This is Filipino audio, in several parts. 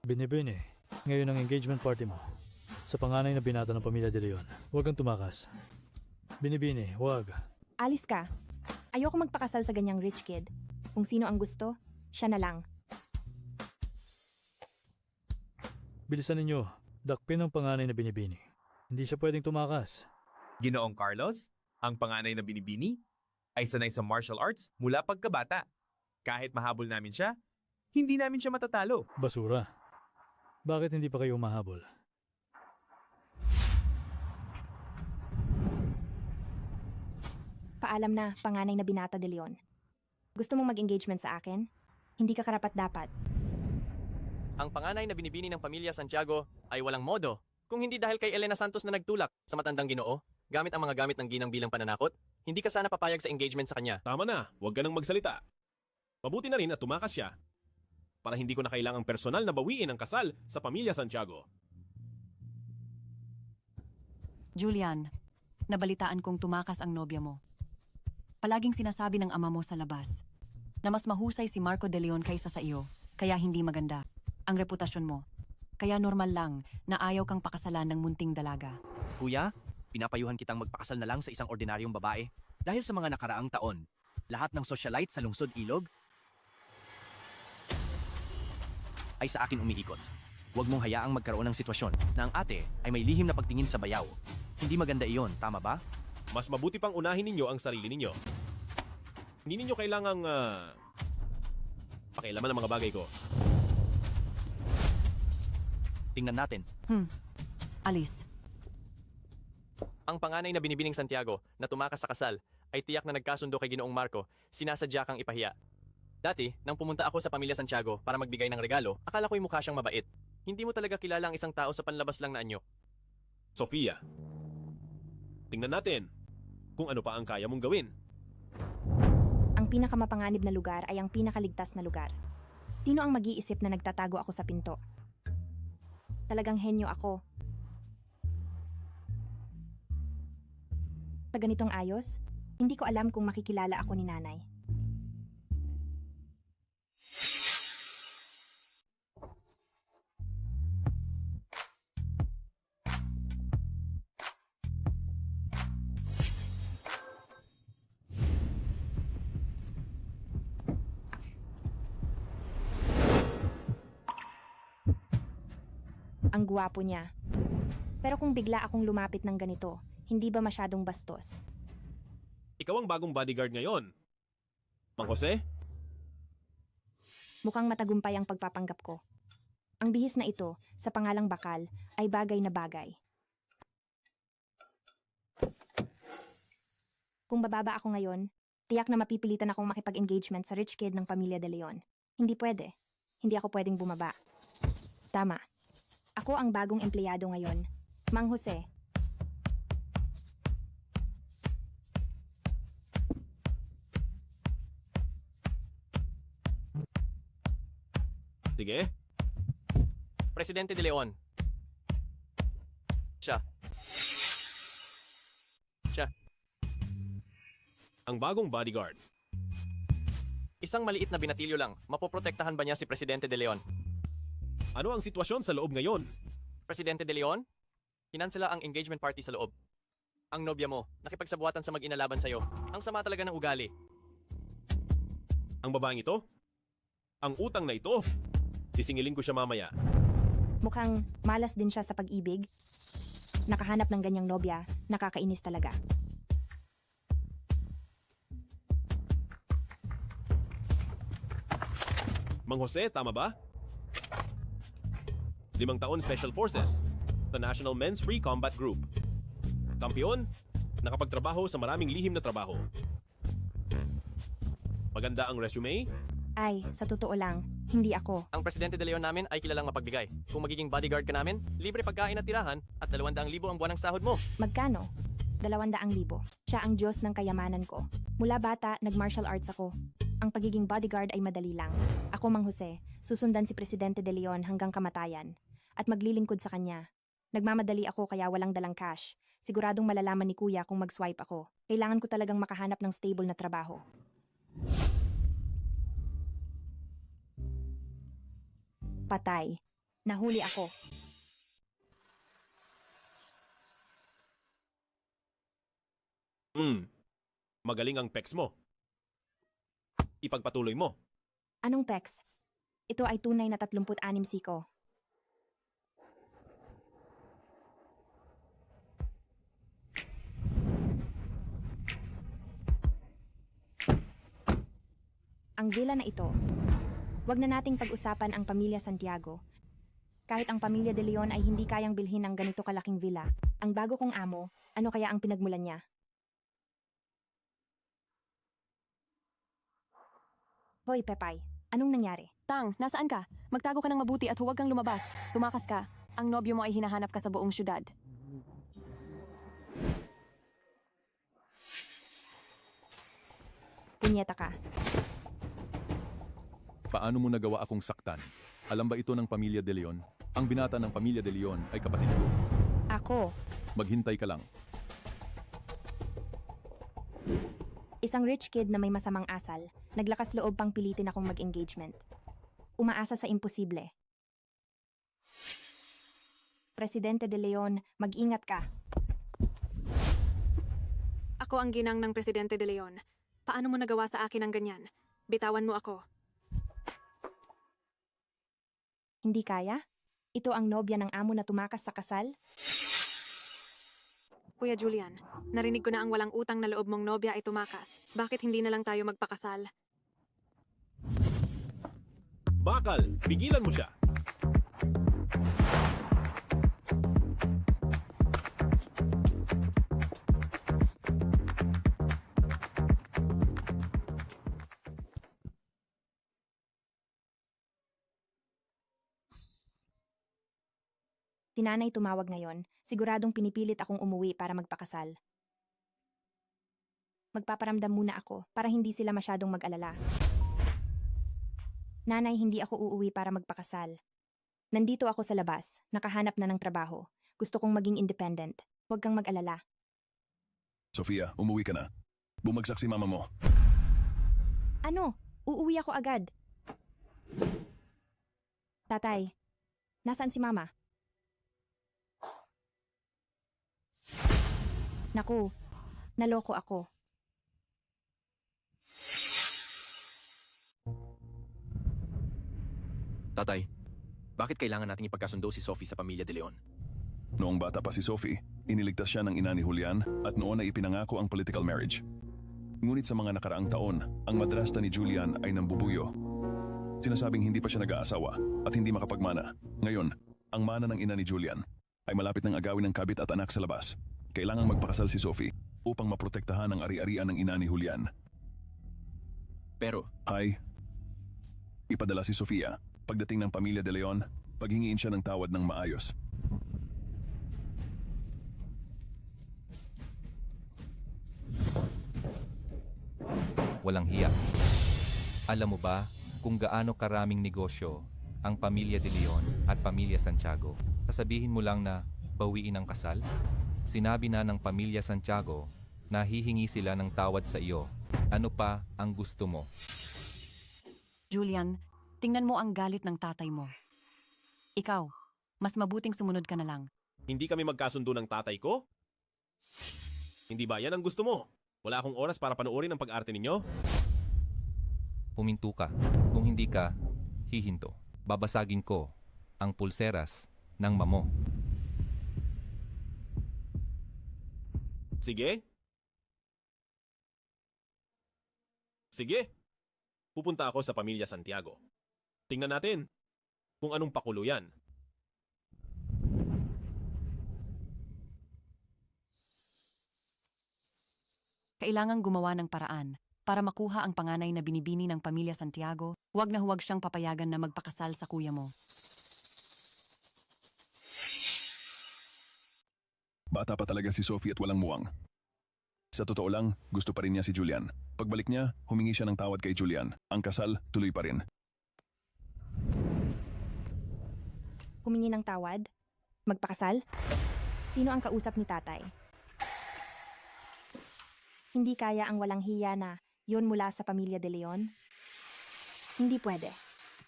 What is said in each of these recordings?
Binibini, ngayon ang engagement party mo. Sa panganay na binata ng pamilya de Leon. Huwag kang tumakas. Binibini, huwag. Alis ka. Ayoko magpakasal sa ganyang rich kid. Kung sino ang gusto, siya na lang. Bilisan ninyo, dakpin ang panganay na binibini. Hindi siya pwedeng tumakas. Ginoong Carlos, ang panganay na binibini, ay sanay sa martial arts mula pagkabata. Kahit mahabol namin siya, hindi namin siya matatalo. Basura. Bakit hindi pa kayo umahabol? Paalam na, panganay na binata de Leon. Gusto mong mag-engagement sa akin? Hindi ka karapat-dapat. Ang panganay na binibini ng pamilya Santiago ay walang modo. Kung hindi dahil kay Elena Santos na nagtulak sa matandang Ginoo, gamit ang mga gamit ng ginang bilang pananakot, hindi ka sana papayag sa engagement sa kanya. Tama na, huwag ka nang magsalita. Mabuti na rin at tumakas siya. Para hindi ko na kailangang personal na bawiin ang kasal sa pamilya Santiago. Julian, nabalitaan kong tumakas ang nobya mo. Palaging sinasabi ng ama mo sa labas na mas mahusay si Marco de Leon kaysa sa iyo, kaya hindi maganda ang reputasyon mo. Kaya normal lang na ayaw kang pakasalan ng munting dalaga. Kuya, pinapayuhan kitang magpakasal na lang sa isang ordinaryong babae dahil sa mga nakaraang taon. Lahat ng socialite sa lungsod Ilog ay sa akin umiikot. Huwag mong hayaang magkaroon ng sitwasyon na ang ate ay may lihim na pagtingin sa bayaw. Hindi maganda iyon, tama ba? Mas mabuti pang unahin ninyo ang sarili ninyo. Hindi ninyo kailangang pakialaman ang mga bagay ko. Tingnan natin. Alis. Ang panganay na binibining Santiago na tumakas sa kasal ay tiyak na nagkasundo kay Ginoong Marco, sinasadya kang ipahiya. Dati, nang pumunta ako sa pamilya Santiago para magbigay ng regalo, akala ko'y mukha siyang mabait. Hindi mo talaga kilala ang isang tao sa panlabas lang na anyo. Sofia, tingnan natin kung ano pa ang kaya mong gawin. Ang pinakamapanganib na lugar ay ang pinakaligtas na lugar. Sino ang mag-iisip na nagtatago ako sa pinto? Talagang henyo ako. Sa ganitong ayos, hindi ko alam kung makikilala ako ni nanay. Ang gwapo niya. Pero kung bigla akong lumapit ng ganito, hindi ba masyadong bastos? Ikaw ang bagong bodyguard ngayon. Mang Jose? Mukhang matagumpay ang pagpapanggap ko. Ang bihis na ito, sa pangalang bakal, ay bagay na bagay. Kung bababa ako ngayon, tiyak na mapipilitan akong makipag-engagement sa rich kid ng pamilya de Leon. Hindi pwede. Hindi ako pwedeng bumaba. Tama. Ako ang bagong empleyado ngayon. Mang Jose. Sige. Presidente de Leon. Siya. Ang bagong bodyguard. Isang maliit na binatilyo lang, mapoprotektahan ba niya si Presidente de Leon? Ano ang sitwasyon sa loob ngayon? Presidente de Leon? Kinansela ang engagement party sa loob. Ang nobya mo, nakipagsabuatan sa mag-ina laban sa'yo. Ang sama talaga ng ugali. Ang babaeng ito? Ang utang na ito? Sisingilin ko siya mamaya. Mukhang malas din siya sa pag-ibig. Nakahanap ng ganyang nobya, nakakainis talaga. Mang Jose, tama ba? 5 taon Special Forces, the National Men's Free Combat Group. Kampiyon, nakapagtrabaho sa maraming lihim na trabaho. Maganda ang resume? Ay, sa totoo lang, hindi ako. Ang Presidente de Leon namin ay kilalang mapagbigay. Kung magiging bodyguard ka namin, libre pagkain at tirahan at 200,000 ang buwan ng sahod mo. Magkano? 200,000. Siya ang Diyos ng kayamanan ko. Mula bata, nag-martial arts ako. Ang pagiging bodyguard ay madali lang. Ako, Mang Jose, susundan si Presidente de Leon hanggang kamatayan. At maglilingkod sa kanya. Nagmamadali ako kaya walang dalang cash. Siguradong malalaman ni Kuya kung mag-swipe ako. Kailangan ko talagang makahanap ng stable na trabaho. Patay. Nahuli ako. Magaling ang pecs mo. Ipagpatuloy mo. Anong pex? Ito ay tunay na 36 siko. Ang villa na ito. Huwag na nating pag-usapan ang pamilya Santiago. Kahit ang pamilya De Leon ay hindi kayang bilhin ng ganito kalaking villa. Ang bago kong amo, ano kaya ang pinagmulan niya? Hoy, Pepay. Anong nangyari? Tang, nasaan ka? Magtago ka ng mabuti at huwag kang lumabas. Tumakas ka. Ang nobyo mo ay hinahanap ka sa buong syudad. Punyeta ka. Paano mo nagawa akong saktan? Alam ba ito ng pamilya De Leon? Ang binata ng pamilya De Leon ay kapatid ko. Ako, Maghintay ka lang. isang rich kid na may masamang asal, naglakas loob pang pilitin akong mag-engagement. Umaasa sa imposible. Presidente De Leon, mag-ingat ka. Ako ang ginang ng Presidente De Leon. Paano mo nagawa sa akin ang ganyan? Bitawan mo ako. Hindi kaya? Ito ang nobya ng amo na tumakas sa kasal? Kuya Julian, narinig ko na ang walang utang na loob mong nobya ay tumakas. Bakit hindi na lang tayo magpakasal? Bakal, pigilan mo siya. Si nanay tumawag ngayon, siguradong pinipilit akong umuwi para magpakasal. Magpaparamdam muna ako para hindi sila masyadong mag-alala. Nanay, hindi ako uuwi para magpakasal. Nandito ako sa labas, nakahanap na ng trabaho. Gusto kong maging independent. Huwag kang mag-alala. Sofia, umuwi ka na. Bumagsak si mama mo. Ano? Uuwi ako agad. Tatay, nasaan si mama? Naku, naloko ako. Tatay, bakit kailangan nating ipagkasundo si Sophie sa pamilya De Leon? Noong bata pa si Sophie, iniligtas siya ng ina ni Julian at noon ay ipinangako ang political marriage. Ngunit sa mga nakaraang taon, ang madrasta ni Julian ay nambubuyo. Sinasabing hindi pa siya nag-aasawa at hindi makapagmana. Ngayon, ang mana ng ina ni Julian ay malapit ng agawin ng kabit at anak sa labas. Kailangang magpakasal si Sophie upang maprotektahan ang ari-arian ng ina ni Julian. Pero, Ipadala si Sofia. Pagdating ng pamilya De Leon, paghingiin siya ng tawad ng maayos. Walang hiya. Alam mo ba kung gaano karaming negosyo ang pamilya De Leon at pamilya Santiago? Sasabihin mo lang na bawiin ang kasal? Sinabi na ng pamilya Santiago na hihingi sila ng tawad sa iyo. Ano pa ang gusto mo? Julian, tingnan mo ang galit ng tatay mo. Ikaw, mas mabuting sumunod ka na lang. Hindi kami magkasundo ng tatay ko? Hindi ba yan ang gusto mo? Wala akong oras para panoorin ang pag-arte ninyo? Huminto ka. Kung hindi ka, hihinto. Babasagin ko ang pulseras ng mamo. Sige? Sige. Pupunta ako sa pamilya Santiago. Tingnan natin kung anong pakulo yan. Kailangang gumawa ng paraan para makuha ang panganay na binibini ng pamilya Santiago. Huwag na huwag siyang papayagan na magpakasal sa kuya mo. Bata pa talaga si Sophie at walang muwang. Sa totoo lang, gusto pa rin niya si Julian. Pagbalik niya, humingi siya ng tawad kay Julian. Ang kasal, tuloy pa rin. Humingi ng tawad? Magpakasal? Sino ang kausap ni tatay? Hindi kaya ang walang hiya na yon mula sa pamilya De Leon? Hindi pwede.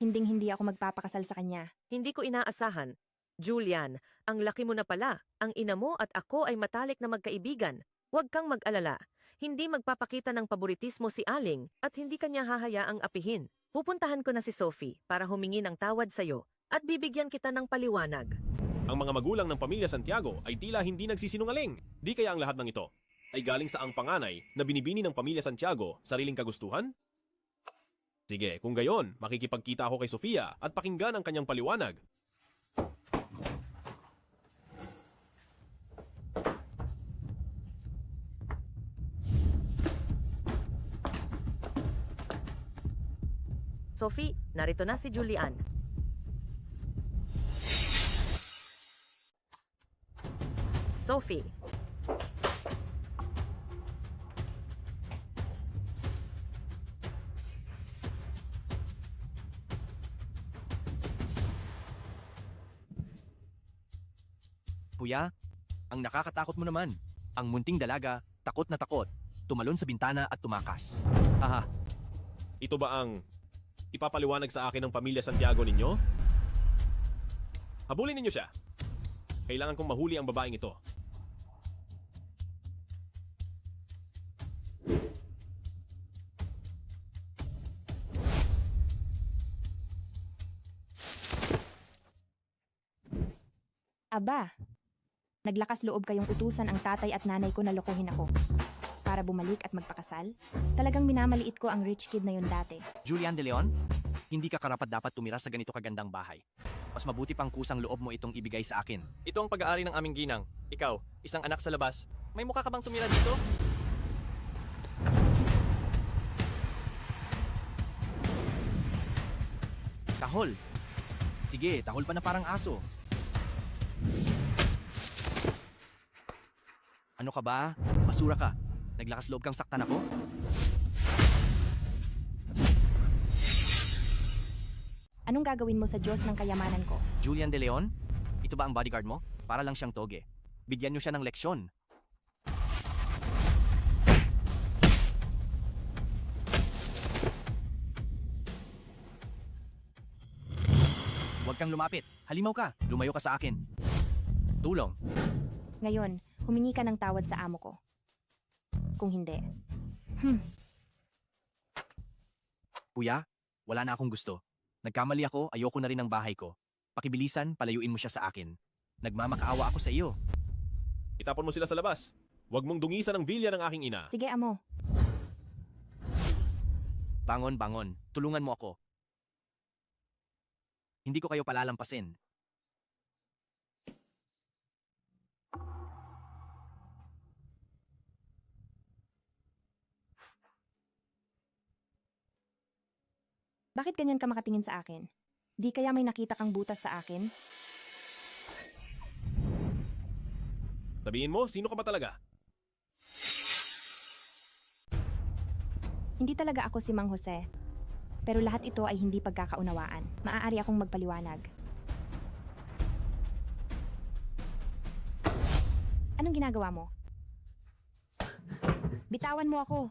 Hinding-hindi ako magpapakasal sa kanya. Hindi ko inaasahan. Julian, ang laki mo na pala. Ang ina mo at ako ay matalik na magkaibigan. Huwag kang mag-alala. Hindi magpapakita ng paboritismo si Aling at hindi kanya hahayaang apihin. Pupuntahan ko na si Sophie para humingi ng tawad sa'yo at bibigyan kita ng paliwanag. Ang mga magulang ng pamilya Santiago ay tila hindi nagsisinungaling. Di kaya ang lahat ng ito ay galing sa ang panganay na binibini ng pamilya Santiago sariling kagustuhan? Sige, kung gayon, makikipagkita ako kay Sofia at pakinggan ang kanyang paliwanag. Sophie, narito na si Julian. Sophie. Kuya, ang nakakatakot mo naman. Ang munting dalaga, takot na takot, tumalon sa bintana at tumakas. Haha, Ito ba ang ipapaliwanag sa akin ng pamilya Santiago ninyo? Habulin ninyo siya. Kailangan kong mahuli ang babaeng ito. Aba, naglakas loob kayong utusan ang tatay at nanay ko na lokohin ako. Para bumalik at magpakasal? Talagang minamaliit ko ang rich kid na yun dati. Julian De Leon, hindi ka karapat-dapat tumira sa ganito kagandang bahay. Mas mabuti pang kusang loob mo itong ibigay sa akin. Ito ang pag-aari ng aming ginang. Ikaw, isang anak sa labas. May mukha ka bang tumira dito? Tahol. Sige, tahol pa na parang aso. Ano ka ba? Basura ka. Naglakas loob kang saktan ako? Anong gagawin mo sa Diyos ng kayamanan ko? Julian De Leon? Ito ba ang bodyguard mo? Para lang siyang toge. Bigyan niyo siya ng leksyon. Huwag kang lumapit. Halimaw ka. Lumayo ka sa akin. Tulong. Ngayon, humingi ka ng tawad sa amo ko. Kung hindi. Kuya, wala na akong gusto. Nagkamali ako, ayoko na rin ng bahay ko. Pakibilisan, palayuin mo siya sa akin. Nagmamakaawa ako sa iyo. Itapon mo sila sa labas. Huwag mong dungisan ang vilya ng aking ina. Sige, amo. Bangon, bangon. Tulungan mo ako. Hindi ko kayo palalampasin. Bakit ganyan ka makatingin sa akin? Di kaya may nakita kang butas sa akin? Sabihin mo, sino ka ba talaga? Hindi talaga ako si Mang Jose. Pero lahat ito ay hindi pagkakaunawaan. Maaari akong magpaliwanag. Anong ginagawa mo? Bitawan mo ako.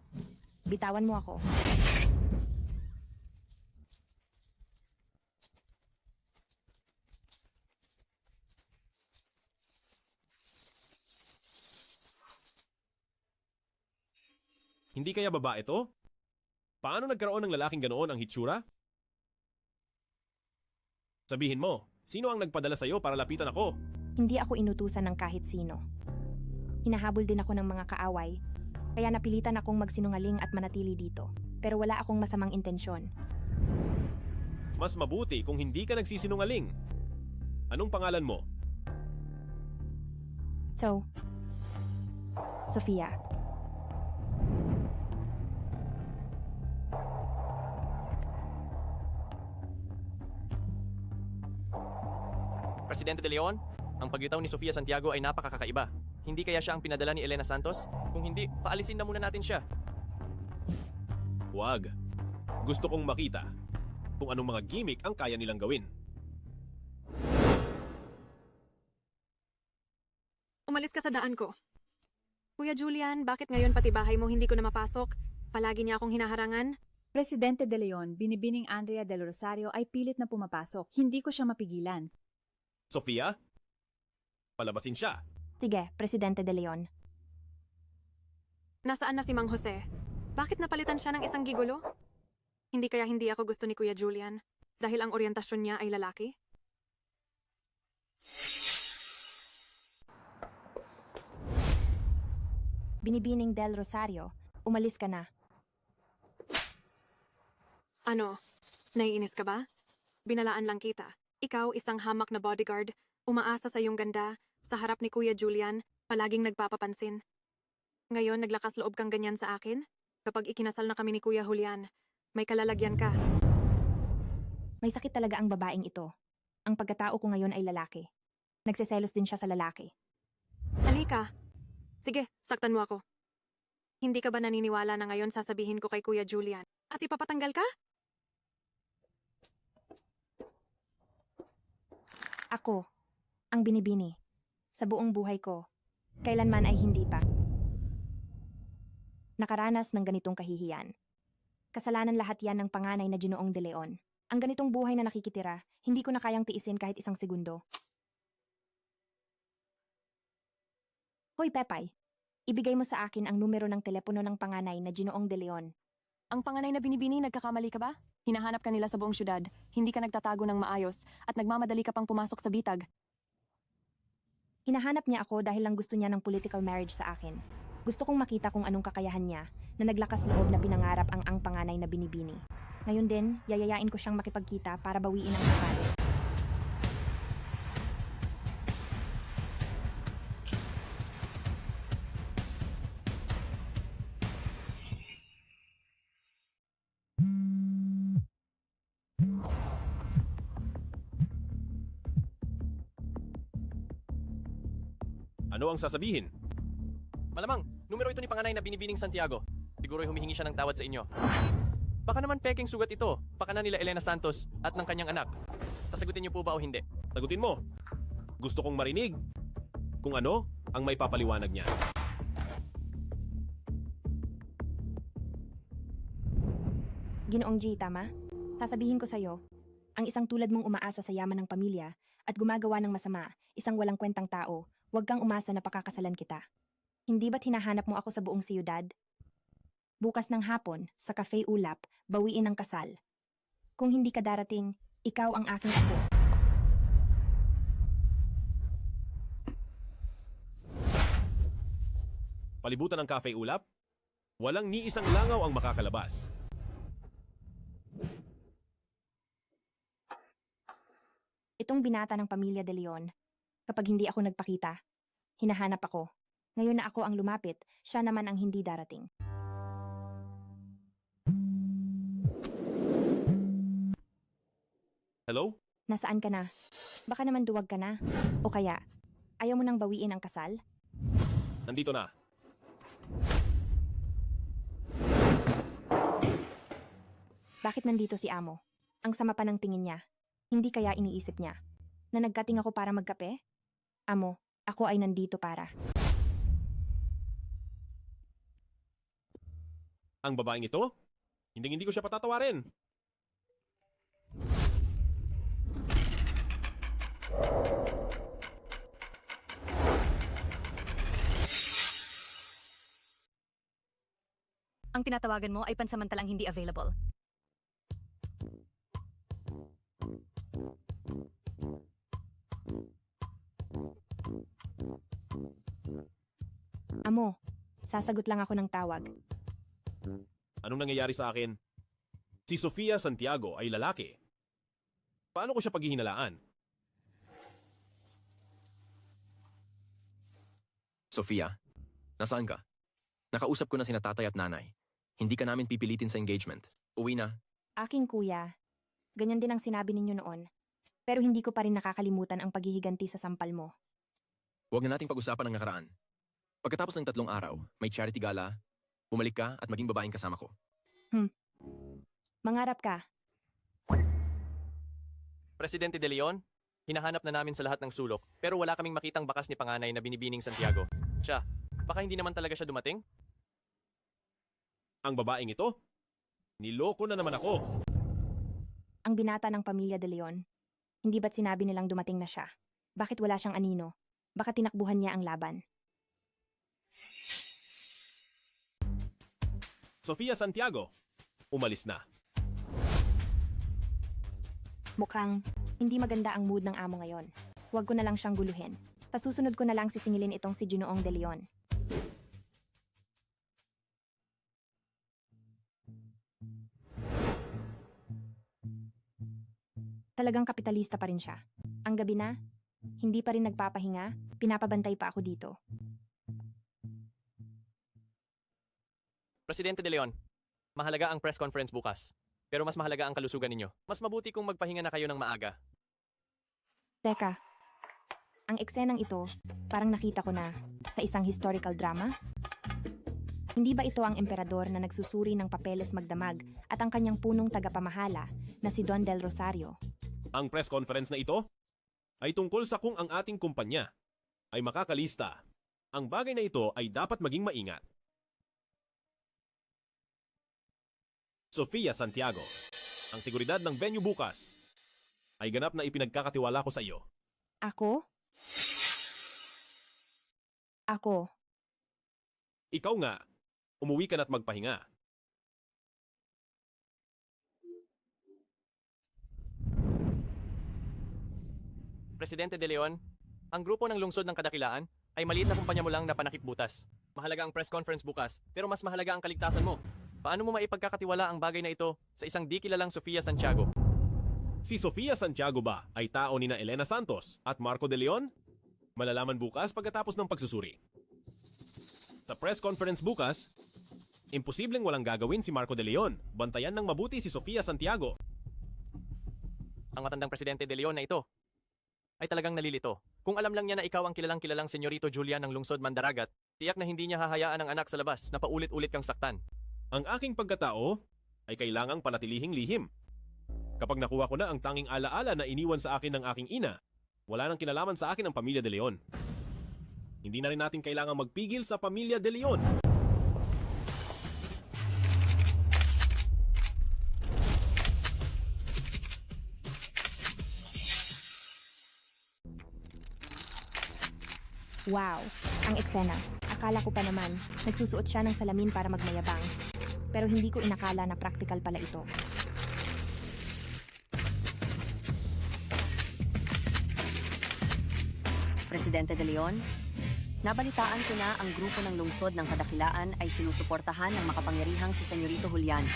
Bitawan mo ako. Hindi kaya babae to? Paano nagkaroon ng lalaking ganoon ang hitsura? Sabihin mo, sino ang nagpadala sa'yo para lapitan ako? Hindi ako inutusan ng kahit sino. Hinahabol din ako ng mga kaaway, kaya napilitan akong magsinungaling at manatili dito. Pero wala akong masamang intensyon. Mas mabuti kung hindi ka nagsisinungaling. Anong pangalan mo? So, Sofia. Presidente De Leon, ang paglitaw ni Sofia Santiago ay napakakaiba. Hindi kaya siya ang pinadala ni Elena Santos? Kung hindi, paalisin na muna natin siya. Huwag. Gusto kong makita kung anong mga gimmick ang kaya nilang gawin. Umalis ka sa daan ko. Kuya Julian, bakit ngayon pati bahay mo hindi ko na mapasok? Palagi niya akong hinaharangan? Presidente De Leon, binibining Andrea Del Rosario ay pilit na pumapasok. Hindi ko siya mapigilan. Sofia? Palabasin siya. Sige, Presidente De Leon. Nasaan na si Mang Jose? Bakit napalitan siya ng isang gigolo? Hindi kaya hindi ako gusto ni Kuya Julian dahil ang oryentasyon niya ay lalaki? Binibining Del Rosario, umalis ka na. Ano? Naiinis ka ba? Binalaan lang kita. Ikaw, isang hamak na bodyguard, umaasa sa iyong ganda, sa harap ni Kuya Julian, palaging nagpapapansin. Ngayon, naglakas loob kang ganyan sa akin? Kapag ikinasal na kami ni Kuya Julian, may kalalagyan ka. May sakit talaga ang babaeng ito. Ang pagkatao ko ngayon ay lalaki. Nagseselos din siya sa lalaki. Halika. Sige, saktan mo ako. Hindi ka ba naniniwala na ngayon sasabihin ko kay Kuya Julian at ipapatanggal ka? Ako, ang binibini. Sa buong buhay ko, kailanman ay hindi pa nakaranas ng ganitong kahihiyan. Kasalanan lahat yan ng panganay na Ginoong De Leon. Ang ganitong buhay na nakikitira, hindi ko na kayang tiisin kahit isang segundo. Hoy Pepay, ibigay mo sa akin ang numero ng telepono ng panganay na Ginoong De Leon. Ang panganay na binibini, nagkakamali ka ba? Hinahanap ka nila sa buong syudad, hindi ka nagtatago ng maayos, at nagmamadali ka pang pumasok sa bitag. Hinahanap niya ako dahil lang gusto niya ng political marriage sa akin. Gusto kong makita kung anong kakayahan niya na naglakas loob na pinangarap ang panganay na binibini. Ngayon din, yayayain ko siyang makipagkita para bawiin ang kasal. Ano ang sasabihin? Malamang, numero ito ni panganay na binibining Santiago. Siguro ay humihingi siya ng tawad sa inyo. Baka naman peking sugat ito, pakana nila Elena Santos at ng kanyang anak. Sasagutin niyo po ba o hindi? Sagutin mo. Gusto kong marinig kung ano ang may papaliwanag niya. Ginoong G, tama? Sasabihin ko sa'yo, ang isang tulad mong umaasa sa yaman ng pamilya at gumagawa ng masama, isang walang kwentang tao, huwag kang umasa na pakakasalan kita. Hindi ba't hinahanap mo ako sa buong siyudad? Bukas ng hapon, sa Cafe Ulap, bawiin ang kasal. Kung hindi ka darating, ikaw ang aking apo. Palibutan ng Cafe Ulap, walang ni isang langaw ang makakalabas. Itong binata ng pamilya De Leon, kapag hindi ako nagpakita, hinahanap ako. Ngayon na ako ang lumapit, siya naman ang hindi darating. Hello? Nasaan ka na? Baka naman duwag ka na. O kaya, ayaw mo nang bawiin ang kasal? Nandito na. Bakit nandito si Amo? Ang sama pa ng tingin niya. Hindi kaya iniisip niya na nagkating ako para magkape? Amo, ako ay nandito para. Ang babaeng ito? Hindi ko siya patatawarin. Ang tinatawagan mo ay pansamantalang hindi available. Amo, sasagot lang ako ng tawag. Anong nangyayari sa akin? Si Sofia Santiago ay lalaki. Paano ko siya paghihinalaan? Sofia, nasaan ka? Nakausap ko na sina tatay at nanay. Hindi ka namin pipilitin sa engagement. Uwi na. Aking kuya, ganyan din ang sinabi ninyo noon. Pero hindi ko pa rin nakakalimutan ang paghihiganti sa sampal mo. Huwag na nating pag-usapan ang nakaraan. Pagkatapos ng 3 araw, may charity gala, bumalik ka at maging babaeng kasama ko. Mangarap ka. Presidente De Leon, hinahanap na namin sa lahat ng sulok, pero wala kaming makitang bakas ni panganay na binibining Santiago. Siya, baka hindi naman talaga siya dumating? Ang babaeng ito? Niloko na naman ako. Ang binata ng pamilya De Leon. Hindi ba't sinabi nilang dumating na siya? Bakit wala siyang anino? Baka tinakbuhan niya ang laban. Sofia Santiago, umalis na. Mukhang hindi maganda ang mood ng amo ngayon. Huwag ko na lang siyang guluhin. Sa susunod ko na lang sisingilin itong si Ginoong De Leon. Talagang kapitalista pa rin siya. Ang gabi na, hindi pa rin nagpapahinga, pinapabantay pa ako dito. Presidente De Leon, mahalaga ang press conference bukas. Pero mas mahalaga ang kalusugan ninyo. Mas mabuti kung magpahinga na kayo ng maaga. Teka, ang eksenang ito, parang nakita ko na sa isang historical drama. Hindi ba ito ang emperador na nagsusuri ng papeles magdamag at ang kanyang punong tagapamahala na si Don Del Rosario? Ang press conference na ito ay tungkol sa kung ang ating kumpanya ay makakalista. Ang bagay na ito ay dapat maging maingat. Sofia Santiago, ang seguridad ng venue bukas ay ganap na ipinagkakatiwala ko sa iyo. Ako? Ako. Ikaw nga, umuwi ka na't magpahinga. Presidente De Leon, ang grupo ng lungsod ng Kadakilaan ay maliit na kumpanya mo lang na panakip butas. Mahalaga ang press conference bukas, pero mas mahalaga ang kaligtasan mo. Paano mo maipagkakatiwala ang bagay na ito sa isang di kilalang Sofia Santiago? Si Sofia Santiago ba ay tao ni na Elena Santos at Marco De Leon? Malalaman bukas pagkatapos ng pagsusuri. Sa press conference bukas, imposibleng walang gagawin si Marco De Leon. Bantayan ng mabuti si Sofia Santiago. Ang matandang Presidente De Leon na ito ay talagang nalilito. Kung alam lang niya na ikaw ang kilalang Senyorito Julian ng lungsod Mandaragat, tiyak na hindi niya hahayaan ang anak sa labas na paulit-ulit kang saktan. Ang aking pagkatao ay kailangang panatilihing lihim. Kapag nakuha ko na ang tanging alaala na iniwan sa akin ng aking ina, wala nang kinalaman sa akin ang pamilya De Leon. Hindi na rin natin kailangang magpigil sa pamilya De Leon. Wow, ang eksena. Akala ko pa naman, nagsusuot siya ng salamin para magmayabang. Pero hindi ko inakala na practical pala ito. Presidente De Leon, nabalitaan ko na ang grupo ng lungsod ng Kadakilaan ay sinusuportahan ng makapangyarihang si Senyorito Julian.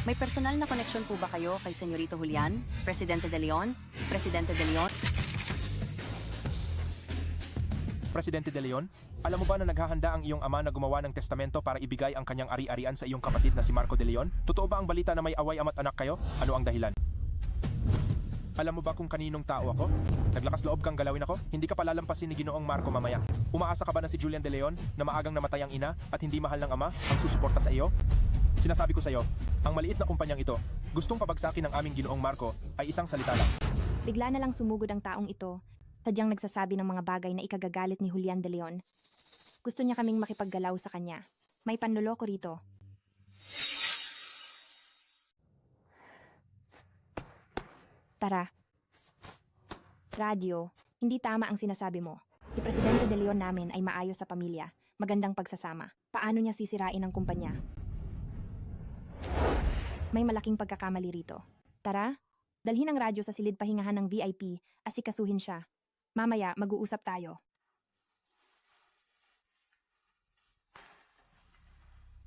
May personal na koneksyon po ba kayo kay Senyorito Julian? Presidente De Leon? Presidente De Leon? Presidente De Leon, alam mo ba na naghahanda ang iyong ama na gumawa ng testamento para ibigay ang kanyang ari-arian sa iyong kapatid na si Marco De Leon? Totoo ba ang balita na may away ama't anak kayo? Ano ang dahilan? Alam mo ba kung kaninong tao ako? Naglakas loob kang galawin ako? Hindi ka palalampasin ni Ginoong Marco mamaya. Umaasa ka ba na si Julian De Leon na maagang namatay ang ina at hindi mahal ng ama ang susuporta sa iyo? Sinasabi ko sa iyo, ang maliit na kumpanyang ito, gustong pabagsakin ng aming Ginoong Marco ay isang salita lang. Bigla na lang sumugod ang taong ito, sadyang nagsasabi ng mga bagay na ikagagalit ni Julian De Leon. Gusto niya kaming makipaggalaw sa kanya. May panloloko rito. Tara. Radyo, hindi tama ang sinasabi mo. Si Presidente De Leon namin ay maayos sa pamilya, magandang pagsasama. Paano niya sisirain ang kumpanya? May malaking pagkakamali rito. Tara, dalhin ang radyo sa silid pahingahan ng VIP, asikasuhin siya. Mamaya, mag-uusap tayo.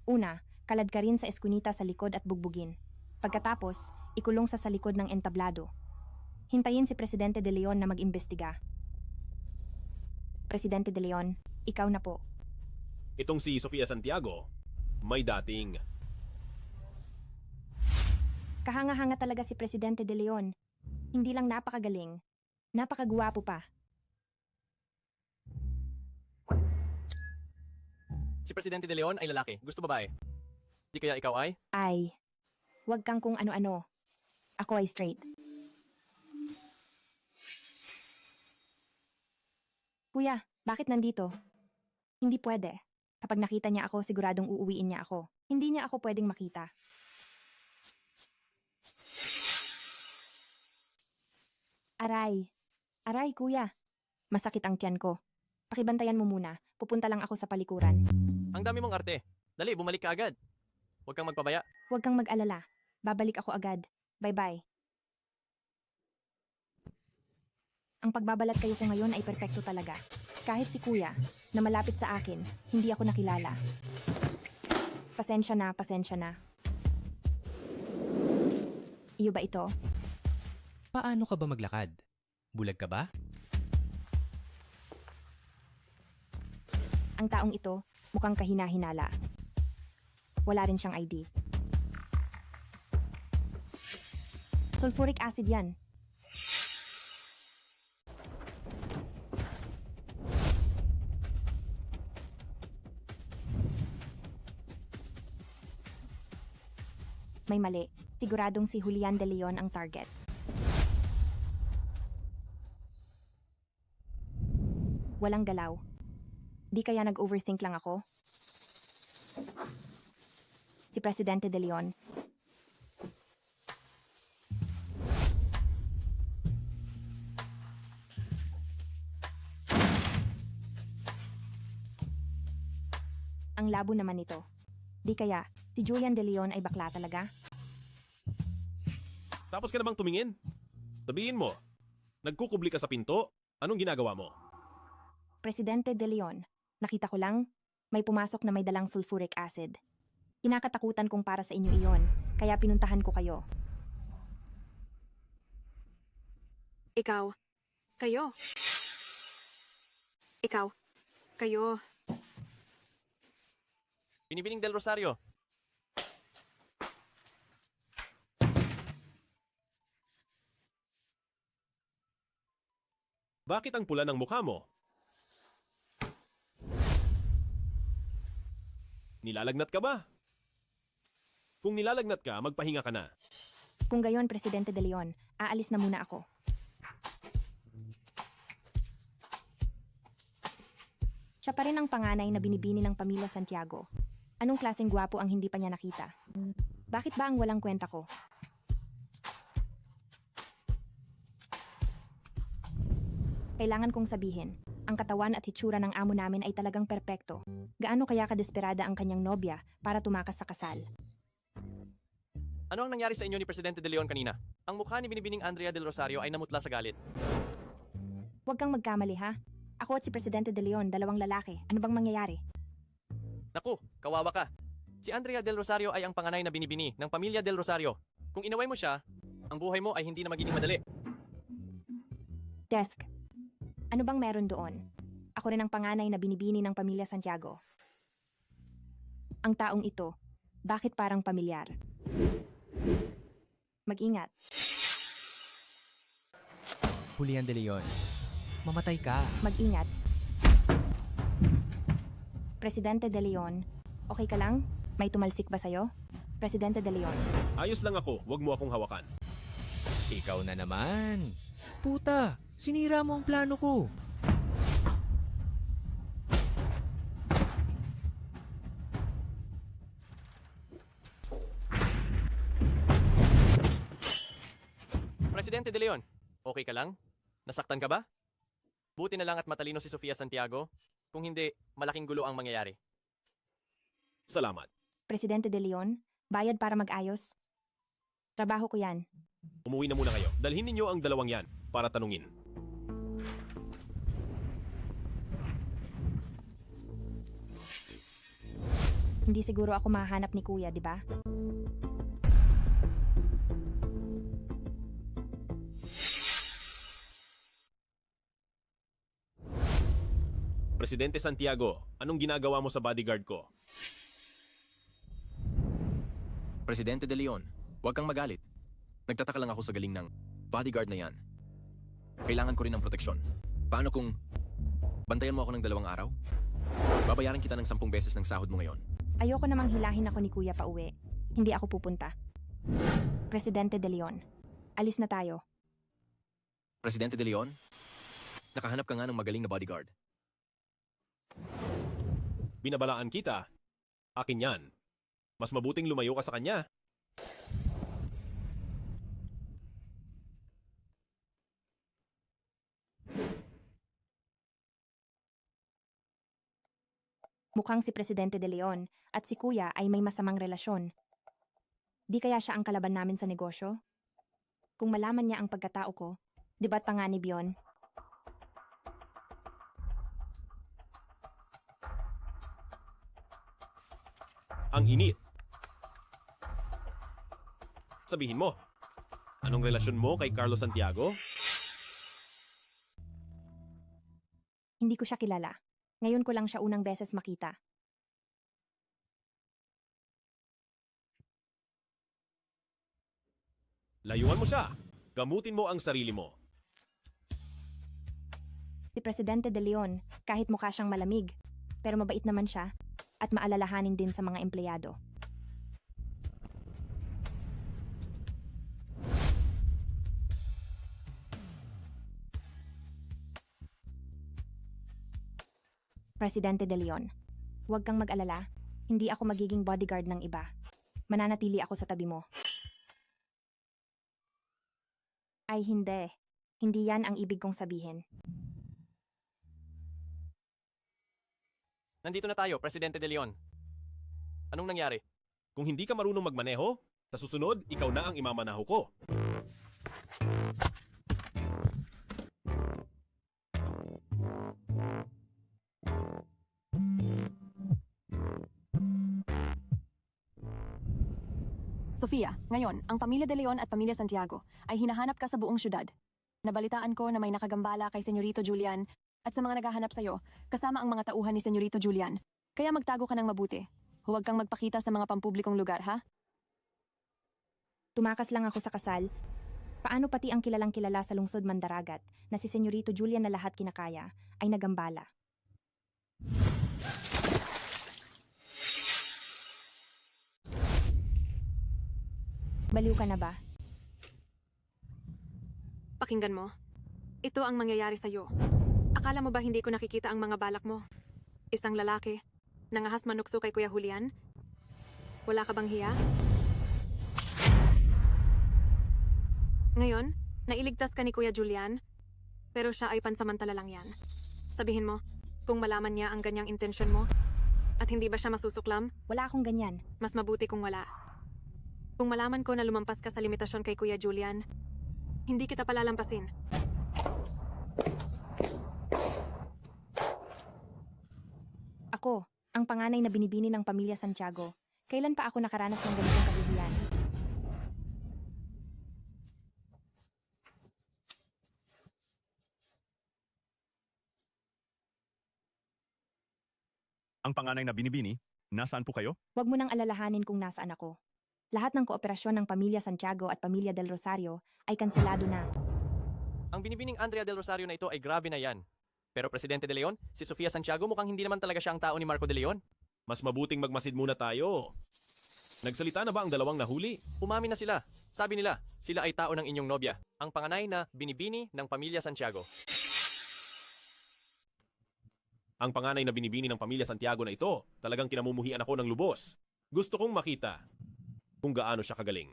Una, kalad ka rin sa eskunita sa likod at bugbugin. Pagkatapos, ikulong sa likod ng entablado. Hintayin si Presidente De Leon na mag-imbestiga. Presidente De Leon, ikaw na po. Itong si Sofia Santiago, may dating. Kahanga-hanga talaga si Presidente De Leon. Hindi lang napakagaling, napakagwapo pa. Si Presidente De Leon ay lalaki. Gusto babae. Di kaya ikaw ay? Ay, wag kang kung ano-ano. Ako ay straight. Kuya, bakit nandito? Hindi pwede. Kapag nakita niya ako, siguradong uuwiin niya ako. Hindi niya ako pwedeng makita. Aray. Aray, kuya. Masakit ang tiyan ko. Pakibantayan mo muna. Pupunta lang ako sa palikuran. Ang dami mong arte. Dali, bumalik ka agad. Huwag kang magpabaya. Huwag kang mag-alala. Babalik ako agad. Bye-bye. Ang pagbabalat kayo ko ngayon ay perpekto talaga. Kahit si kuya, na malapit sa akin, hindi ako nakilala. Pasensya na, pasensya na. Iyo ba ito? Paano ka ba maglakad? Bulag ka ba? Ang taong ito, mukhang kahina-hinala. Wala rin siyang ID. Sulfuric acid yan. May mali. Siguradong si Julian De Leon ang target. Walang galaw. Di kaya nag-overthink lang ako? Si Presidente De Leon. Ang labo naman nito. Di kaya, si Julian De Leon ay bakla talaga? Tapos ka na bang tumingin? Sabihin mo, nagkukubli ka sa pinto? Anong ginagawa mo? Presidente De Leon, nakita ko lang, may pumasok na may dalang sulfuric acid. Kinakatakutan kong para sa inyo iyon, kaya pinuntahan ko kayo. Ikaw. Kayo. Ikaw. Kayo. Binibining Del Rosario. Bakit ang pula ng mukha mo? Nilalagnat ka ba? Kung nilalagnat ka, magpahinga ka na. Kung gayon, Presidente De Leon, aalis na muna ako. Siya pa rin ang panganay na binibini ng pamilya Santiago. Anong klaseng gwapo ang hindi pa niya nakita? Bakit ba ang walang kwenta ko? Kailangan kong sabihin, ang katawan at hitsura ng amo namin ay talagang perpekto. Gaano kaya kadesperada ang kanyang nobya para tumakas sa kasal? Ano ang nangyari sa inyo ni Presidente De Leon kanina? Ang mukha ni binibining Andrea Del Rosario ay namutla sa galit. Huwag kang magkamali ha. Ako at si Presidente De Leon, dalawang lalaki. Ano bang mangyayari? Naku, kawawa ka. Si Andrea Del Rosario ay ang panganay na binibini ng pamilya Del Rosario. Kung inaway mo siya, ang buhay mo ay hindi na magiging madali. Desk. Ano bang meron doon? Ako rin ang panganay na binibini ng pamilya Santiago. Ang taong ito, bakit parang pamilyar? Mag-ingat. Julian De Leon, mamatay ka. Mag-ingat. Presidente De Leon, okay ka lang? May tumalsik ba sa'yo? Presidente De Leon. Ayos lang ako, wag mo akong hawakan. Ikaw na naman. Puta, sinira mo ang plano ko. Presidente De Leon, okay ka lang? Nasaktan ka ba? Buti na lang at matalino si Sofia Santiago. Kung hindi, malaking gulo ang mangyayari. Salamat. Presidente De Leon, bayad para mag-ayos. Trabaho ko yan. Umuwi na muna kayo. Dalhin ninyo ang dalawang yan para tanungin. Hindi siguro ako mahanap ni Kuya, di ba? Presidente Santiago, anong ginagawa mo sa bodyguard ko? Presidente De Leon, huwag kang magalit. Nagtataka lang ako sa galing ng bodyguard na yan. Kailangan ko rin ng proteksyon. Paano kung bantayan mo ako ng 2 araw? Babayaran kita ng 10 beses ng sahod mo ngayon. Ayoko namang hilahin ako ni Kuya pa uwi. Hindi ako pupunta. Presidente De Leon, alis na tayo. Presidente De Leon, nakahanap ka nga ng magaling na bodyguard. Binabalaan kita. Akin yan. Mas mabuting lumayo ka sa kanya. Mukhang si Presidente De Leon at si Kuya ay may masamang relasyon. Di kaya siya ang kalaban namin sa negosyo? Kung malaman niya ang pagkatao ko, di ba't panganib yun? Ang init. Sabihin mo, anong relasyon mo kay Carlos Santiago? Hindi ko siya kilala. Ngayon ko lang siya unang beses makita. Layuan mo siya. Gamutin mo ang sarili mo. Si Presidente De Leon, kahit mukha siyang malamig, pero mabait naman siya at maalalahanin din sa mga empleyado. Presidente De Leon, huwag kang mag-alala, hindi ako magiging bodyguard ng iba. Mananatili ako sa tabi mo. Ay hindi. Hindi yan ang ibig kong sabihin. Nandito na tayo, Presidente De Leon. Anong nangyari? Kung hindi ka marunong magmaneho, sa susunod, ikaw na ang imamanaho ko. Sofia, ngayon, ang pamilya De Leon at pamilya Santiago ay hinahanap ka sa buong syudad. Nabalitaan ko na may nakagambala kay Senyorito Julian at sa mga naghahanap sa'yo, kasama ang mga tauhan ni Senyorito Julian. Kaya magtago ka ng mabuti. Huwag kang magpakita sa mga pampublikong lugar, ha? Tumakas lang ako sa kasal. Paano pati ang kilalang kilala sa lungsod Mandaragat na si Senyorito Julian na lahat kinakaya ay nagambala? Baliw ka na ba? Pakinggan mo. Ito ang mangyayari sa'yo. Akala mo ba hindi ko nakikita ang mga balak mo? Isang lalaki, nangahas manukso kay Kuya Julian? Wala ka bang hiya? Ngayon, nailigtas ka ni Kuya Julian, pero siya ay pansamantala lang yan. Sabihin mo, kung malaman niya ang ganyang intensyon mo, at hindi ba siya masusuklam? Wala akong ganyan. Mas mabuti kung wala. Kung malaman ko na lumampas ka sa limitasyon kay Kuya Julian, hindi kita palalampasin. Ako, ang panganay na binibini ng pamilya Santiago. Kailan pa ako nakaranas ng ganitong kahihiyan? Ang panganay na binibini, nasaan po kayo? Huwag mo nang alalahanin kung nasaan ako. Lahat ng kooperasyon ng pamilya Santiago at pamilya Del Rosario ay kanselado na. Ang binibining Andrea Del Rosario na ito ay grabe na yan. Pero Presidente De Leon, si Sofia Santiago mukhang hindi naman talaga siya ang tao ni Marco De Leon. Mas mabuting magmasid muna tayo. Nagsalita na ba ang dalawang nahuli? Umamin na sila. Sabi nila, sila ay tao ng inyong nobya. Ang panganay na binibini ng pamilya Santiago. Ang panganay na binibini ng pamilya Santiago na ito, talagang kinamumuhian ako ng lubos. Gusto kong makita kung gaano siya kagaling.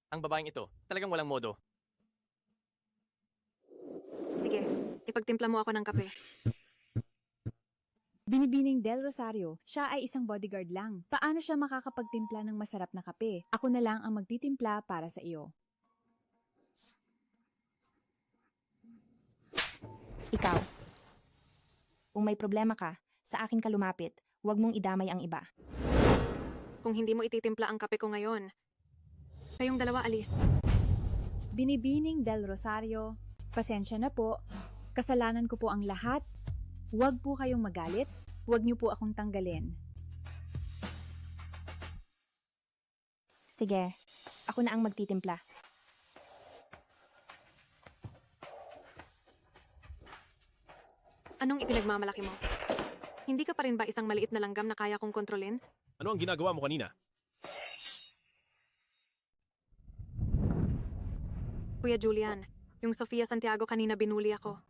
Ang babaeng ito, talagang walang modo. Sige, ipagtimpla mo ako ng kape. Binibining Del Rosario, siya ay isang bodyguard lang. Paano siya makakapagtimpla ng masarap na kape? Ako na lang ang magtitimpla para sa iyo. Ikaw. Kung may problema ka, sa akin ka lumapit. Huwag mong idamay ang iba. Kung hindi mo ititimpla ang kape ko ngayon, kayong dalawa alis. Binibining Del Rosario, pasensya na po. Kasalanan ko po ang lahat. Huwag po kayong magalit. Huwag niyo po akong tanggalin. Sige, ako na ang magtitimpla. Anong ipinagmamalaki mo? Hindi ka pa rin ba isang maliit na langgam na kaya kong kontrolin? Ano ang ginagawa mo kanina? Kuya Julian, yung Sofia Santiago kanina binuli ako.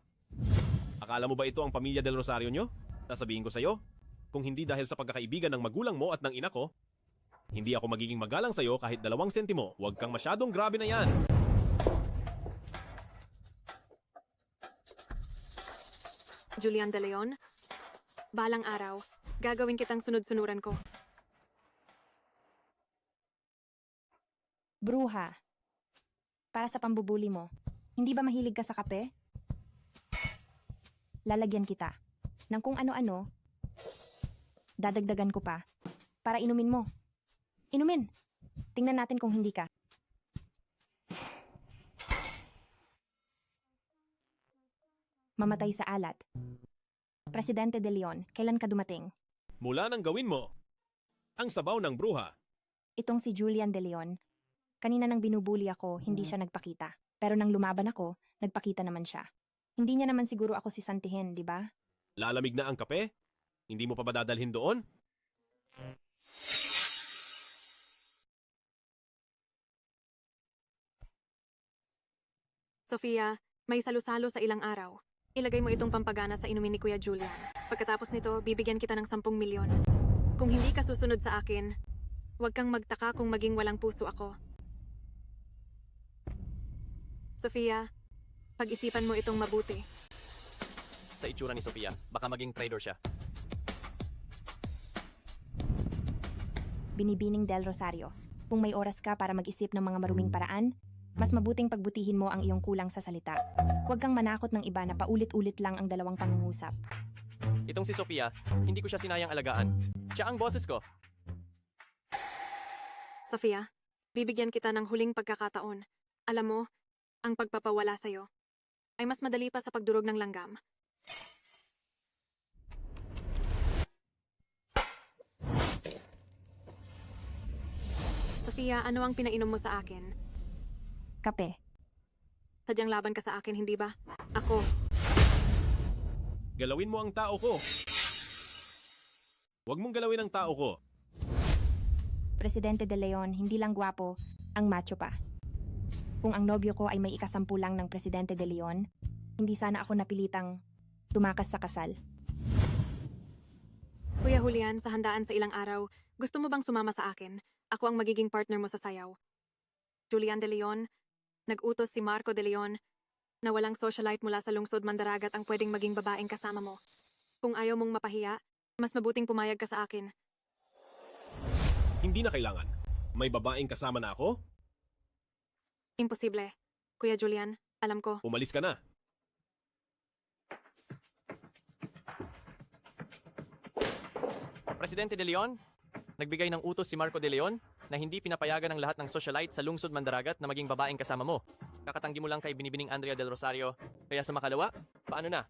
Akala mo ba ito ang pamilya Del Rosario nyo? Sasabihin ko sa'yo, kung hindi dahil sa pagkakaibigan ng magulang mo at ng ina ko, hindi ako magiging magalang sa'yo kahit 2 sentimo. Huwag kang masyadong grabe na yan. Julian De Leon, balang araw, Gagawin kitang sunod-sunuran ko. Bruha. Para sa pambubuli mo, hindi ba mahilig ka sa kape? Lalagyan kita ng kung ano-ano. Dadagdagan ko pa para inumin mo. Inumin. Tingnan natin kung hindi ka. Mamatay sa alat. Presidente De Leon, kailan ka dumating? Mula nang gawin mo, ang sabaw ng bruha. Itong si Julian De Leon. Kanina nang binubuli ako, hindi siya nagpakita. Pero nang lumaban ako, nagpakita naman siya. Hindi niya naman siguro ako sisantihin, di ba? Lalamig na ang kape? Hindi mo pa ba dadalhin doon? Sofia, may salusalo sa ilang araw. Ilagay mo itong pampagana sa inumin ni Kuya Julian. Pagkatapos nito, bibigyan kita ng 10 milyon. Kung hindi ka susunod sa akin, huwag kang magtaka kung maging walang puso ako. Sofia, pag-isipan mo itong mabuti. Sa itsura ni Sofia, baka maging traitor siya. Binibining Del Rosario, kung may oras ka para mag-isip ng mga maruming paraan, mas mabuting pagbutihin mo ang iyong kulang sa salita. Huwag kang manakot ng iba na paulit-ulit lang ang dalawang pangungusap. Itong si Sofia, hindi ko siya sinayang alagaan. Siya ang boses ko. Sofia, bibigyan kita ng huling pagkakataon. Alam mo, ang pagpapawala sa'yo ay mas madali pa sa pagdurog ng langgam. Sofia, ano ang pinainom mo sa akin? Kape. Sadyang laban ka sa akin, hindi ba? Ako. Galawin mo ang tao ko. Huwag mong galawin ang tao ko. Presidente De Leon, hindi lang gwapo, ang macho pa. Kung ang nobyo ko ay may ikasampu lang ng Presidente De Leon, hindi sana ako napilitang tumakas sa kasal. Kuya Julian, sa handaan sa ilang araw, gusto mo bang sumama sa akin? Ako ang magiging partner mo sa sayaw. Julian De Leon, nag-utos si Marco De Leon na walang socialite mula sa lungsod Mandaragat ang pwedeng maging babaeng kasama mo. Kung ayaw mong mapahiya, mas mabuting pumayag ka sa akin. Hindi na kailangan. May babaeng kasama na ako? Imposible. Kuya Julian, alam ko. Umalis ka na. Presidente De Leon, nagbigay ng utos si Marco De Leon na hindi pinapayagan ng lahat ng socialite sa lungsod Mandaragat na maging babaeng kasama mo. Kakatanggi mo lang kay binibining Andrea Del Rosario. Kaya sa makalawa, paano na?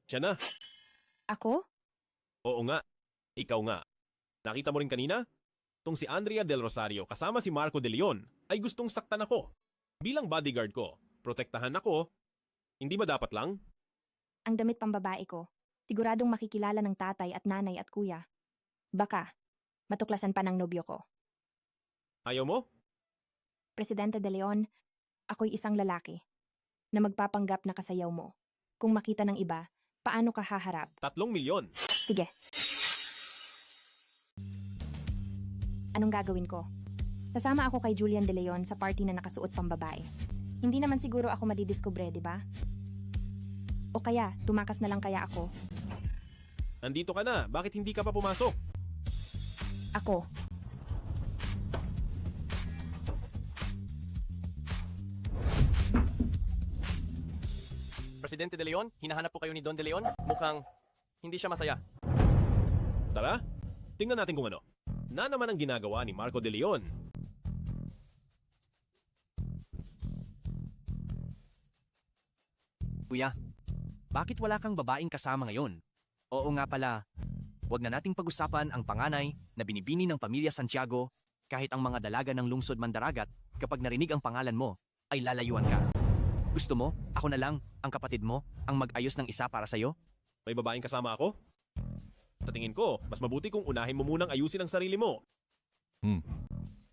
Siya na. Ako? Oo nga. Ikaw nga. Nakita mo rin kanina? Tung si Andrea Del Rosario kasama si Marco De Leon ay gustong saktan ako. Bilang bodyguard ko, protektahan ako. Hindi ba dapat lang? Ang damit pambabae ko, siguradong makikilala ng tatay at nanay at kuya. Baka, matuklasan pa ng nobyo ko. Ayaw mo? Presidente De Leon, ako'y isang lalaki na magpapanggap na kasayaw mo. Kung makita ng iba, paano ka haharap? 3 milyon. Sige. Anong gagawin ko? Sasama ako kay Julian De Leon sa party na nakasuot pambabae. Hindi naman siguro ako madidiskubre, di ba? O kaya, tumakas na lang kaya ako. Nandito ka na. Bakit hindi ka pa pumasok? Ako. Presidente De Leon, hinahanap po kayo ni Don De Leon. Mukhang hindi siya masaya. Tara, tingnan natin kung ano. Na naman ang ginagawa ni Marco De Leon. Kuya, bakit wala kang babaeng kasama ngayon? Oo nga pala, wag na nating pag-usapan ang panganay na binibini ng pamilya Santiago kahit ang mga dalaga ng lungsod Mandaragat kapag narinig ang pangalan mo ay lalayuan ka. Gusto mo, ako na lang, ang kapatid mo, ang mag-ayos ng isa para sa'yo? May babaeng kasama ako? Sa tingin ko, mas mabuti kung unahin mo munang ayusin ang sarili mo.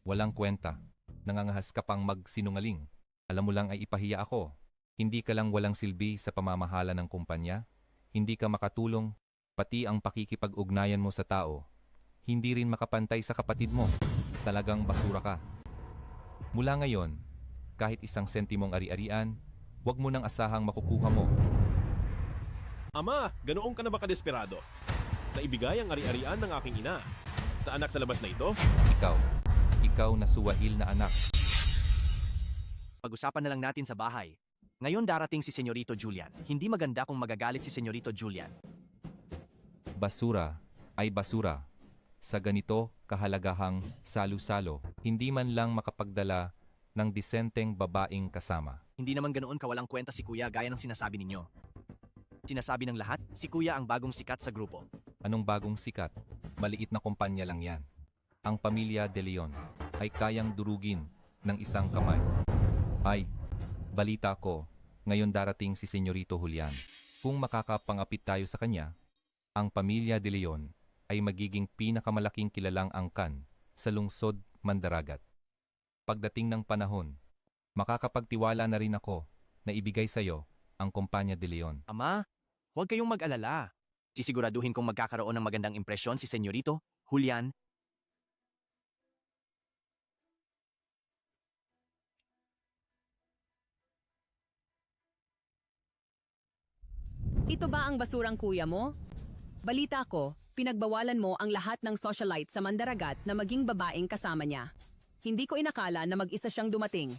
Walang kwenta. Nangangahas ka pang magsinungaling. Alam mo lang ay ipahiya ako. Hindi ka lang walang silbi sa pamamahala ng kumpanya. Hindi ka makatulong, pati ang pakikipag-ugnayan mo sa tao. Hindi rin makapantay sa kapatid mo. Talagang basura ka. Mula ngayon, kahit isang sentimong ari-arian, huwag mo nang asahang makukuha mo. Ama, ganoong ka na ba kadesperado? Naibigay ang ari-arian ng aking ina. Sa anak sa labas na ito? Ikaw na suwail na anak. Pag-usapan na lang natin sa bahay. Ngayon darating si Senyorito Julian. Hindi maganda kung magagalit si Senyorito Julian. Basura ay basura. Sa ganito kahalagahang salo-salo, hindi man lang makapagdala ng disenteng babaeng kasama. Hindi naman ganoon kawalang kwenta si Kuya gaya ng sinasabi ninyo. Sinasabi ng lahat, si Kuya ang bagong sikat sa grupo. Anong bagong sikat? Maliit na kumpanya lang yan. Ang pamilya De Leon ay kayang durugin ng isang kamay. Ay, balita ko, ngayon darating si Senyorito Julian. Kung makakapangapit tayo sa kanya, ang pamilya De Leon ay magiging pinakamalaking kilalang angkan sa lungsod Mandaragat. Pagdating ng panahon, makakapagtiwala na rin ako na ibigay sa iyo ang kumpanya De Leon. Ama, huwag kayong mag-alala. Sisiguraduhin kong magkakaroon ng magandang impresyon si Senyorito Julian. Ito ba ang basurang kuya mo? Balita ko, pinagbawalan mo ang lahat ng socialite sa Mandaragat na maging babaeng kasama niya. Hindi ko inakala na mag-isa siyang dumating.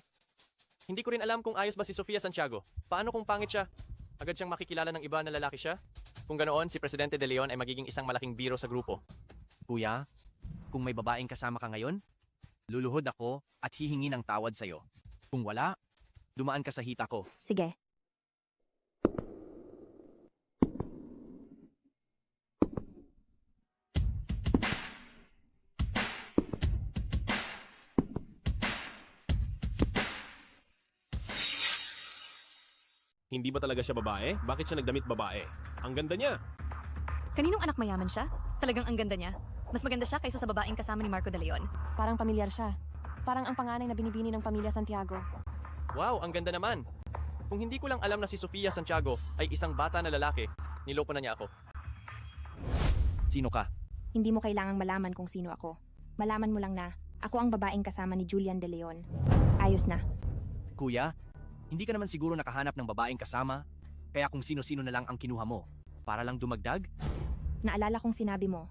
Hindi ko rin alam kung ayos ba si Sofia Santiago. Paano kung pangit siya? Agad siyang makikilala ng iba na lalaki siya? Kung ganoon, si Presidente De Leon ay magiging isang malaking biro sa grupo. Kuya, kung may babaeng kasama ka ngayon, luluhod ako at hihingi ng tawad sa'yo. Kung wala, dumaan ka sa hita ko. Sige. Hindi ba talaga siya babae? Bakit siya nagdamit babae? Ang ganda niya! Kaninong anak mayaman siya? Talagang ang ganda niya. Mas maganda siya kaysa sa babaeng kasama ni Marco De Leon. Parang pamilyar siya. Parang ang panganay na binibini ng pamilya Santiago. Wow, ang ganda naman! Kung hindi ko lang alam na si Sofia Santiago ay isang bata na lalaki, niloko na niya ako. Sino ka? Hindi mo kailangang malaman kung sino ako. Malaman mo lang na ako ang babaeng kasama ni Julian De Leon. Ayos na. Kuya, hindi ka naman siguro nakahanap ng babaeng kasama, kaya kung sino-sino na lang ang kinuha mo, para lang dumagdag? Naalala kong sinabi mo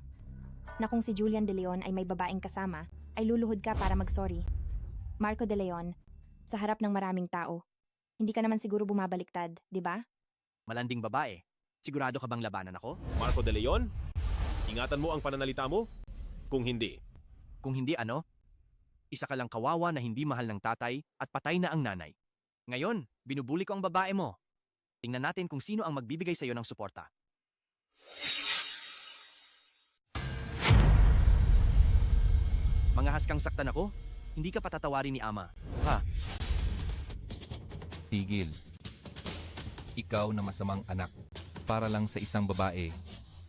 na kung si Julian De Leon ay may babaeng kasama, ay luluhod ka para mag-sorry. Marco De Leon, sa harap ng maraming tao, hindi ka naman siguro bumabaliktad, di ba? Malanding babae. Sigurado ka bang labanan ako? Marco De Leon? Ingatan mo ang pananalita mo? Kung hindi. Kung hindi ano? Isa ka lang kawawa na hindi mahal ng tatay at patay na ang nanay. Ngayon, binubuli ko ang babae mo. Tingnan natin kung sino ang magbibigay sa iyo ng suporta. Mangahas kang saktan ako? Hindi ka patatawarin ni Ama. Ha? Tigil. Ikaw na masamang anak. Para lang sa isang babae,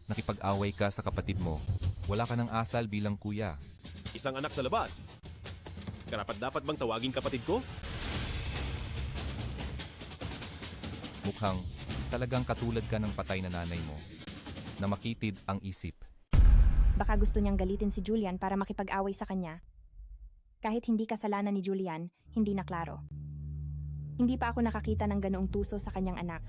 nakipag-away ka sa kapatid mo. Wala ka ng asal bilang kuya. Isang anak sa labas. Karapat-dapat bang tawaging kapatid ko? Mukhang talagang katulad ka ng patay na nanay mo, na makitid ang isip. Baka gusto niyang galitin si Julian para makipag-away sa kanya. Kahit hindi kasalanan ni Julian, hindi na klaro. Hindi pa ako nakakita ng ganoong tuso sa kanyang anak.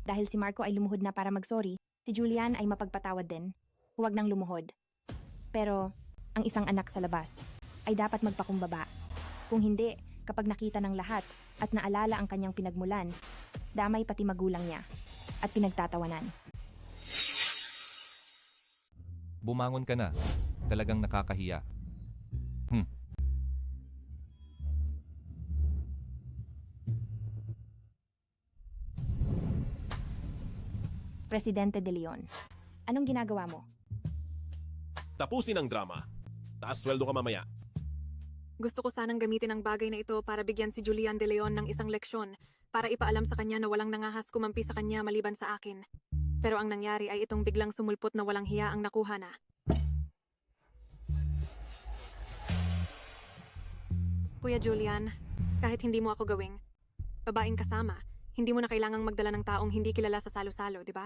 Dahil si Marco ay lumuhod na para mag-sorry, si Julian ay mapagpatawad din. Huwag nang lumuhod. Pero, ang isang anak sa labas ay dapat magpakumbaba. Kung hindi, kapag nakita ng lahat at naalala ang kanyang pinagmulan, damay pati magulang niya at pinagtatawanan. Bumangon ka na. Talagang nakakahiya. Presidente De Leon, anong ginagawa mo? Tapusin ang drama. Taas sweldo ka mamaya. Gusto ko sanang gamitin ang bagay na ito para bigyan si Julian De Leon ng isang leksyon para ipaalam sa kanya na walang nangahas kumampi sa kanya maliban sa akin. Pero ang nangyari ay itong biglang sumulpot na walang hiya ang nakuha na. Kuya Julian, kahit hindi mo ako gawing babaeng kasama, hindi mo na kailangang magdala ng taong hindi kilala sa salo-salo, di ba?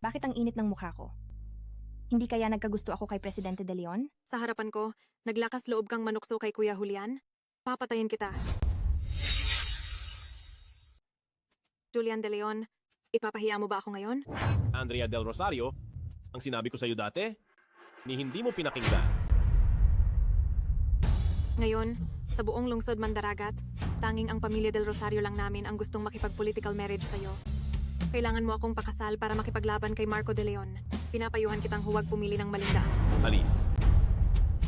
Bakit ang init ng mukha ko? Hindi kaya nagkagusto ako kay Presidente De Leon? Sa harapan ko, naglakas loob kang manukso kay Kuya Julian? Papatayin kita. Julian De Leon, ipapahiya mo ba ako ngayon? Andrea Del Rosario, ang sinabi ko sa iyo dati, ni hindi mo pinakinggan. Ngayon, sa buong lungsod Mandaragat, tanging ang pamilya Del Rosario lang namin ang gustong makipag-political marriage sa'yo. Kailangan mo akong pakasal para makipaglaban kay Marco De Leon. Pinapayuhan kitang huwag pumili ng maling daan. Alis.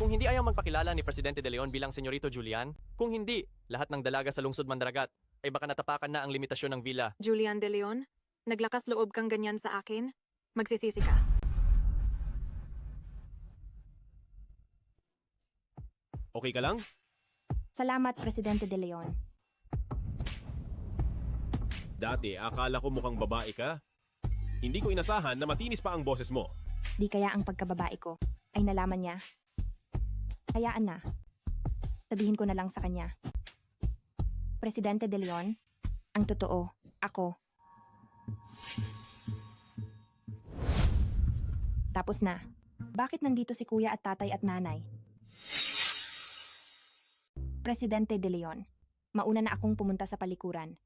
Kung hindi ayaw magpakilala ni Presidente De Leon bilang Senyorito Julian, kung hindi, lahat ng dalaga sa lungsod Mandaragat ay baka natapakan na ang limitasyon ng villa. Julian De Leon, naglakas loob kang ganyan sa akin? Magsisisi ka. Okay ka lang? Salamat, Presidente De Leon. Dati, akala ko mukhang babae ka. Hindi ko inasahan na matinis pa ang boses mo. Di kaya ang pagkababae ko ay nalaman niya? Hayaan na. Sabihin ko na lang sa kanya. Presidente De Leon, ang totoo, ako. Tapos na. Bakit nandito si kuya at tatay at nanay? Presidente De Leon, mauna na akong pumunta sa palikuran.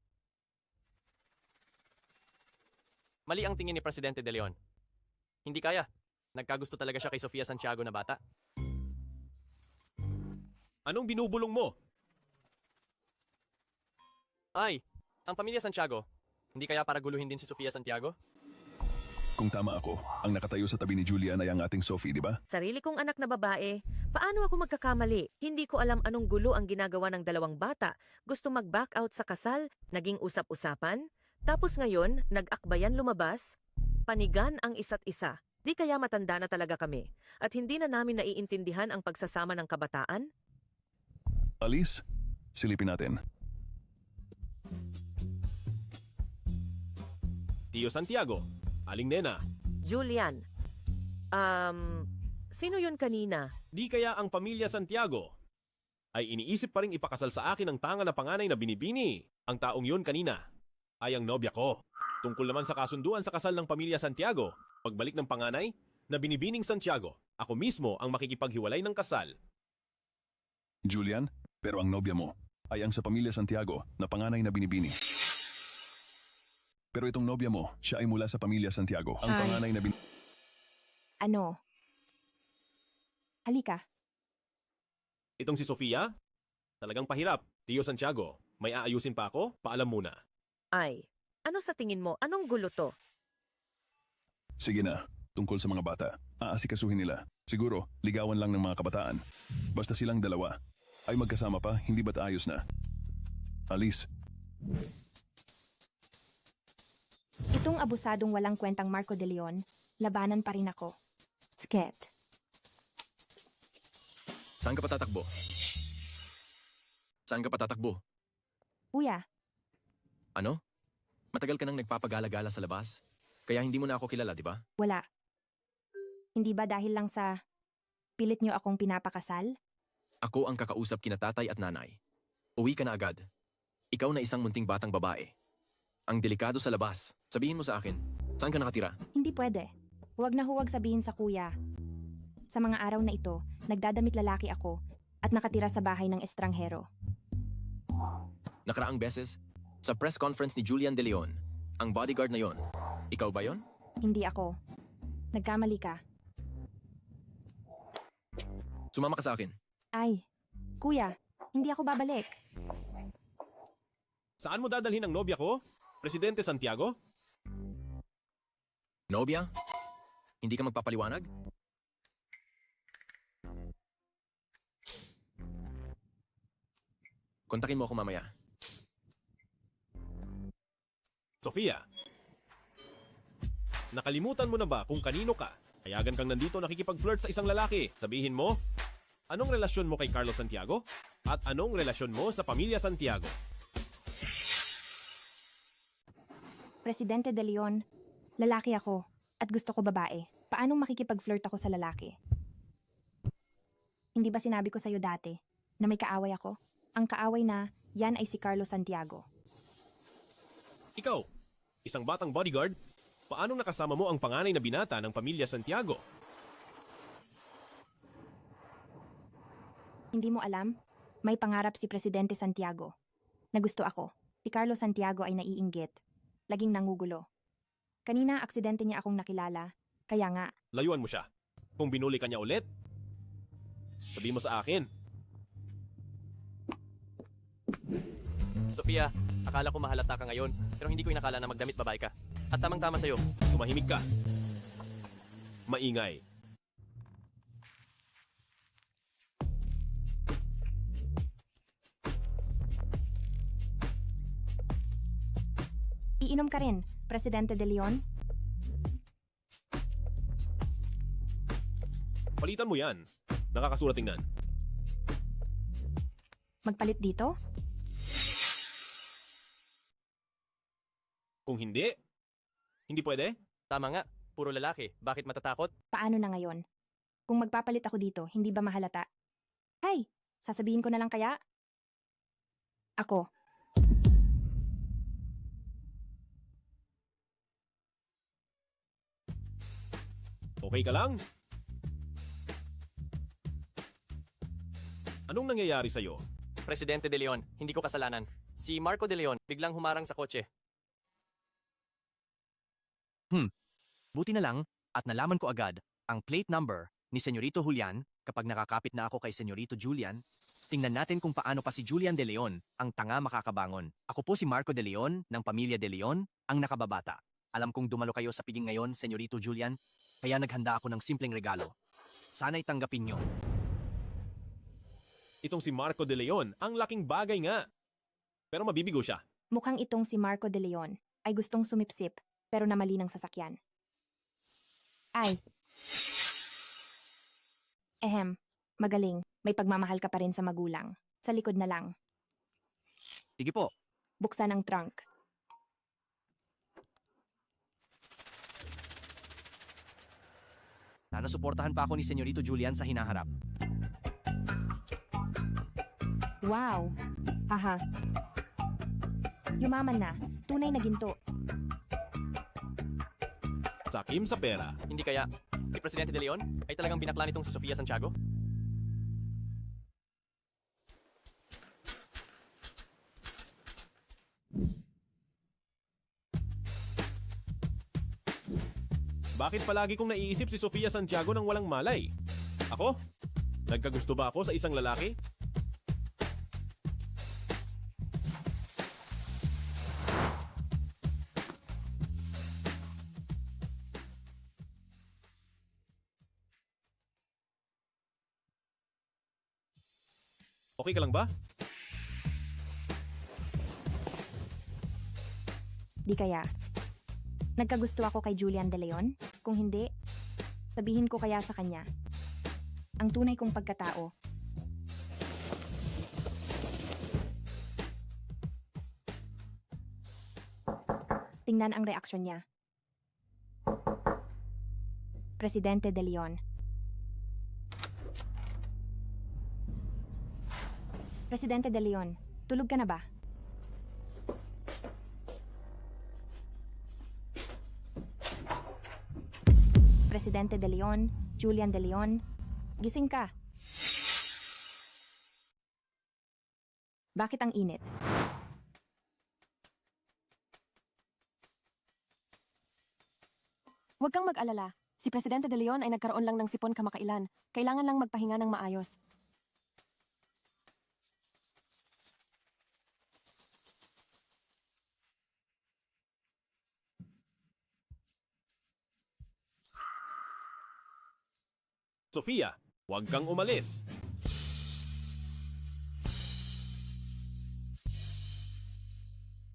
Mali ang tingin ni Presidente De Leon. Hindi kaya. Nagkagusto talaga siya kay Sofia Santiago na bata. Anong binubulong mo? Ay, ang pamilya Santiago. Hindi kaya para guluhin din si Sofia Santiago? Kung tama ako, ang nakatayo sa tabi ni Julian ay ang ating Sophie, di ba? Sarili kong anak na babae, paano ako magkakamali? Hindi ko alam anong gulo ang ginagawa ng dalawang bata. Gusto mag-back out sa kasal, naging usap-usapan, tapos ngayon, nag-akbayan lumabas, panigan ang isa't isa. Di kaya matanda na talaga kami, at hindi na namin naiintindihan ang pagsasama ng kabataan? Alice, silipin natin. Tio Santiago, Aling Nena. Julian, sino yun kanina? Di kaya ang pamilya Santiago ay iniisip pa rin ipakasal sa akin ang tanga na panganay na binibini. Ang taong yun kanina ay ang nobya ko. Tungkol naman sa kasunduan sa kasal ng pamilya Santiago, pagbalik ng panganay na binibining Santiago, ako mismo ang makikipaghiwalay ng kasal. Julian, pero ang nobya mo ay ang sa pamilya Santiago na panganay na binibini. Pero itong nobya mo, siya ay mula sa pamilya Santiago. Ang panganay na Ano? Halika. Itong si Sofia, talagang pahirap. Tio Santiago, may aayusin pa ako? Paalam muna. Ay, ano sa tingin mo? Anong gulo to? Sige na, tungkol sa mga bata. Aasikasuhin nila. Siguro, ligawan lang ng mga kabataan. Basta silang dalawa. Ay magkasama pa, hindi ba't ayos na? Alice. Itong abusadong walang kwentang Marco De Leon, labanan pa rin ako. Sket. Saan ka patatakbo? Saan ka patatakbo? Kuya, Ano? Matagal ka nang nagpapagala-gala sa labas? Kaya hindi mo na ako kilala, di ba? wala. Hindi ba dahil lang sa pilit niyo akong pinapakasal? Ako ang kakausap kina tatay at nanay. Uwi ka na agad. Ikaw na isang munting batang babae. Ang delikado sa labas. Sabihin mo sa akin, saan ka nakatira? Hindi pwede. Huwag na huwag sabihin sa kuya. Sa mga araw na ito, nagdadamit lalaki ako at nakatira sa bahay ng estranghero. Nakaraang beses, sa press conference ni Julian De Leon, ang bodyguard na yon. Ikaw ba yon? Hindi ako. Nagkamali ka. Sumama ka sa akin. Ay, kuya, hindi ako babalik. Saan mo dadalhin ang nobya ko? Presidente Santiago? Nobya? Hindi ka magpapaliwanag? Kontakin mo ako mamaya. Sofia, nakalimutan mo na ba kung kanino ka? Hayagan kang nandito nakikipag-flirt sa isang lalaki. Sabihin mo, anong relasyon mo kay Carlos Santiago? At anong relasyon mo sa pamilya Santiago? Presidente De Leon, lalaki ako at gusto ko babae. Paanong makikipag-flirt ako sa lalaki? Hindi ba sinabi ko sa'yo dati na may kaaway ako? Ang kaaway na yan ay si Carlos Santiago. Ikaw, isang batang bodyguard, Paanong nakasama mo ang panganay na binata ng pamilya Santiago? Hindi mo alam? May pangarap si Presidente Santiago. Na gusto ako. Si Carlos Santiago ay naiinggit. Laging nangugulo. Kanina, aksidente niya akong nakilala. Kaya nga, Layuan mo siya. Kung binuli ka niya ulit, sabi mo sa akin. Sofia, akala ko mahalata ka ngayon, pero hindi ko inakala na magdamit babae ka. At tamang-tama sa'yo. Tumahimik ka. Maingay. iinom ka rin, Presidente De Leon? Palitan mo yan. Nakakasura tingnan. Magpalit dito? Kung hindi, hindi pwede? Tama nga, puro lalaki. Bakit matatakot? Paano na ngayon? Kung magpapalit ako dito, hindi ba mahalata? Hay, sasabihin ko na lang kaya? Ako. Okay ka lang? Anong nangyayari sa'yo? Presidente De Leon, hindi ko kasalanan. Si Marco De Leon biglang humarang sa kotse. Buti na lang at nalaman ko agad ang plate number ni Senyorito Julian kapag nakakapit na ako kay Senyorito Julian. Tingnan natin kung paano pa si Julian De Leon ang tanga makakabangon. Ako po si Marco De Leon ng pamilya De Leon, ang nakababata. Alam kong dumalo kayo sa piging ngayon, Senyorito Julian, kaya naghanda ako ng simpleng regalo. Sana'y tanggapin nyo. Itong si Marco De Leon, ang laking bagay nga. Pero mabibigo siya. Mukhang itong si Marco De Leon ay gustong sumipsip pero namali ng sasakyan. Ay. Magaling. May pagmamahal ka pa rin sa magulang. Sa likod na lang. Sige po. Buksan ang trunk. Sana suportahan pa ako ni Senyorito Julian sa hinaharap. Wow. Haha. Yumaman na. Tunay na ginto. Sakim sa pera. Hindi kaya si Presidente De Leon ay talagang binakla nitong si Sofia Santiago? Bakit palagi kong naiisip si Sofia Santiago nang walang malay? Ako? Nagkagusto ba ako sa isang lalaki? Okay ka lang ba? Di kaya. Nagkagusto ako kay Julian De Leon? Kung hindi, sabihin ko kaya sa kanya. Ang tunay kong pagkatao. Tingnan ang reaksyon niya. Presidente De Leon. Presidente De Leon, tulog ka na ba? Presidente De Leon, Julian De Leon, gising ka. Bakit ang init? Huwag kang mag-alala. Si Presidente De Leon ay nagkaroon lang ng sipon kamakailan. Kailangan lang magpahinga ng maayos. Sofia, huwag kang umalis.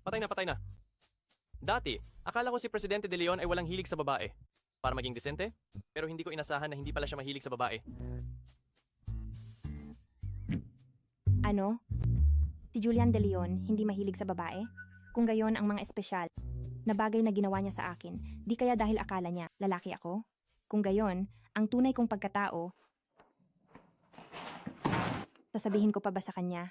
Patay na, patay na. Dati, akala ko si Presidente De Leon ay walang hilig sa babae. Para maging desente, pero hindi ko inasahan na hindi pala siya mahilig sa babae. Ano? Si Julian De Leon hindi mahilig sa babae? Kung gayon ang mga espesyal na bagay na ginawa niya sa akin, di kaya dahil akala niya lalaki ako? Kung gayon, ang tunay kong pagkatao, sasabihin ko pa ba sa kanya?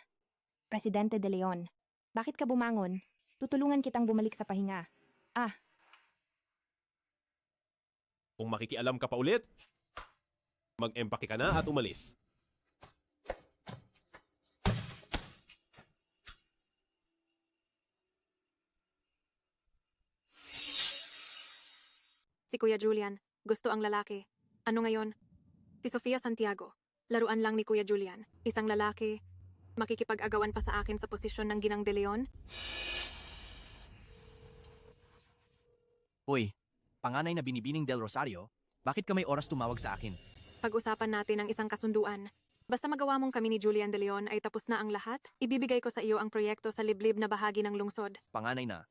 Presidente De Leon, bakit ka bumangon? Tutulungan kitang bumalik sa pahinga. Kung makikialam ka pa ulit, mag-empake ka na at umalis. Si Kuya Julian, gusto ang lalaki. Ano ngayon? Si Sofia Santiago, laruan lang ni Kuya Julian. Isang lalaki, makikipag-agawan pa sa akin sa posisyon ng Ginang de Leon? Uy, panganay na binibining Del Rosario, bakit ka may oras tumawag sa akin? Pag-usapan natin ang isang kasunduan. Basta magawa mong kami ni Julian de Leon ay tapos na ang lahat, ibibigay ko sa iyo ang proyekto sa liblib na bahagi ng lungsod. Panganay na.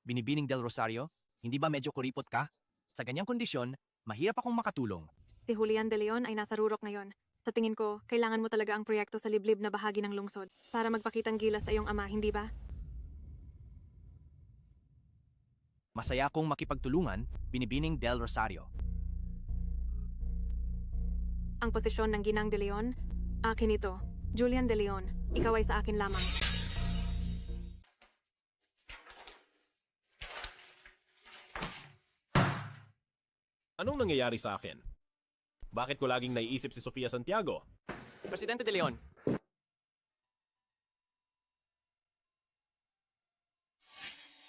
Binibining Del Rosario, hindi ba medyo kuripot ka? Sa ganyang kondisyon, mahirap akong makatulong. Si Julian de Leon ay nasa rurok ngayon. Sa tingin ko, kailangan mo talaga ang proyekto sa liblib na bahagi ng lungsod para magpakitang gilas sa iyong ama, hindi ba? Masaya akong makipagtulungan, binibining Del Rosario. Ang posisyon ng Ginang de Leon, akin ito. Julian de Leon, ikaw ay sa akin lamang. Anong nangyayari sa akin? Bakit ko laging naiisip si Sofia Santiago? Presidente de Leon,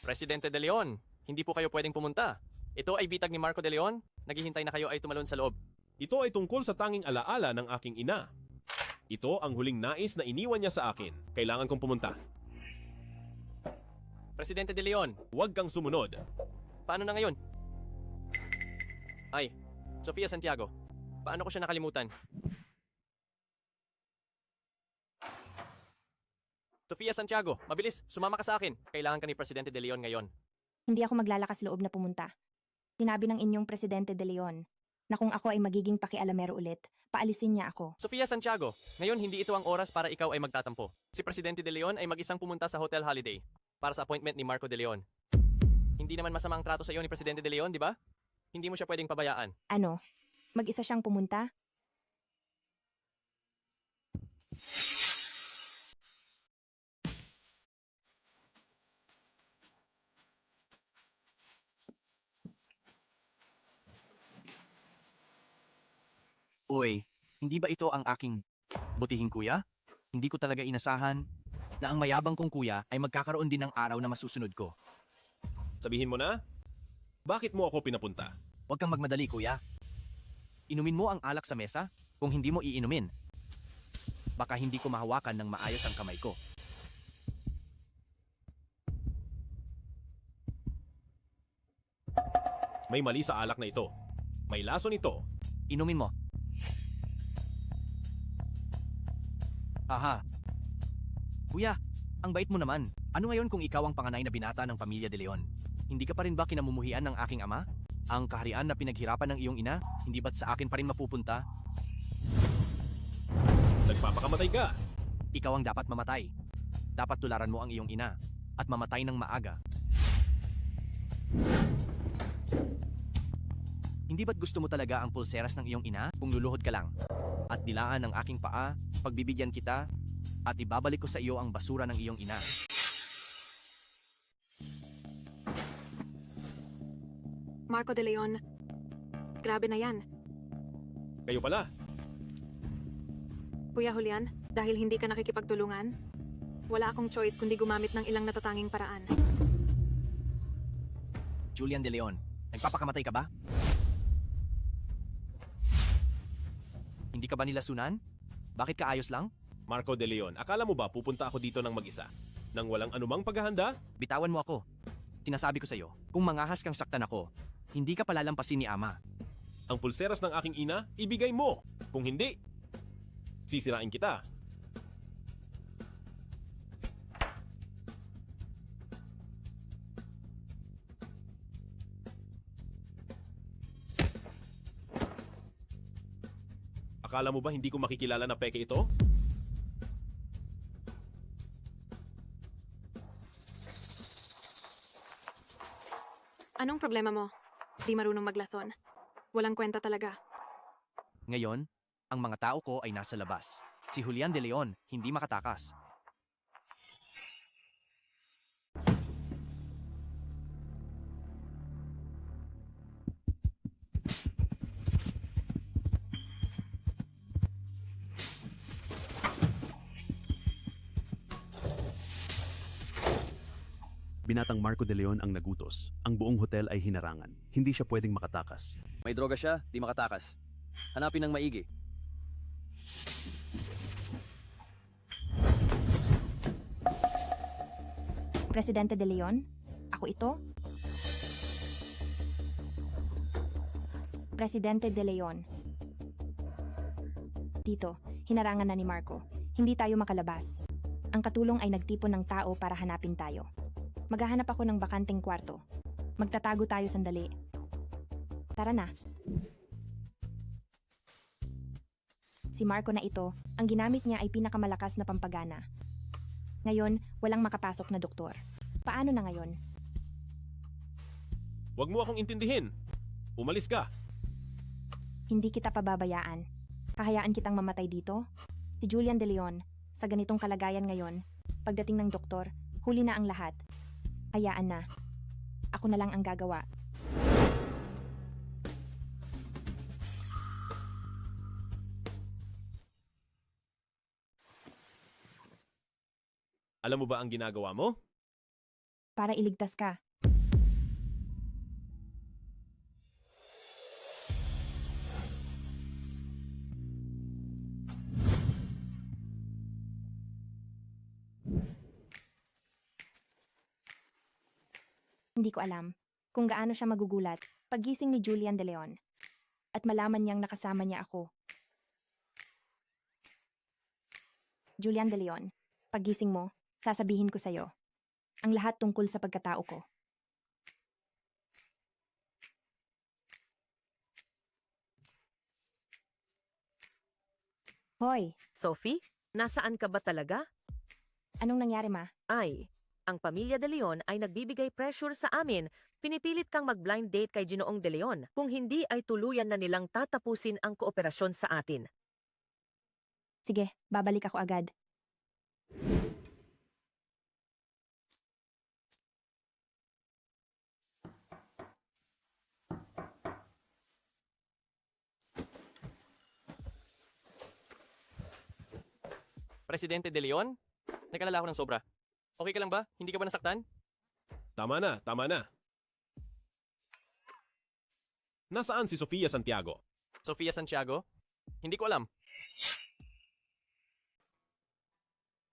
Presidente de Leon, hindi po kayo pwedeng pumunta. Ito ay bitag ni Marco de Leon. Naghihintay na kayo ay tumalon sa loob. Ito ay tungkol sa tanging alaala ng aking ina. Ito ang huling nais na iniwan niya sa akin. Kailangan kong pumunta. Presidente de Leon, Huwag kang sumunod. paano na ngayon? Ay, Sofia Santiago, paano ko siya nakalimutan? Sofia Santiago, mabilis, sumama ka sa akin. Kailangan ka ni Presidente de Leon ngayon. Hindi ako maglalakas loob na pumunta. Sinabi ng inyong Presidente de Leon na kung ako ay magiging pakialamero ulit, paalisin niya ako. Sofia Santiago, ngayon hindi ito ang oras para ikaw ay magtatampo. Si Presidente de Leon ay mag-isang pumunta sa Hotel Holiday para sa appointment ni Marco de Leon. Hindi naman masamang trato sa iyo ni Presidente de Leon, di ba? Hindi mo siya pwedeng pabayaan. Ano? Mag-isa siyang pumunta? Uy, hindi ba ito ang aking butihing kuya? Hindi ko talaga inasahan na ang mayabang kong kuya ay magkakaroon din ng araw na masusunod ko. Sabihin mo na? Bakit mo ako pinapunta? Huwag kang magmadali, kuya. Inumin mo ang alak sa mesa kung hindi mo iinumin. Baka hindi ko mahawakan ng maayos ang kamay ko. May mali sa alak na ito. May lason ito. Inumin mo. Aha. Kuya, ang bait mo naman. Ano ngayon kung ikaw ang panganay na binata ng pamilya de Leon? Hindi ka pa rin ba kinamumuhian ng aking ama? Ang kaharian na pinaghirapan ng iyong ina, hindi ba't sa akin pa rin mapupunta? Nagpapakamatay ka. Ikaw ang dapat mamatay. Dapat tularan mo ang iyong ina at mamatay ng maaga. Hindi ba't gusto mo talaga ang pulseras ng iyong ina kung luluhod ka lang? At dilaan ng aking paa, pagbibigyan kita, at ibabalik ko sa iyo ang basura ng iyong ina. Marco de Leon, grabe na yan. Kayo pala. Kuya Julian, dahil hindi ka nakikipagtulungan, wala akong choice kundi gumamit ng ilang natatanging paraan. Julian de Leon, nagpapakamatay ka ba? Hindi ka ba nilasunan? Bakit ka ayos lang? Marco de Leon, akala mo ba pupunta ako dito ng mag-isa? Nang walang anumang paghahanda? Bitawan mo ako. Sinasabi ko sa iyo, kung mangahas kang saktan ako, hindi ka palalampasin ni Ama. Ang pulseras ng aking ina, ibigay mo. Kung hindi, sisirain kita. Akala mo ba hindi ko makikilala na peke ito? Anong problema mo? Di marunong maglason. Walang kwenta talaga. Ngayon, ang mga tao ko ay nasa labas. Si Julian de Leon, hindi makatakas. Binatang Marco De Leon ang nagutos. Ang buong hotel ay hinarangan. Hindi siya pwedeng makatakas. May droga siya, di makatakas. Hanapin ng maigi. Presidente De Leon? Ako ito? Presidente De Leon. Dito, hinarangan na ni Marco. Hindi tayo makalabas. Ang katulong ay nagtipon ng tao para hanapin tayo. Maghahanap ako ng bakanteng kwarto. Magtatago tayo sandali. Tara na. Si Marco na ito, ang ginamit niya ay pinakamalakas na pampagana. Ngayon, walang makapasok na doktor. Paano na ngayon? Huwag mo akong intindihin. Umalis ka. Hindi kita pababayaan. Kahayaan kitang mamatay dito? Si Julian De Leon, sa ganitong kalagayan ngayon, pagdating ng doktor, huli na ang lahat. Hayaan na. Ako na lang ang gagawa. Alam mo ba ang ginagawa mo? Para iligtas ka. Hindi ko alam kung gaano siya magugulat paggising ni Julian De Leon at malaman niyang nakasama niya ako. Julian De Leon, paggising mo, sasabihin ko sa'yo ang lahat tungkol sa pagkatao ko. Hoy! Sophie, nasaan ka ba talaga? Anong nangyari, ma? Ay, ang pamilya De Leon ay nagbibigay pressure sa amin. Pinipilit kang mag-blind date kay Ginoong De Leon. Kung hindi ay tuluyan na nilang tatapusin ang kooperasyon sa atin. Sige, babalik ako agad. Presidente De Leon? Nagkalala ako ng sobra. Okay ka lang ba? Hindi ka ba nasaktan? Tama na, tama na. Nasaan si Sofia Santiago? Sofia Santiago? Hindi ko alam.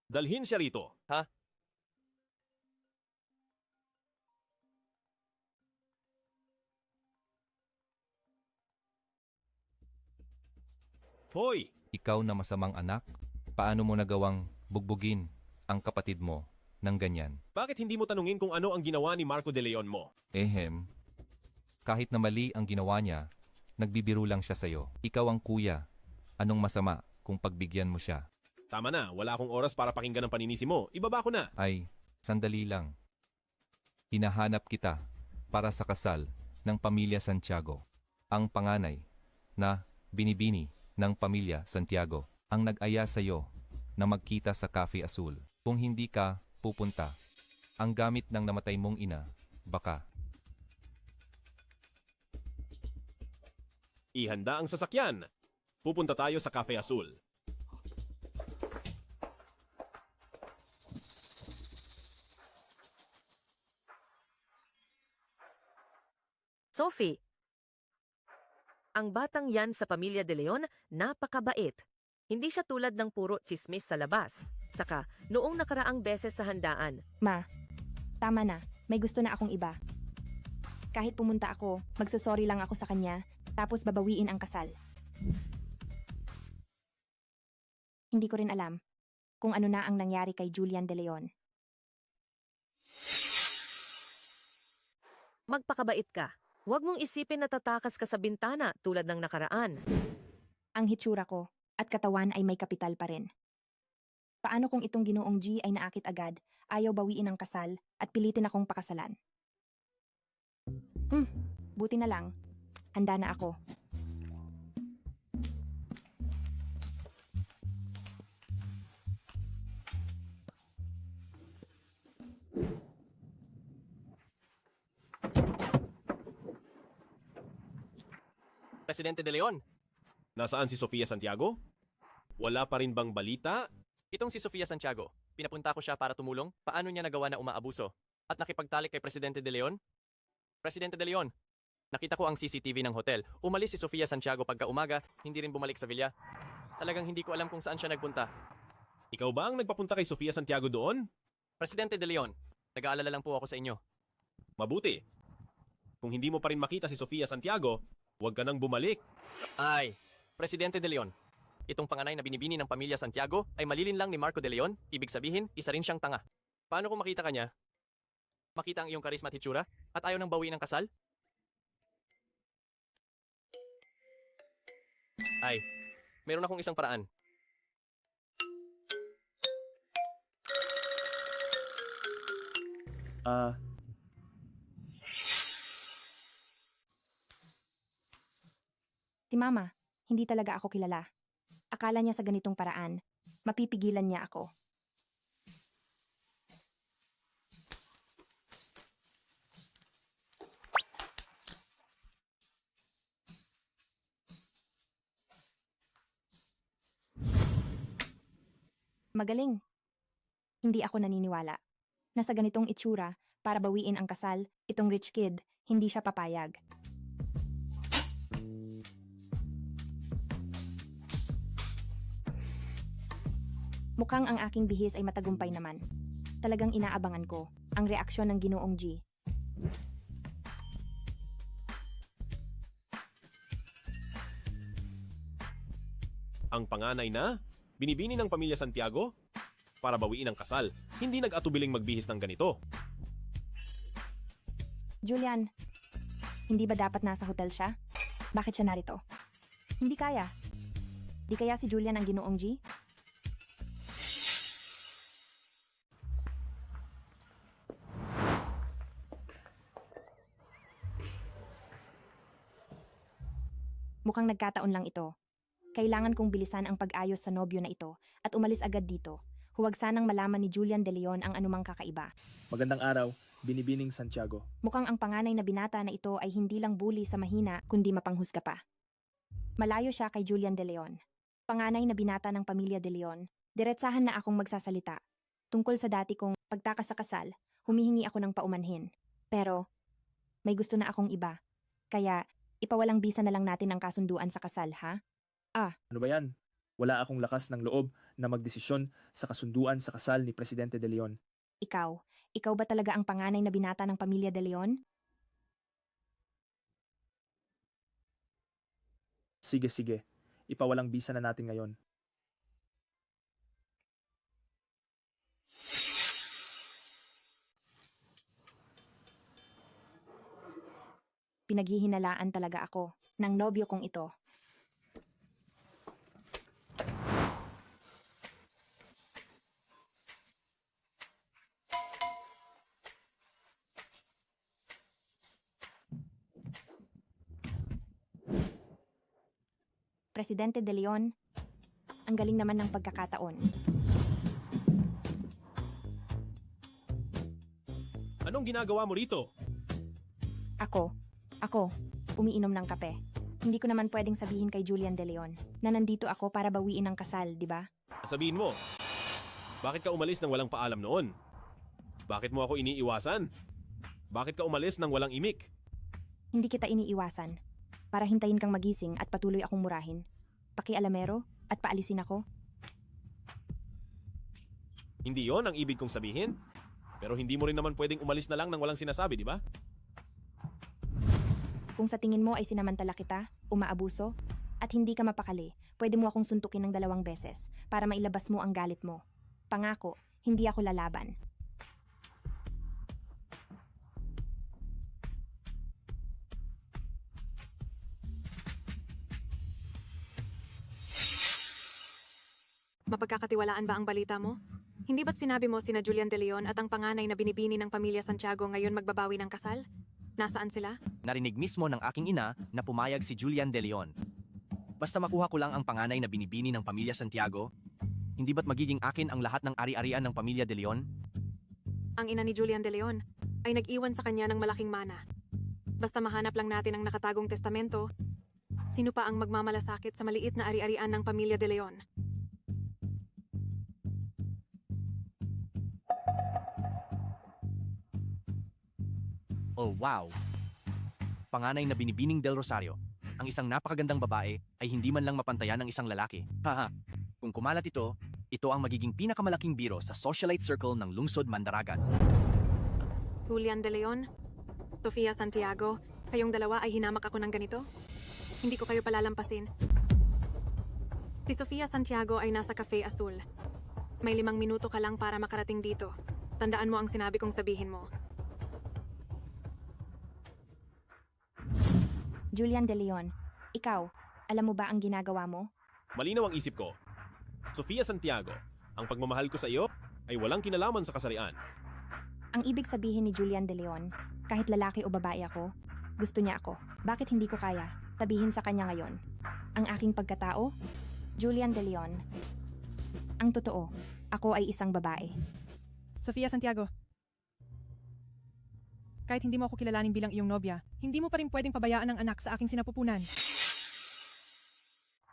Dalhin siya rito. Ha? Hoy! Ikaw na masamang anak, paano mo nagawang bugbugin ang kapatid mo ng ganyan? Bakit hindi mo tanungin kung ano ang ginawa ni Marco De Leon mo? Kahit na mali ang ginawa niya, nagbibiro lang siya sa'yo. Ikaw ang kuya. Anong masama kung pagbigyan mo siya? Tama na, wala akong oras para pakinggan ang paninisi mo. Ibaba ko na. Ay, sandali lang. Hinahanap kita para sa kasal ng pamilya Santiago. Ang panganay na binibini ng pamilya Santiago ang nag-aya sa iyo na magkita sa Cafe Azul. Kung hindi ka pupunta, ang gamit ng namatay mong ina, baka. Ihanda ang sasakyan. Pupunta tayo sa Cafe Azul. Sophie, ang batang yan sa pamilya De Leon, napakabait. Hindi siya tulad ng puro chismis sa labas. Saka, noong nakaraang beses sa handaan. Ma, tama na. May gusto na akong iba. Kahit pumunta ako, magsusorry lang ako sa kanya, tapos babawiin ang kasal. Hindi ko rin alam kung ano na ang nangyari kay Julian De Leon. Magpakabait ka. Huwag mong isipin na tatakas ka sa bintana tulad ng nakaraan. Ang hitsura ko at katawan ay may kapital pa rin. Paano kung itong Ginoong G ay naakit agad, ayaw bawiin ang kasal at pilitin akong pakasalan? Buti na lang. Handa na ako. Presidente De Leon, Nasaan si Sofia Santiago? Wala pa rin bang balita? itong si Sofia Santiago. Pinapunta ko siya para tumulong. Paano niya nagawa na umaabuso? at nakipagtalik kay Presidente De Leon? Presidente De Leon, nakita ko ang CCTV ng hotel. Umalis si Sofia Santiago pagka umaga, hindi rin bumalik sa villa. Talagang hindi ko alam kung saan siya nagpunta. Ikaw ba ang nagpapunta kay Sofia Santiago doon? Presidente De Leon, nag-aalala lang po ako sa inyo. Mabuti. Kung hindi mo pa rin makita si Sofia Santiago, huwag ka nang bumalik. Ay, Presidente De Leon, itong panganay na binibini ng pamilya Santiago ay malilin lang ni Marco De Leon, ibig sabihin, isa rin siyang tanga. Paano kung makita ka niya? Makita ang iyong karisma at hitsura at ayaw nang bawiin ng kasal? Ay, meron akong isang paraan. Si Mama, hindi talaga ako kilala. Akala niya sa ganitong paraan, mapipigilan niya ako. Magaling. Hindi ako naniniwala. Na sa ganitong itsura, para bawiin ang kasal, itong rich kid, hindi siya papayag. Mukhang ang aking bihis ay matagumpay naman. Talagang inaabangan ko ang reaksyon ng Ginoong G. Ang panganay na binibini ng pamilya Santiago para bawiin ang kasal. Hindi nag-atubiling magbihis ng ganito. Julian, hindi ba dapat nasa hotel siya? Bakit siya narito? Hindi kaya. Di kaya si Julian ang Ginoong G? Mukhang nagkataon lang ito. Kailangan kong bilisan ang pag-ayos sa nobyo na ito at umalis agad dito. Huwag sanang malaman ni Julian De Leon ang anumang kakaiba. Magandang araw, Binibining Santiago. Mukhang ang panganay na binata na ito ay hindi lang bully sa mahina kundi mapanghusga pa. Malayo siya kay Julian De Leon. Panganay na binata ng pamilya De Leon. Diretsahan na akong magsasalita. Tungkol sa dati kong pagtakas sa kasal, humihingi ako ng paumanhin. Pero may gusto na akong iba. Kaya ipawalang bisa na lang natin ang kasunduan sa kasal, ha? Ano ba yan? Wala akong lakas ng loob na magdesisyon sa kasunduan sa kasal ni Presidente De Leon. Ikaw ba talaga ang panganay na binata ng pamilya De Leon? Sige. Ipawalang bisa na natin ngayon. Pinaghihinalaan talaga ako ng nobyo kong ito. Presidente De Leon, ang galing naman ng pagkakataon. Anong ginagawa mo rito? Ako, umiinom ng kape. Hindi ko naman pwedeng sabihin kay Julian De Leon na nandito ako para bawiin ang kasal, di ba? Sabihin mo, bakit ka umalis nang walang paalam noon? Bakit mo ako iniiwasan? Bakit ka umalis nang walang imik? Hindi kita iniiwasan. Para hintayin kang magising at patuloy akong murahin. Pakialamero at paalisin ako. Hindi yon ang ibig kong sabihin. Pero hindi mo rin naman pwedeng umalis na lang nang walang sinasabi, di ba? Kung sa tingin mo ay sinamantala kita, umaabuso, at hindi ka mapakali, pwede mo akong suntukin ng 2 beses para mailabas mo ang galit mo. Pangako, hindi ako lalaban. Mapagkakatiwalaan ba ang balita mo? Hindi ba't sinabi mo sina Julian De Leon at ang panganay na binibini ng pamilya Santiago ngayon magbabawi ng kasal? Nasaan sila? Narinig mismo ng aking ina na pumayag si Julian De Leon. Basta makuha ko lang ang panganay na binibini ng pamilya Santiago, hindi ba't magiging akin ang lahat ng ari-arian ng pamilya De Leon? Ang ina ni Julian De Leon ay nag-iwan sa kanya ng malaking mana. Basta mahanap lang natin ang nakatagong testamento, sino pa ang magmamalasakit sa maliit na ari-arian ng pamilya De Leon? Oh wow! Panganay na Binibining Del Rosario, ang isang napakagandang babae ay hindi man lang mapantayan ng isang lalaki. Haha! Kung kumalat ito, ito ang magiging pinakamalaking biro sa socialite circle ng lungsod Mandaragat. Julian De Leon, Sofia Santiago, kayong dalawa ay hinamak ako ng ganito? Hindi ko kayo palalampasin. Si Sofia Santiago ay nasa Cafe Azul. May 5 minuto ka lang para makarating dito. Tandaan mo ang sinabi kong sabihin mo. Julian De Leon, ikaw, alam mo ba ang ginagawa mo? Malinaw ang isip ko. Sofia Santiago, ang pagmamahal ko sa iyo ay walang kinalaman sa kasarian. Ang ibig sabihin ni Julian De Leon, kahit lalaki o babae ako, gusto niya ako. Bakit hindi ko kaya? Sabihin sa kanya ngayon. Ang aking pagkatao? Julian De Leon. Ang totoo, ako ay isang babae. Sofia Santiago, kahit hindi mo ako kilalanin bilang iyong nobya, hindi mo pa rin pwedeng pabayaan ang anak sa aking sinapupunan.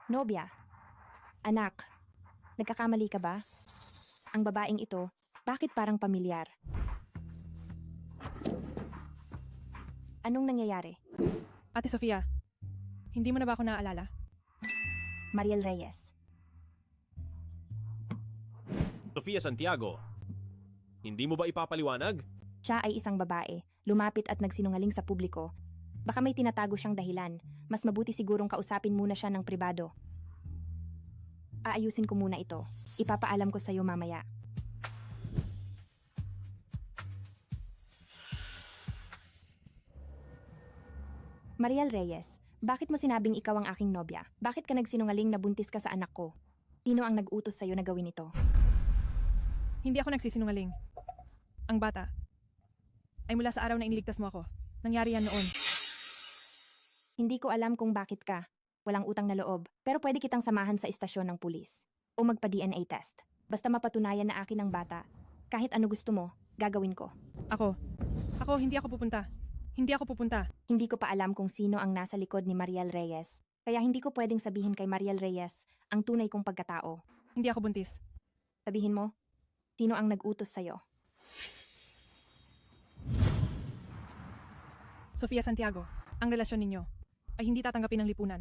Nobya. Anak. Nagkakamali ka ba? Ang babaeng ito, bakit parang pamilyar? Anong nangyayari? Ate Sofia, hindi mo na ba ako naaalala? Mariel Reyes. Sofia Santiago, hindi mo ba ipapaliwanag? Siya ay isang babae, lumapit at nagsinungaling sa publiko. Baka may tinatago siyang dahilan. Mas mabuti sigurong kausapin muna siya ng pribado. Aayusin ko muna ito. Ipapaalam ko sa iyo mamaya. Mariel Reyes, bakit mo sinabing ikaw ang aking nobya? Bakit ka nagsinungaling na buntis ka sa anak ko? Sino ang nag-utos sa iyo na gawin ito? Hindi ako nagsisinungaling. Ang bata ay mula sa araw na iniligtas mo ako. Nangyari yan noon. Hindi ko alam kung bakit ka. Walang utang na loob. Pero pwede kitang samahan sa istasyon ng pulis. O magpa-DNA test. Basta mapatunayan na akin ang bata. Kahit ano gusto mo, gagawin ko. Ako, hindi ako pupunta. Hindi ako pupunta. Hindi ko pa alam kung sino ang nasa likod ni Mariel Reyes. Kaya hindi ko pwedeng sabihin kay Mariel Reyes ang tunay kong pagkatao. Hindi ako buntis. Sabihin mo, sino ang nag-utos sa'yo? Sofia Santiago, ang relasyon ninyo ay hindi tatanggapin ng lipunan.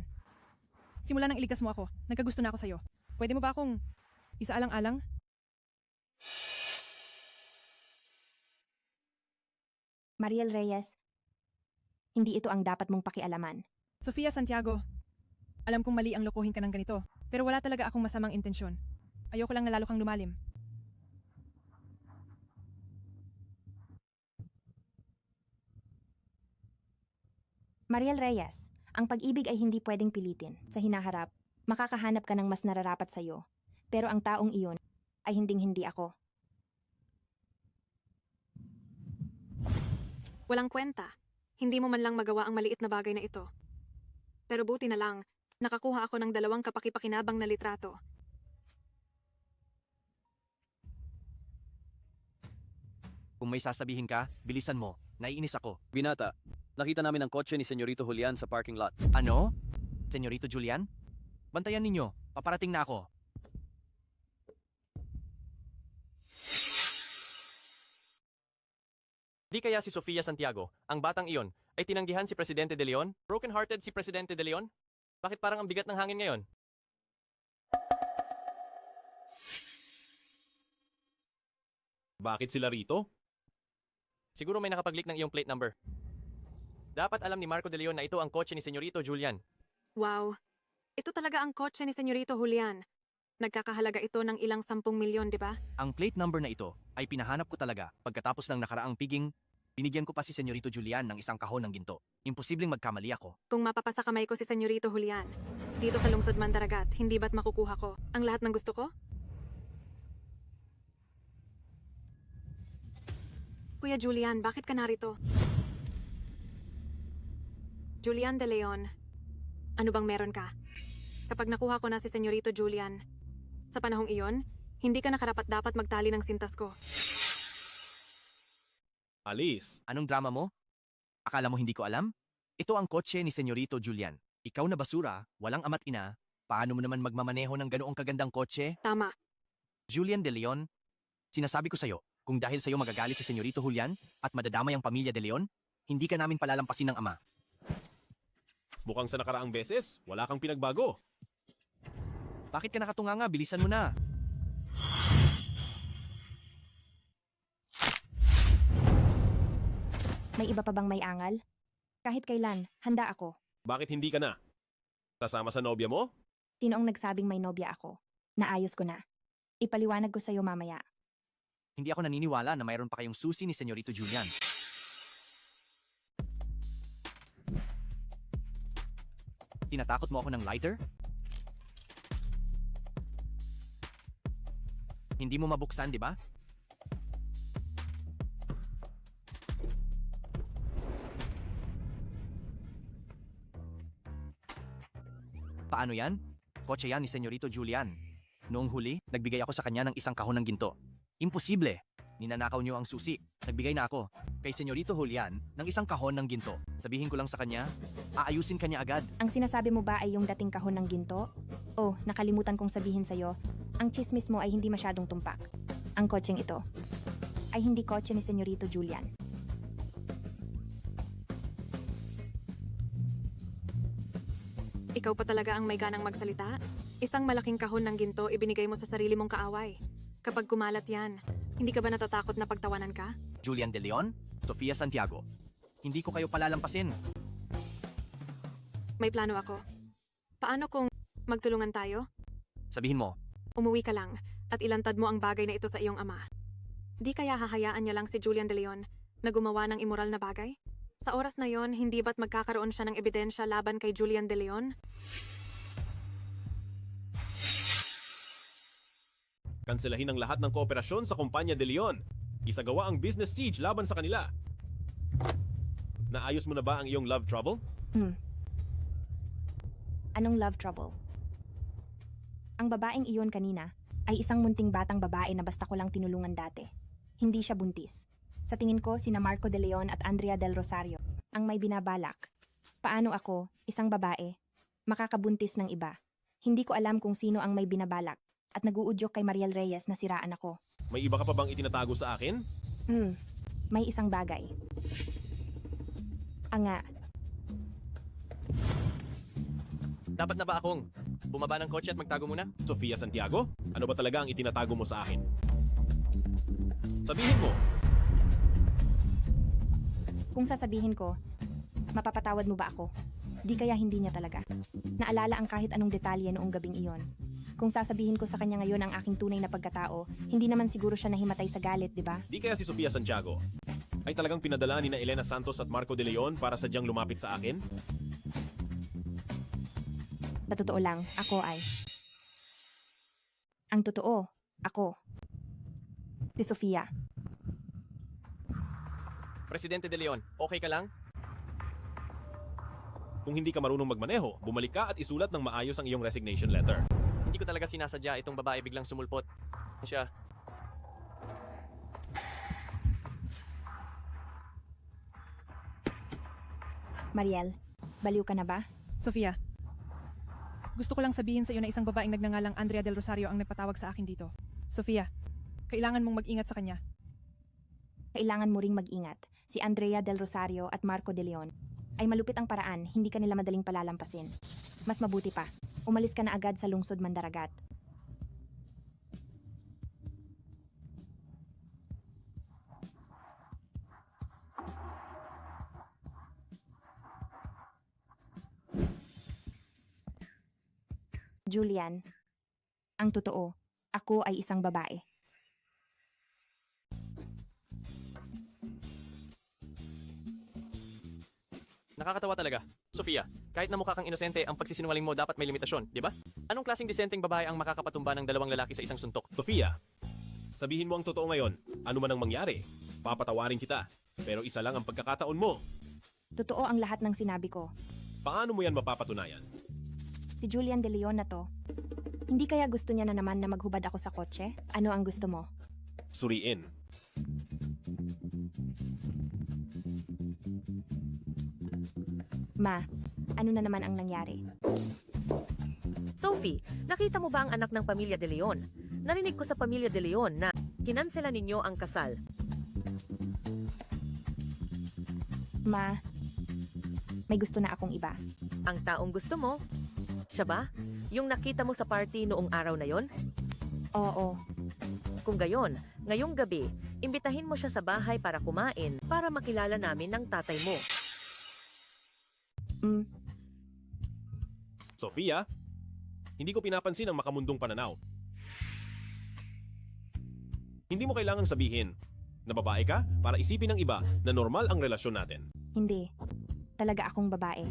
Simula nang iligtas mo ako, nagkagusto na ako sa'yo. Pwede mo ba akong isaalang-alang? Mariel Reyes, hindi ito ang dapat mong pakialaman. Sofia Santiago, alam kong mali ang lokohin ka ng ganito, pero wala talaga akong masamang intensyon. Ayoko lang na lalo kang lumalim. Mariel Reyes, ang pag-ibig ay hindi pwedeng pilitin. Sa hinaharap, makakahanap ka ng mas nararapat sa'yo. Pero ang taong iyon ay hinding-hindi ako. Walang kwenta. Hindi mo man lang magawa ang maliit na bagay na ito. Pero buti na lang, nakakuha ako ng 2 kapakipakinabang na litrato. Kung may sasabihin ka, bilisan mo. Naiinis ako. Binata, nakita namin ang kotse ni Senyorito Julian sa parking lot. Ano? Senyorito Julian? Bantayan ninyo. Paparating na ako. Di kaya si Sofia Santiago, ang batang iyon, ay tinanggihan si Presidente De Leon? Broken-hearted si Presidente De Leon? Bakit parang ang bigat ng hangin ngayon? Bakit sila rito? Siguro may nakapag-leak ng iyong plate number. Dapat alam ni Marco De Leon na ito ang kotse ni Senyorito Julian. Wow. Ito talaga ang kotse ni Senyorito Julian. Nagkakahalaga ito ng ilang 10 milyon, di ba? Ang plate number na ito ay pinahanap ko talaga pagkatapos ng nakaraang piging, binigyan ko pa si Senyorito Julian ng isang kahon ng ginto. Imposibleng magkamali ako. Kung mapapasa kamay ko si Senyorito Julian, dito sa lungsod Mandaragat, hindi ba't makukuha ko ang lahat ng gusto ko? Kuya Julian, bakit ka narito? Julian De Leon, ano bang meron ka? Kapag nakuha ko na si Senyorito Julian, sa panahong iyon, hindi ka nakarapat-dapat magtali ng sintas ko. Alis. Anong drama mo? Akala mo hindi ko alam? Ito ang kotse ni Senyorito Julian. Ikaw na basura, walang ama't ina, paano mo naman magmamaneho ng ganoong kagandang kotse? Tama. Julian De Leon, sinasabi ko sa'yo, kung dahil sa'yo magagalit si Senyorito Julian at madadamay ang pamilya De Leon, Hindi ka namin palalampasin ng ama. Mukhang sa nakaraang beses, wala kang pinagbago. Bakit ka nakatunganga? Bilisan mo na. May iba pa bang may angal? Kahit kailan, handa ako. Bakit hindi ka na? Sasama sa nobya mo? Sino ang nagsabing may nobya ako? Naayos ko na. Ipaliwanag ko sa'yo mamaya. Hindi ako naniniwala na mayroon pa kayong susi ni Senyorito Julian. Tinatakot mo ako ng lighter? Hindi mo mabuksan, di ba? Paano yan? Kotse yan ni Senyorito Julian. Noong huli, nagbigay ako sa kanya ng isang kahon ng ginto. Imposible! Ninanakaw niyo ang susi. Nagbigay na ako kay Senyorito Julian ng isang kahon ng ginto. Sabihin ko lang sa kanya, aayusin kanya agad. Ang sinasabi mo ba ay yung dating kahon ng ginto? Oh, nakalimutan kong sabihin sa'yo, ang chismis mo ay hindi masyadong tumpak. Ang kotseng ito ay hindi kotse ni Senyorito Julian. Ikaw pa talaga ang may ganang magsalita? Isang malaking kahon ng ginto ibinigay mo sa sarili mong kaaway. Kapag kumalat yan, hindi ka ba natatakot na pagtawanan ka? Julian De Leon, Sofia Santiago. Hindi ko kayo palalampasin. May plano ako. Paano kung magtulungan tayo? Sabihin mo, Umuwi ka lang at ilantad mo ang bagay na ito sa iyong ama. Di kaya hahayaan niya lang si Julian De Leon na gumawa ng immoral na bagay? Sa oras na yon, hindi ba't magkakaroon siya ng ebidensya laban kay Julian De Leon? Kanselahin ang lahat ng kooperasyon sa kumpanya De Leon. Isagawa ang business siege laban sa kanila. Naayos mo na ba ang iyong love trouble? Anong love trouble? Ang babaeng iyon kanina ay isang munting batang babae na basta ko lang tinulungan dati. Hindi siya buntis. Sa tingin ko, sina Marco De Leon at Andrea Del Rosario ang may binabalak. Paano ako, isang babae, makakabuntis ng iba? Hindi ko alam kung sino ang may binabalak at nag-uudyok kay Mariel Reyes na siraan ako. May iba ka pa bang itinatago sa akin? May isang bagay. Anga. Dapat na ba akong bumaba ng kotse at magtago muna? Sofia Santiago? Ano ba talaga ang itinatago mo sa akin? Sabihin mo! Kung sasabihin ko, mapapatawad mo ba ako? Di kaya hindi niya talaga. Naalala ang kahit anong detalye noong gabing iyon. Kung sasabihin ko sa kanya ngayon ang aking tunay na pagkatao, hindi naman siguro siya nahimatay sa galit, di ba? Di kaya si Sofia Santiago ay talagang pinadala ni na Elena Santos at Marco De Leon para sadyang lumapit sa akin? Sa totoo lang, ako ay... Ang totoo, ako. Si Sofia. Presidente De Leon, okay ka lang? Kung hindi ka marunong magmaneho, bumalik ka at isulat ng maayos ang iyong resignation letter. Hindi ko talaga sinasadya itong babae biglang sumulpot. Siya. Mariel, baliw ka na ba? Sofia, gusto ko lang sabihin sa iyo na isang babaeng nagngangalang Andrea Del Rosario ang nagpatawag sa akin dito. Sofia, kailangan mong mag-ingat sa kanya. Kailangan mo ring mag-ingat. Si Andrea Del Rosario at Marco De Leon ay malupit ang paraan, hindi ka nila madaling palalampasin. Mas mabuti pa, umalis ka na agad sa lungsod Mandaragat. Julian, ang totoo, ako ay isang babae. Nakakatawa talaga. Sofia, kahit na mukha kang inosente, ang pagsisinungaling mo dapat may limitasyon, di ba? Anong klaseng disenteng babae ang makakapatumba ng dalawang lalaki sa isang suntok? Sofia, sabihin mo ang totoo ngayon. Ano man ang mangyari, papatawarin kita. Pero isa lang ang pagkakataon mo. Totoo ang lahat ng sinabi ko. Paano mo yan mapapatunayan? Si Julian De Leon na to. Hindi kaya gusto niya na naman na maghubad ako sa kotse? Ano ang gusto mo? Suriin. Ma, ano na naman ang nangyari? Sophie, nakita mo ba ang anak ng pamilya De Leon? Narinig ko sa pamilya De Leon na kinansela ninyo ang kasal. May gusto na akong iba. Ang taong gusto mo? Siya ba? Yung nakita mo sa party noong araw na yon? Oo. Kung gayon, ngayong gabi, imbitahin mo siya sa bahay para kumain para makilala namin ng tatay mo. Sofia, hindi ko pinapansin ang makamundong pananaw. Hindi mo kailangang sabihin na babae ka para isipin ng iba na normal ang relasyon natin. Hindi. Talaga akong babae.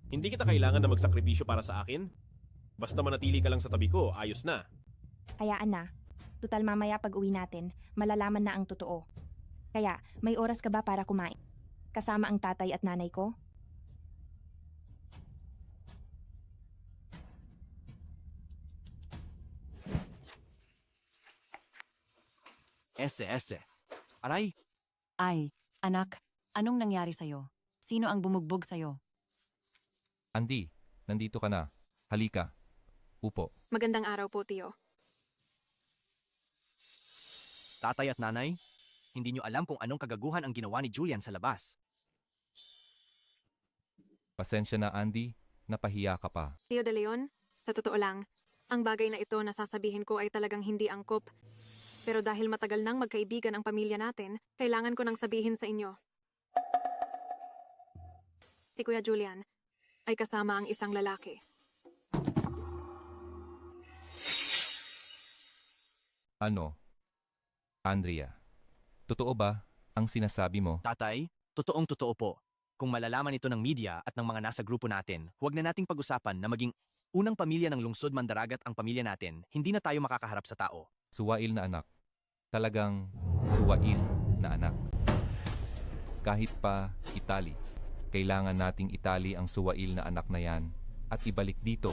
Hindi kita kailangan na magsakripisyo para sa akin. Basta manatili ka lang sa tabi ko, ayos na. Hayaan na. Tutal mamaya pag uwi natin, malalaman na ang totoo. Kaya, may oras ka ba para kumain? Kasama ang tatay at nanay ko? Ese. Aray, Ay, anak, anong nangyari sa'yo? Sino ang bumugbog sa'yo? Andy, nandito ka na. Halika. Upo. Magandang araw po, Tio. tatay at nanay, hindi nyo alam kung anong kagaguhan ang ginawa ni Julian sa labas. Pasensya na, Andy. Napahiya ka pa. Tio De Leon, sa totoo lang, ang bagay na ito na sasabihin ko ay talagang hindi angkop. Pero dahil matagal nang magkaibigan ang pamilya natin, kailangan ko nang sabihin sa inyo. Si Kuya Julian ay kasama ang isang lalaki. Ano? Andrea, totoo ba ang sinasabi mo? Tatay, totoong-totoo po. Kung malalaman ito ng media at ng mga nasa grupo natin, huwag na nating pag-usapan na maging unang pamilya ng lungsod Mandaragat ang pamilya natin, hindi na tayo makakaharap sa tao. Suwail na anak. Talagang suwail na anak. Kahit pa itali, kailangan nating itali ang suwail na anak na yan at ibalik dito.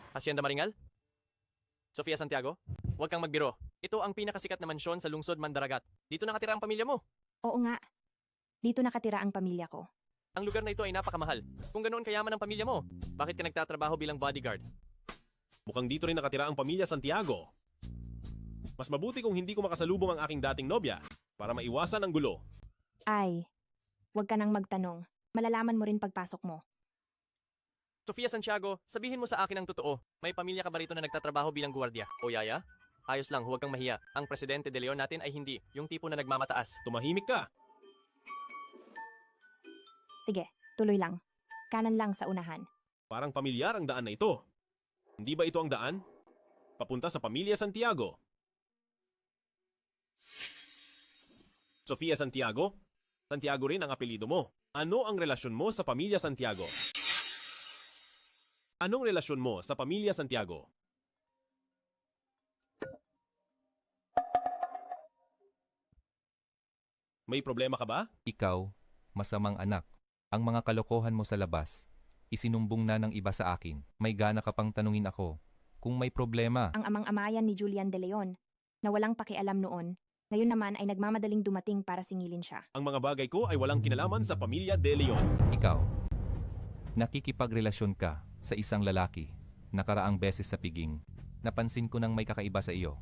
Hacienda Maringal? Sofia Santiago? Huwag kang magbiro. Ito ang pinakasikat na mansyon sa lungsod Mandaragat. Dito nakatira ang pamilya mo. Oo nga. Dito nakatira ang pamilya ko. Ang lugar na ito ay napakamahal. Kung ganoon kayaman ang pamilya mo, bakit ka nagtatrabaho bilang bodyguard? Mukhang dito rin nakatira ang pamilya Santiago. Mas mabuti kung hindi ko makasalubong ang aking dating nobya para maiwasan ang gulo. Ay, huwag ka nang magtanong. Malalaman mo rin pagpasok mo. Sofia Santiago, sabihin mo sa akin ang totoo. May pamilya ka ba rito na nagtatrabaho bilang gwardiya? O yaya? Ayos lang, huwag kang mahiya. Ang presidente de Leon natin ay hindi yung tipo na nagmamataas. Tumahimik ka! Sige, tuloy lang. Kanan lang sa unahan. Parang pamilyar ang daan na ito. Hindi ba ito ang daan? Papunta sa pamilya Santiago. Sofia Santiago? Santiago rin ang apelido mo. Ano ang relasyon mo sa pamilya Santiago? Anong relasyon mo sa pamilya Santiago? May problema ka ba? Ikaw, masamang anak. Ang mga kalokohan mo sa labas, isinumbong na ng iba sa akin. May gana ka pang tanungin ako kung may problema. Ang amang-amayan ni Julian De Leon, na walang pakialam noon, ngayon naman ay nagmamadaling dumating para singilin siya. Ang mga bagay ko ay walang kinalaman sa pamilya De Leon. Ikaw, nakikipagrelasyon ka sa isang lalaki. Nakaraang beses sa piging, napansin ko nang may kakaiba sa iyo.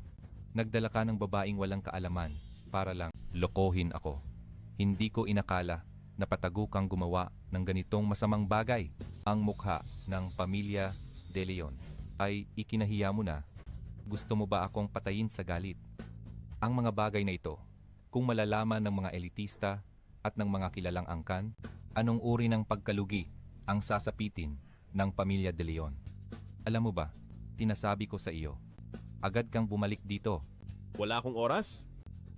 Nagdala ka ng babaeng walang kaalaman para lang lokohin ako. Hindi ko inakala na patago kang gumawa ng ganitong masamang bagay. Ang mukha ng pamilya De Leon ay ikinahiya mo na. Gusto mo ba akong patayin sa galit? Ang mga bagay na ito, kung malalaman ng mga elitista at ng mga kilalang angkan, anong uri ng pagkalugi ang sasapitin ng pamilya De Leon? Alam mo ba, tinasabi ko sa iyo, agad kang bumalik dito. Wala akong oras?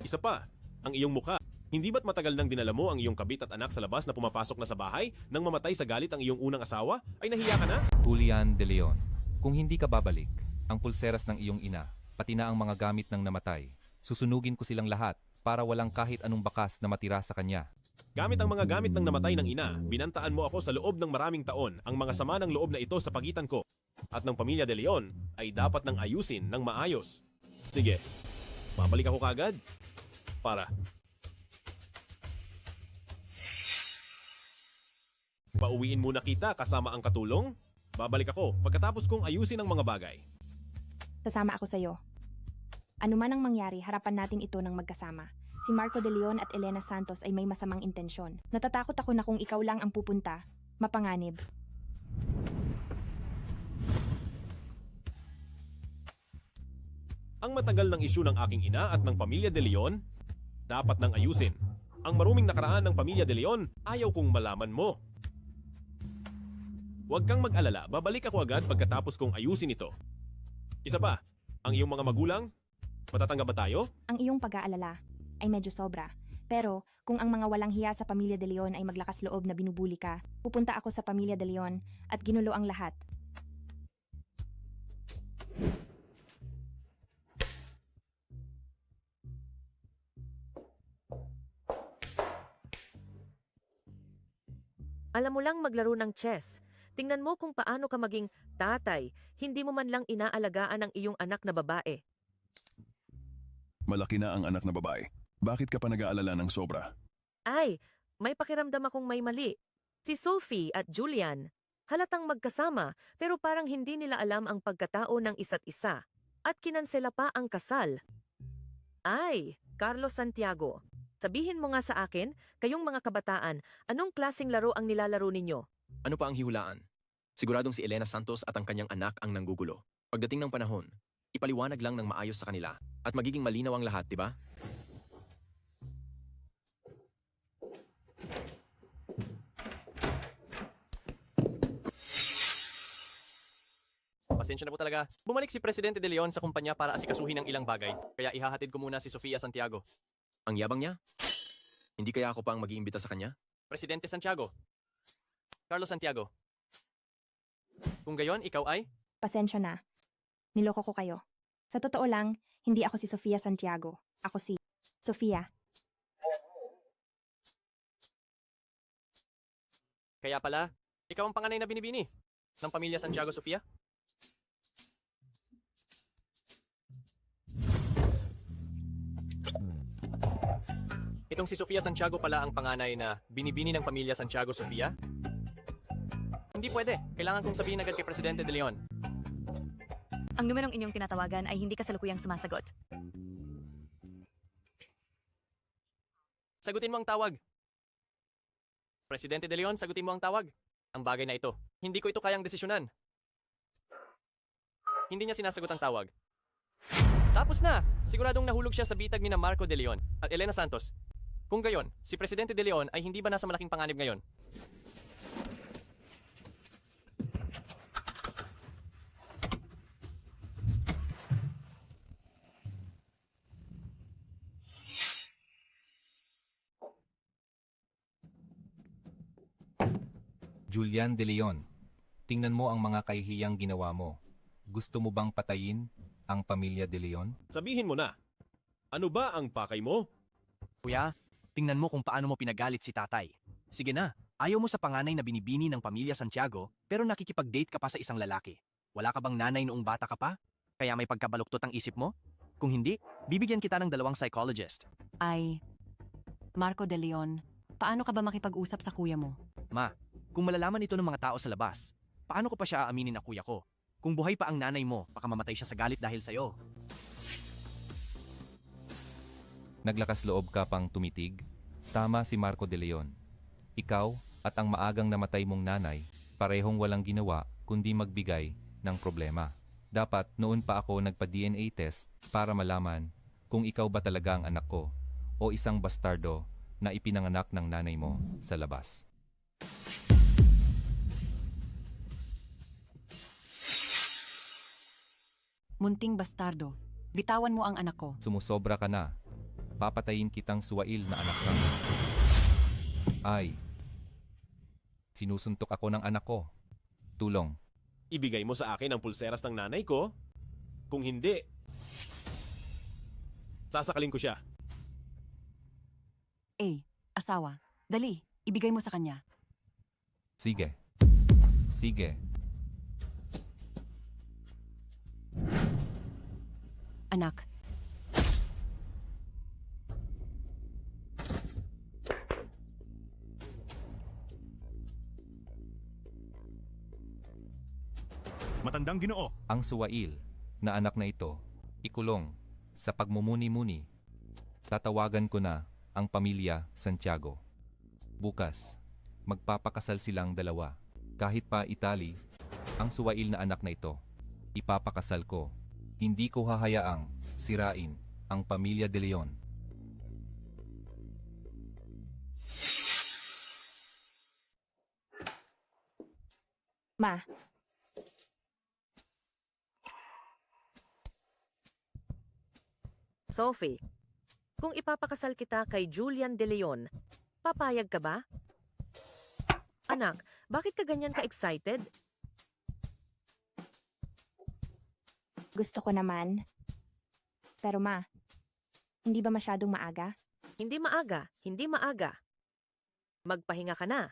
Isa pa, ang iyong mukha. Hindi ba't matagal nang dinala mo ang iyong kabit at anak sa labas na pumapasok na sa bahay nang mamatay sa galit ang iyong unang asawa? Ay nahiya ka na? Julian De Leon, kung hindi ka babalik, ang pulseras ng iyong ina, pati na ang mga gamit ng namatay, susunugin ko silang lahat para walang kahit anong bakas na matira sa kanya. Gamit ang mga gamit ng namatay ng ina, binantaan mo ako sa loob ng maraming taon. Ang mga sama ng loob na ito sa pagitan ko at ng pamilya De Leon ay dapat nang ayusin ng maayos. Sige, Babalik ako kagad. Para. Pauwiin muna kita kasama ang katulong. Babalik ako pagkatapos kong ayusin ang mga bagay. Sasama ako sa'yo. Ano man ang mangyari, harapan natin ito ng magkasama. Si Marco De Leon at Elena Santos ay may masamang intensyon. Natatakot ako na kung ikaw lang ang pupunta, mapanganib. Ang matagal ng isyu ng aking ina at ng pamilya De Leon, dapat nang ayusin. Ang maruming nakaraan ng pamilya De Leon, ayaw kong malaman mo. Huwag kang mag-alala, babalik ako agad pagkatapos kong ayusin ito. Isa pa, ang iyong mga magulang, matatanggap ba tayo? Ang iyong pag-aalala ay medyo sobra. Pero kung ang mga walang hiya sa pamilya De Leon ay maglakas loob na binubuli ka, pupunta ako sa pamilya De Leon at ginulo ang lahat. Alam mo lang maglaro ng chess. Tingnan mo kung paano ka maging tatay. Hindi mo man lang inaalagaan ang iyong anak na babae. Malaki na ang anak na babae. Bakit ka pa nag-aalala ng sobra? Ay, may pakiramdam akong may mali. Si Sophie at Julian, halatang magkasama pero parang hindi nila alam ang pagkatao ng isa't isa. At kinansela pa ang kasal. Ay, Carlos Santiago. Sabihin mo nga sa akin, kayong mga kabataan, anong klaseng laro ang nilalaro ninyo? Ano pa ang hihulaan? Siguradong si Elena Santos at ang kanyang anak ang nanggugulo. Pagdating ng panahon, ipaliwanag lang ng maayos sa kanila at magiging malinaw ang lahat, di ba? Pasensya na po talaga. Bumalik si Presidente De Leon sa kumpanya para asikasuhin ang ilang bagay. Kaya ihahatid ko muna si Sofia Santiago. Ang yabang niya? Hindi kaya ako pa ang mag-iimbita sa kanya? Presidente Santiago. Carlos Santiago. Kung gayon, ikaw ay? Pasensya na. Niloko ko kayo. Sa totoo lang, hindi ako si Sofia Santiago. Ako si Sofia. Kaya pala, ikaw ang panganay na binibini ng pamilya Santiago Sofia? Itong si Sofia Santiago pala ang panganay na binibini ng pamilya Santiago Sofia? Hindi pwede. Kailangan kong sabihin agad kay Presidente De Leon. Ang numerong inyong tinatawagan ay hindi kasalukuyang sumasagot. Sagutin mo ang tawag. Presidente De Leon, sagutin mo ang tawag. Ang bagay na ito. Hindi ko ito kayang desisyonan. Hindi niya sinasagot ang tawag. Tapos na! Siguradong nahulog siya sa bitag ni na Marco De Leon at Elena Santos. Kung gayon, si Presidente De Leon ay hindi ba nasa malaking panganib ngayon? Julian De Leon, tingnan mo ang mga kahihiyang ginawa mo. Gusto mo bang patayin ang pamilya De Leon? Sabihin mo na, ano ba ang pakay mo? Kuya, tingnan mo kung paano mo pinagalit si tatay. Sige na, ayaw mo sa panganay na binibini ng pamilya Santiago pero nakikipag-date ka pa sa isang lalaki. Wala ka bang nanay noong bata ka pa? Kaya may pagkabaluktot ang isip mo? Kung hindi, bibigyan kita ng 2 psychologist. Ay, Marco De Leon, paano ka ba makipag-usap sa kuya mo? Ma, kung malalaman ito ng mga tao sa labas, paano ko pa siya aaminin na kuya ko? Kung buhay pa ang nanay mo, baka mamatay siya sa galit dahil sa'yo. Naglakas loob ka pang tumitig? Tama si Marco De Leon. Ikaw at ang maagang namatay mong nanay, parehong walang ginawa kundi magbigay ng problema. Dapat noon pa ako nagpa-DNA test para malaman kung ikaw ba talaga ang anak ko o isang bastardo na ipinanganak ng nanay mo sa labas. Munting bastardo, bitawan mo ang anak ko. Sumusobra ka na. Papatayin kitang suwail na anak ka. Ay, sinusuntok ako ng anak ko. Tulong. Ibigay mo sa akin ang pulseras ng nanay ko? Kung hindi, sasakalin ko siya. Asawa, dali, ibigay mo sa kanya. Sige. Sige. Anak, Matandang Ginoo. Ang suwail na anak na ito, ikulong sa pagmumuni-muni. Tatawagan ko na ang pamilya Santiago. Bukas, magpapakasal silang dalawa. Kahit pa Itali, ang suwail na anak na ito, ipapakasal ko. Hindi ko hahayaang sirain ang pamilya De Leon. Ma, Sophie, kung ipapakasal kita kay Julian De Leon, papayag ka ba? Anak, bakit ka ganyan ka-excited? gusto ko naman. Pero ma, hindi ba masyadong maaga? Hindi maaga, hindi maaga. Magpahinga ka na.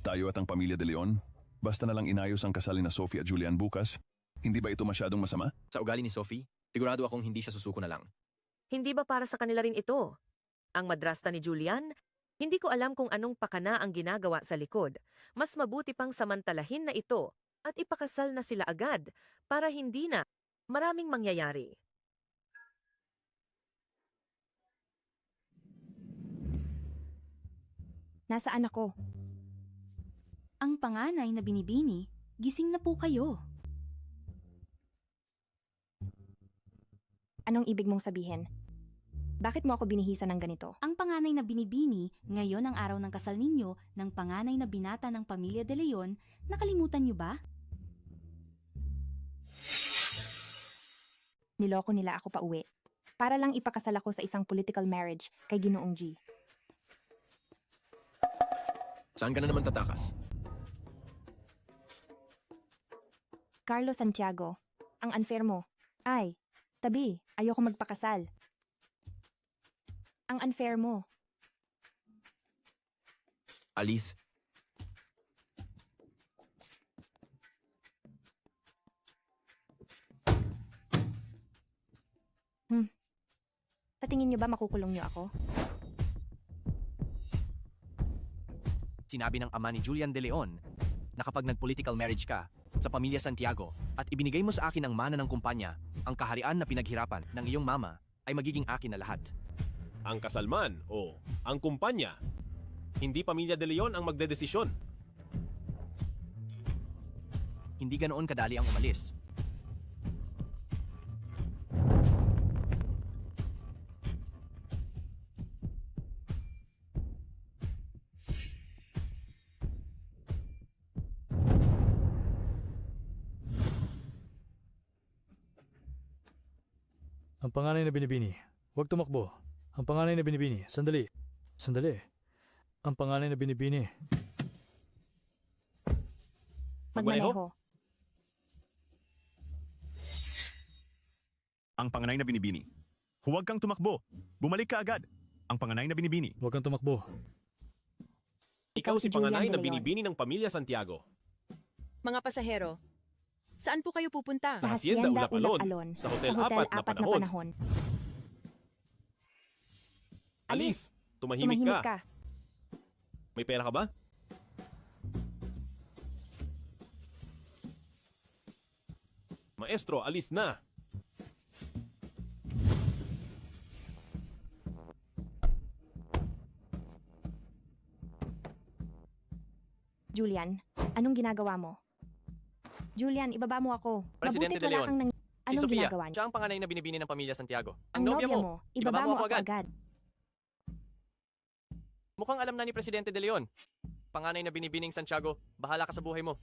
Tayo at ang pamilya De Leon? Basta na lang inayos ang kasal ni na Sophie at Julian bukas? Hindi ba ito masyadong masama? Sa ugali ni Sophie, sigurado akong hindi siya susuko na lang. Hindi ba para sa kanila rin ito? Ang madrasta ni Julian? Hindi ko alam kung anong pakana ang ginagawa sa likod. Mas mabuti pang samantalahin na ito at ipakasal na sila agad para hindi na maraming mangyayari. Nasaan ako? Ang panganay na binibini, gising na po kayo. Anong ibig mong sabihin? Bakit mo ako binihisan ng ganito? Ang panganay na binibini, ngayon ang araw ng kasal ninyo ng panganay na binata ng pamilya De Leon, nakalimutan niyo ba? Niloko nila ako pa uwi. Para lang ipakasal ako sa isang political marriage kay Ginoong G. Saan ka na naman tatakas? Carlo Santiago, ang unfair mo. Ay, tabi, ayoko magpakasal. Ang unfair mo. Alice, Tatingin niyo ba makukulong niyo ako? Sinabi ng ama ni Julian De Leon na kapag nag-political marriage ka sa pamilya Santiago at ibinigay mo sa akin ang mana ng kumpanya, ang kaharian na pinaghirapan ng iyong mama ay magiging akin na lahat. Ang kasalman o ang kumpanya, hindi pamilya De Leon ang magdedesisyon. Hindi ganoon kadali ang umalis. Ang panganay na binibini, huwag tumakbo. Ang panganay na binibini, sandali. Sandali. Ang panganay na binibini. Magmaneho. Ang panganay na binibini. Huwag kang tumakbo. Bumalik ka agad. Ang panganay na binibini. Huwag kang tumakbo. Ikaw si panganay na binibini ng pamilya Santiago. Mga pasahero, saan po kayo pupunta? Sa Hacienda Ulapalon, sa Hotel Apat na Panahon. Alice, tumahimik ka. May pera ka ba? Maestro, alis na. Julian, anong ginagawa mo? Julian, ibaba mo ako. Presidente Mabuti De wala Leon. kang Si Anong Sofia, ginagawa niya? siya ang panganay na binibini ng pamilya Santiago. Ang nobya mo, ibaba mo ako agad. Mukhang alam na ni Presidente De Leon. Panganay na binibining Santiago, bahala ka sa buhay mo.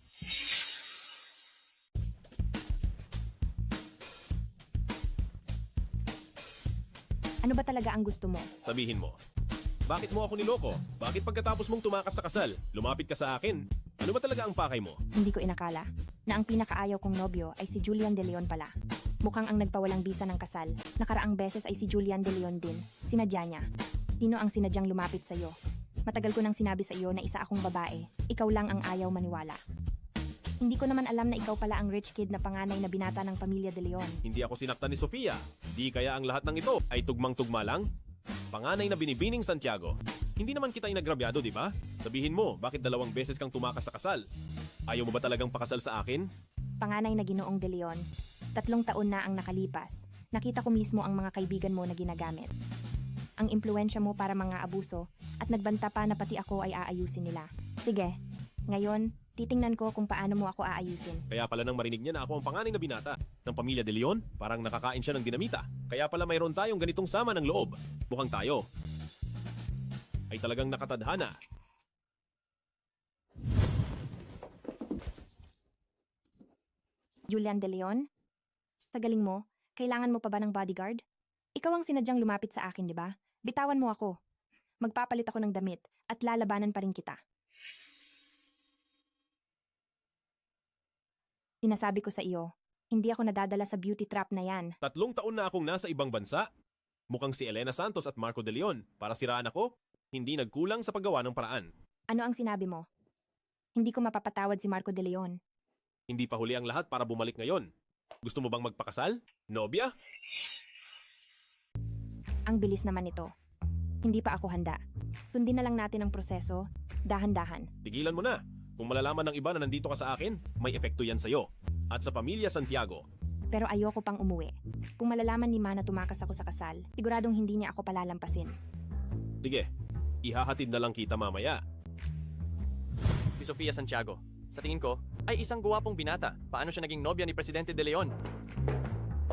Ano ba talaga ang gusto mo? Sabihin mo. Bakit mo ako niloko? Bakit pagkatapos mong tumakas sa kasal, lumapit ka sa akin? Ano ba talaga ang pakay mo? Hindi ko inakala na ang pinakaayaw kong nobyo ay si Julian De Leon pala. Mukhang ang nagpawalang bisa ng kasal. Nakaraang beses ay si Julian De Leon din. Sinadya niya. Sino ang sinadyang lumapit sa iyo? Matagal ko nang sinabi sa iyo na isa akong babae. Ikaw lang ang ayaw maniwala. Hindi ko naman alam na ikaw pala ang rich kid na panganay na binata ng pamilya De Leon. Hindi ako sinaktan ni Sofia. Di kaya ang lahat ng ito ay tugmang-tugma lang? Panganay na binibining Santiago. Hindi naman kita inagrabyado, di ba? Sabihin mo, bakit 2 beses kang tumakas sa kasal? Ayaw mo ba talagang pakasal sa akin? Panganay na Ginoong De Leon. 3 taon na ang nakalipas. Nakita ko mismo ang mga kaibigan mo na ginagamit. Ang impluensya mo para mga abuso at nagbanta pa na pati ako ay aayusin nila. Sige, ngayon, titingnan ko kung paano mo ako aayusin. Kaya pala nang marinig niya na ako ang panganay na binata ng pamilya De Leon, parang nakakain siya ng dinamita. Kaya pala mayroon tayong ganitong sama ng loob. Mukhang tayo ay talagang nakatadhana. Julian De Leon? Sa galing mo, kailangan mo pa ba ng bodyguard? Ikaw ang sinadyang lumapit sa akin, di ba? Bitawan mo ako. Magpapalit ako ng damit at lalabanan pa rin kita. Sinasabi ko sa iyo, hindi ako nadadala sa beauty trap na yan. 3 taon na akong nasa ibang bansa. Mukhang si Elena Santos at Marco De Leon. Para siraan ako, hindi nagkulang sa paggawa ng paraan. Ano ang sinabi mo? Hindi ko mapapatawad si Marco De Leon. Hindi pa huli ang lahat para bumalik ngayon. Gusto mo bang magpakasal? Nobya? Ang bilis naman ito. Hindi pa ako handa. Sundin na lang natin ang proseso, dahan-dahan. Tigilan mo na. Kung malalaman ng iba na nandito ka sa akin, may epekto yan sa'yo. At sa pamilya Santiago. Pero ayoko pang umuwi. Kung malalaman ni Ma na tumakas ako sa kasal, siguradong hindi niya ako palalampasin. Sige, ihahatid na lang kita mamaya. Si Sofia Santiago, sa tingin ko, ay isang guwapong binata. Paano siya naging nobya ni Presidente De Leon?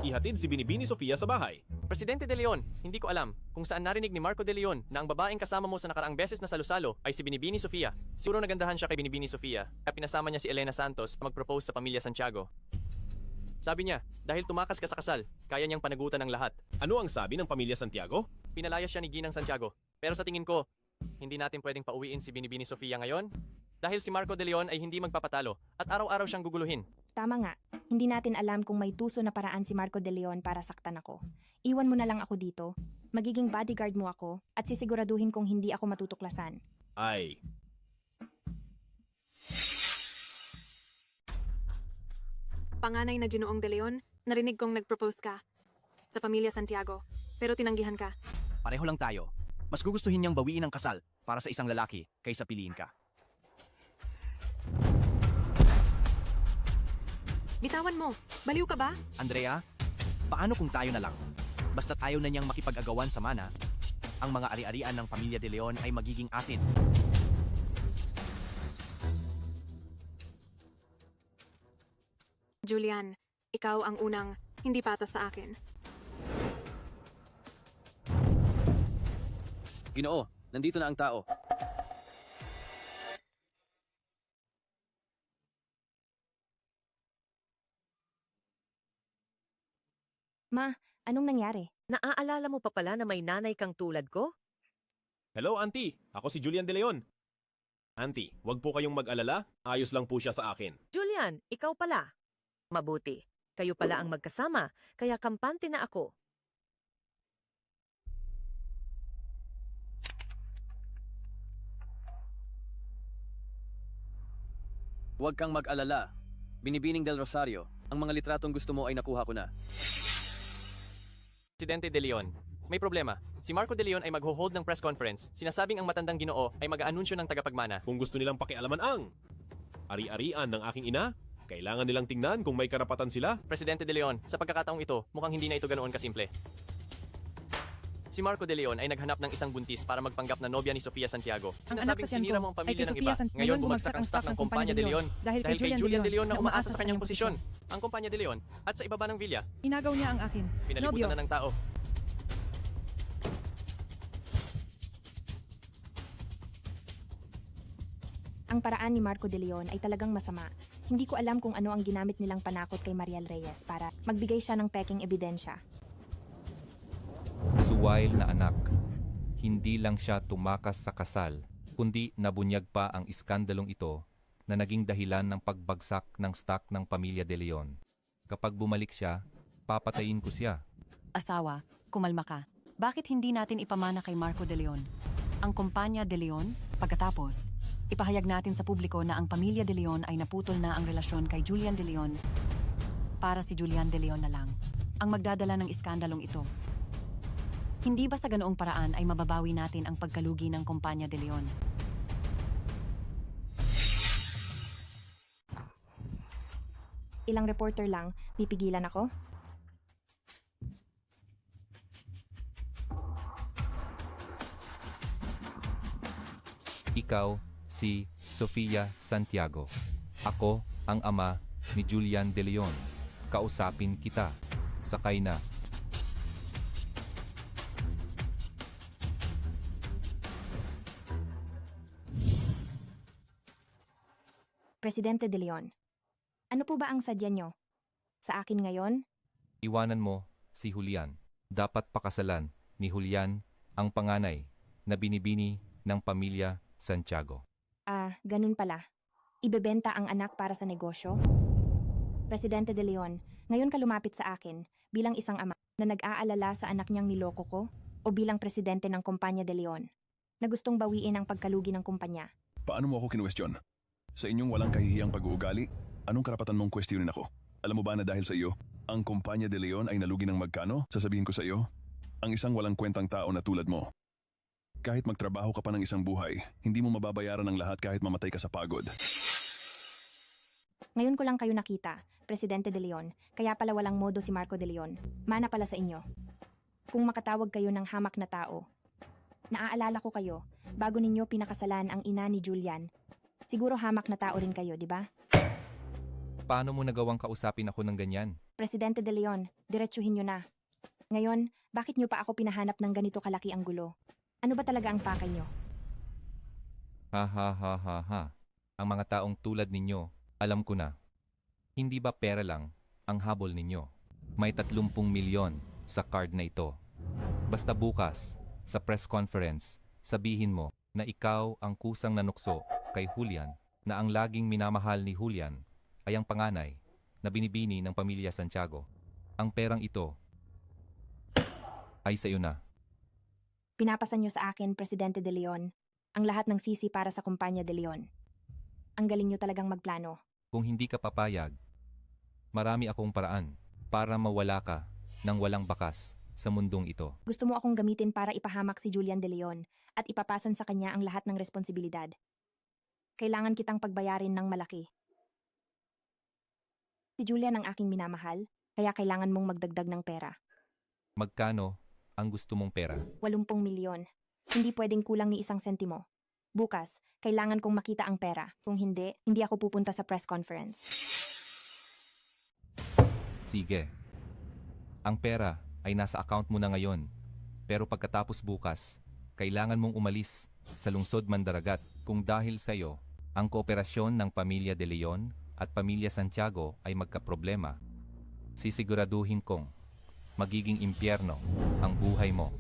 Ihatid si Binibini Sofia sa bahay. Presidente De Leon, hindi ko alam kung saan narinig ni Marco De Leon na ang babaeng kasama mo sa nakaraang beses na salusalo ay si Binibini Sofia. Siguro nagandahan siya kay Binibini Sofia kaya pinasama niya si Elena Santos mag-propose sa pamilya Santiago. Sabi niya, dahil tumakas ka sa kasal, kaya niyang panagutan ang lahat. Ano ang sabi ng pamilya Santiago? Pinalayas siya ni Ginang Santiago. Pero sa tingin ko, hindi natin pwedeng pauwiin si Binibini Sofia ngayon dahil si Marco De Leon ay hindi magpapatalo at araw-araw siyang guguluhin. Tama nga, hindi natin alam kung may tuso na paraan si Marco De Leon para saktan ako. Iwan mo na lang ako dito, magiging bodyguard mo ako, at sisiguraduhin kong hindi ako matutuklasan. Ay. Panganay na Ginoong De Leon, narinig kong nag-propose ka sa pamilya Santiago, pero tinanggihan ka. Pareho lang tayo. Mas gugustuhin niyang bawiin ang kasal para sa isang lalaki kaysa piliin ka. Bitawan mo, baliw ka ba? Andrea, paano kung tayo na lang? Basta't ayaw na niyang makipag-agawan sa mana, ang mga ari-arian ng pamilya De Leon ay magiging atin. Julian, ikaw ang unang hindi patas sa akin. Ginoo, nandito na ang tao. Ma, anong nangyari? Naaalala mo pa pala na may nanay kang tulad ko? Hello, Auntie. Ako si Julian De Leon. Auntie, wag po kayong mag-alala. Ayos lang po siya sa akin. Julian, ikaw pala. Mabuti. Kayo pala ang magkasama, kaya kampante na ako. Huwag kang mag-alala. Binibining del Rosario, ang mga litratong gusto mo ay nakuha ko na. Presidente De Leon, may problema. Si Marco De Leon ay magho-hold ng press conference. Sinasabing ang matandang Ginoo ay mag-aanunsyo ng tagapagmana. Kung gusto nilang pakialaman ang ari-arian ng aking ina, kailangan nilang tingnan kung may karapatan sila. Presidente De Leon, sa pagkakataong ito, mukhang hindi na ito ganoon kasimple. Si Marco De Leon ay naghanap ng isang buntis para magpanggap na nobya ni Sofia Santiago. Ang anak Sinasabing sa tiyan sinira ko mo ang ay pamilya kay ng Sofia iba. Santiago. Ngayon bumagsak ang stock ng kumpanya De Leon dahil kay Julian De Leon na umaasa sa kanyang posisyon. Ang kumpanya De Leon at sa ibaba ng Villa. Inagaw niya ang akin. Pinalibutan na ng tao. Ang paraan ni Marco De Leon ay talagang masama. Hindi ko alam kung ano ang ginamit nilang panakot kay Mariel Reyes para magbigay siya ng peking ebidensya. Suwail na anak. Hindi lang siya tumakas sa kasal, kundi nabunyag pa ang iskandalong ito na naging dahilan ng pagbagsak ng stock ng pamilya De Leon. Kapag bumalik siya, papatayin ko siya. Asawa, kumalma ka. Bakit hindi natin ipamana kay Marco De Leon ang kumpanya De Leon? Pagkatapos, Ipahayag natin sa publiko na ang pamilya De Leon ay naputol na ang relasyon kay Julian De Leon para si Julian De Leon na lang ang magdadala ng iskandalong ito. Hindi ba sa ganoong paraan ay mababawi natin ang pagkalugi ng kumpanya De Leon? Ilang reporter lang, pipigilan ako? Ikaw, si Sofia Santiago. Ako ang ama ni Julian De Leon. Kausapin kita. Sakay na. Presidente De Leon, ano po ba ang sadya nyo? Sa akin ngayon? Iwanan mo si Julian. Dapat pakasalan ni Julian ang panganay na binibini ng pamilya Santiago. Ganun pala. Ibebenta ang anak para sa negosyo? Presidente De Leon, ngayon ka lumapit sa akin bilang isang ama na nag-aalala sa anak niyang niloko ko o bilang presidente ng kumpanya De Leon na gustong bawiin ang pagkalugi ng kumpanya. Paano mo ako kinuwestiyon? Sa inyong walang kahihiyang pag-uugali, anong karapatan mong kwestiyonin ako? Alam mo ba na dahil sa iyo, ang kumpanya De Leon ay nalugi ng magkano? Sasabihin ko sa iyo, ang isang walang kwentang tao na tulad mo. Kahit magtrabaho ka pa ng isang buhay, hindi mo mababayaran ang lahat kahit mamatay ka sa pagod. Ngayon ko lang kayo nakita, Presidente De Leon, kaya pala walang modo si Marco De Leon. Mana pala sa inyo. Kung makatawag kayo ng hamak na tao. Naaalala ko kayo, bago ninyo pinakasalan ang ina ni Julian. Siguro hamak na tao rin kayo, di ba? Paano mo nagawang kausapin ako ng ganyan? Presidente De Leon, diretsuhin nyo na. Ngayon, bakit nyo pa ako pinahanap ng ganito kalaki ang gulo? Ano ba talaga ang pakay nyo? Ha ha ha ha ha. Ang mga taong tulad ninyo, alam ko na. Hindi ba pera lang ang habol ninyo? May 30 milyon sa card na ito. Basta bukas, sa press conference, sabihin mo na ikaw ang kusang nanukso kay Julian, na ang laging minamahal ni Julian ay ang panganay na binibini ng pamilya Santiago. Ang perang ito ay sa iyo na. Pinapasan nyo sa akin, Presidente De Leon, ang lahat ng sisi para sa kumpanya De Leon. Ang galing nyo talagang magplano. Kung hindi ka papayag, marami akong paraan para mawala ka ng walang bakas sa mundong ito. Gusto mo akong gamitin para ipahamak si Julian De Leon at ipapasan sa kanya ang lahat ng responsibilidad. Kailangan kitang pagbayarin ng malaki. Si Julian ang aking minamahal, kaya kailangan mong magdagdag ng pera. Magkano ang gusto mong pera? 80 milyon. Hindi pwedeng kulang ni isang sentimo. Bukas, kailangan kong makita ang pera. Kung hindi, hindi ako pupunta sa press conference. Sige. Ang pera ay nasa account mo na ngayon. Pero pagkatapos bukas, kailangan mong umalis sa lungsod Mandaragat kung dahil sa iyo, ang kooperasyon ng pamilya De Leon at pamilya Santiago ay magkaproblema. Sisiguraduhin kong magiging impyerno ang buhay mo.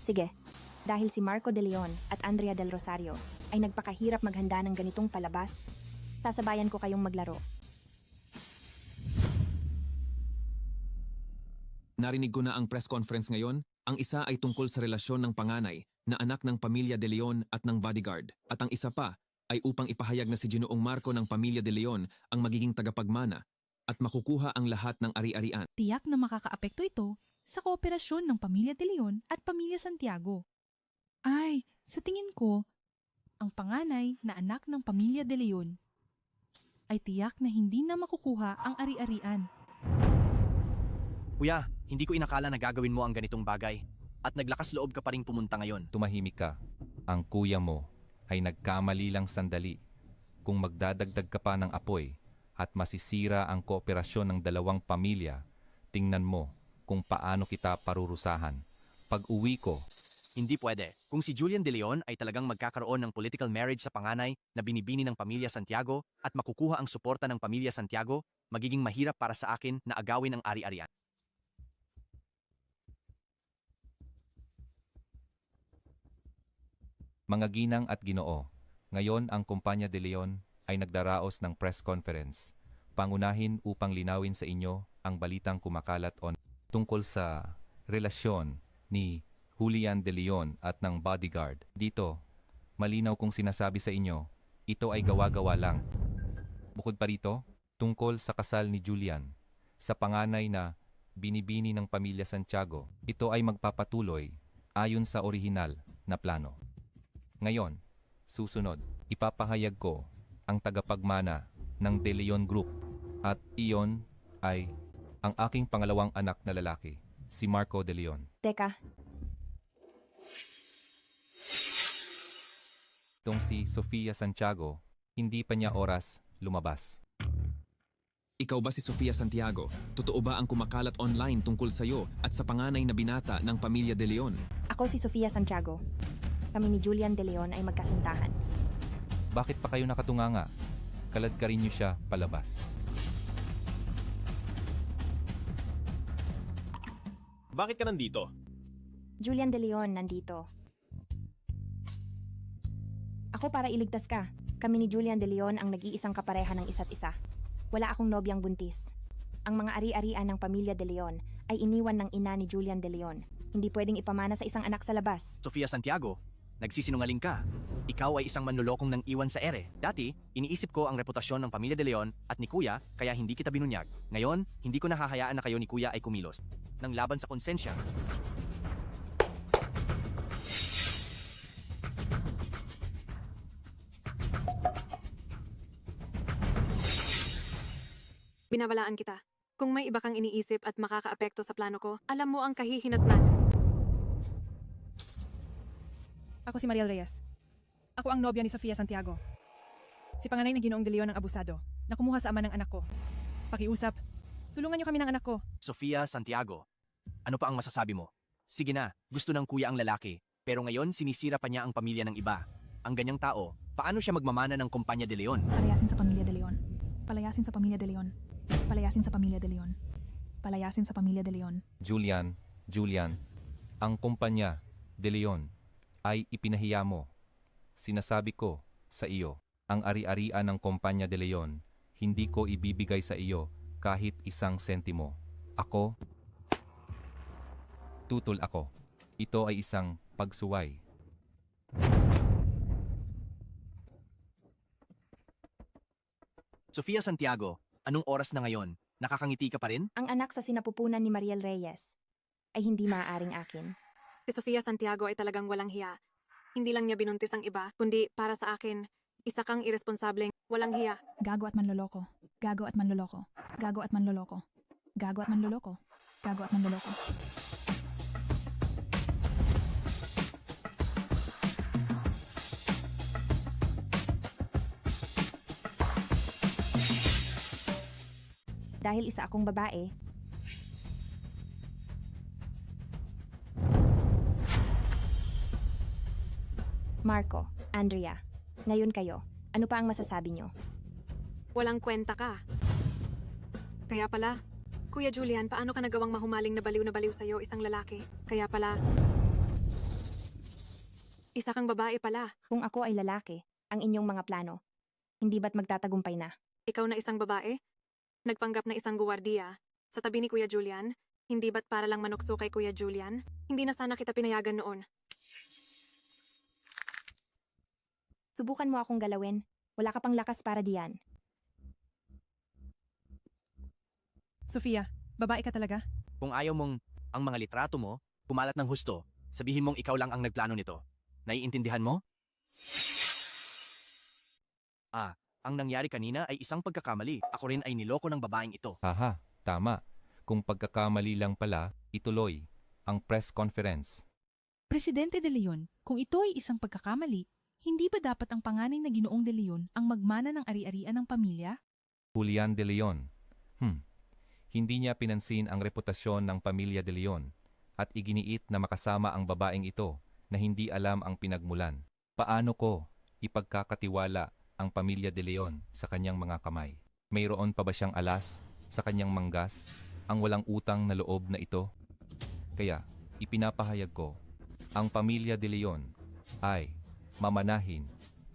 Sige, dahil si Marco De Leon at Andrea Del Rosario ay nagpakahirap maghanda ng ganitong palabas, sasabayan ko kayong maglaro. Narinig ko na ang press conference ngayon. Ang isa ay tungkol sa relasyon ng panganay na anak ng pamilya De Leon at ng bodyguard. At ang isa pa ay upang ipahayag na si Ginoong Marco ng pamilya De Leon ang magiging tagapagmana at makukuha ang lahat ng ari-arian. Tiyak na makakaapekto ito sa kooperasyon ng pamilya De Leon at pamilya Santiago. Ay, sa tingin ko, ang panganay na anak ng pamilya De Leon ay tiyak na hindi na makukuha ang ari-arian. Kuya, hindi ko inakala na gagawin mo ang ganitong bagay. At naglakas loob ka pa rin pumunta ngayon. Tumahimik ka. Ang kuya mo ay nagkamali lang sandali. Kung magdadagdag ka pa ng apoy at masisira ang kooperasyon ng dalawang pamilya, tingnan mo kung paano kita parurusahan. Pag uwi ko, Hindi pwede. Kung si Julian De Leon ay talagang magkakaroon ng political marriage sa panganay na binibini ng pamilya Santiago at makukuha ang suporta ng pamilya Santiago, magiging mahirap para sa akin na agawin ang ari-arian. mga ginang at ginoo, ngayon ang kumpanya De Leon ay nagdaraos ng press conference. Pangunahin upang linawin sa inyo ang balitang kumakalat tungkol sa relasyon ni Julian De Leon at ng bodyguard. Dito, malinaw kong sinasabi sa inyo, ito ay gawa-gawa lang. Bukod pa rito, tungkol sa kasal ni Julian, sa panganay na binibini ng pamilya Santiago, ito ay magpapatuloy ayon sa orihinal na plano. Ngayon, susunod, ipapahayag ko ang tagapagmana ng De Leon Group at iyon ay ang aking pangalawang anak na lalaki, si Marco De Leon. Teka, Itong si Sofia Santiago, hindi pa niya oras lumabas. Ikaw ba si Sofia Santiago? Totoo ba ang kumakalat online tungkol sa'yo at sa panganay na binata ng pamilya De Leon? ako si Sofia Santiago. Kami ni Julian De Leon ay magkasintahan. Bakit pa kayo nakatunganga? Kalad ka rin niyo siya palabas. Bakit ka nandito? Julian De Leon nandito. Ako para iligtas ka. Kami ni Julian De Leon ang nag-iisang kapareha ng isa't isa. Wala akong nobyang buntis. Ang mga ari-arian ng pamilya De Leon ay iniwan ng ina ni Julian De Leon. Hindi pwedeng ipamana sa isang anak sa labas. Sofia Santiago, nagsisinungaling ka. Ikaw ay isang manlulokong nang iwan sa ere. Dati, iniisip ko ang reputasyon ng pamilya De Leon at ni Kuya kaya hindi kita binunyag. Ngayon, hindi ko nahahayaan na kayo ni Kuya ay kumilos. Nang laban sa konsensya. Binabalaan kita. Kung may iba kang iniisip at makakaapekto sa plano ko, alam mo ang kahihinatnan. Ako si Mariel Reyes. Ako ang nobya ni Sofia Santiago. Si panganay na Ginoong De Leon ng abusado na kumuha sa ama ng anak ko. Pakiusap, tulungan niyo kami ng anak ko. Sofia Santiago, ano pa ang masasabi mo? Sige na, gusto ng kuya ang lalaki, pero ngayon sinisira pa niya ang pamilya ng iba. Ang ganyang tao, paano siya magmamana ng kumpanya De Leon? Palayasin sa pamilya De Leon. Palayasin sa pamilya De Leon. Palayasin sa pamilya De Leon. Palayasin sa pamilya De Leon. Julian, ang kumpanya De Leon ay ipinahiya mo. Sinasabi ko sa iyo, ang ari-arian ng kumpanya De Leon, hindi ko ibibigay sa iyo kahit isang sentimo. Ako, tutol ako. Ito ay isang pagsuway. Sofia Santiago, anong oras na ngayon? Nakakangiti ka pa rin? Ang anak sa sinapupunan ni Mariel Reyes ay hindi maaaring akin. Si Sofia Santiago ay talagang walang hiya. Hindi lang niya binuntis ang iba, kundi para sa akin, isa kang irresponsableng walang hiya. Gago at manloloko. Gago at manloloko. Gago at manloloko. Gago at manloloko. Gago at manloloko. Dahil isa akong babae, Marco, Andrea, ngayon kayo. Ano pa ang masasabi nyo? Walang kwenta ka. Kaya pala, Kuya Julian, paano ka nagawang mahumaling na baliw sa'yo isang lalaki? Kaya pala, isa kang babae pala. Kung ako ay lalaki, ang inyong mga plano, hindi ba't magtatagumpay na? Ikaw na isang babae? Nagpanggap na isang guwardiya sa tabi ni Kuya Julian? Hindi ba't para lang manukso kay Kuya Julian? Hindi na sana kita pinayagan noon. Subukan mo akong galawin. Wala ka pang lakas para diyan. Sofia, babae ka talaga? Kung ayaw mong ang mga litrato mo, kumalat ng husto, sabihin mong ikaw lang ang nagplano nito. Naiintindihan mo? Ang nangyari kanina ay isang pagkakamali. Ako rin ay niloko ng babaeng ito. Haha, tama. Kung pagkakamali lang pala, ituloy ang press conference. Presidente De Leon, kung ito ay isang pagkakamali, hindi ba dapat ang panganay na Ginoong De Leon ang magmana ng ari-arian ng pamilya? Julian De Leon. Hindi niya pinansin ang reputasyon ng pamilya De Leon at iginiit na makasama ang babaeng ito na hindi alam ang pinagmulan. Paano ko ipagkakatiwala ang pamilya De Leon sa kanyang mga kamay? Mayroon pa ba siyang alas sa kanyang manggas ang walang utang na loob na ito? Kaya ipinapahayag ko, ang pamilya De Leon ay mamanahin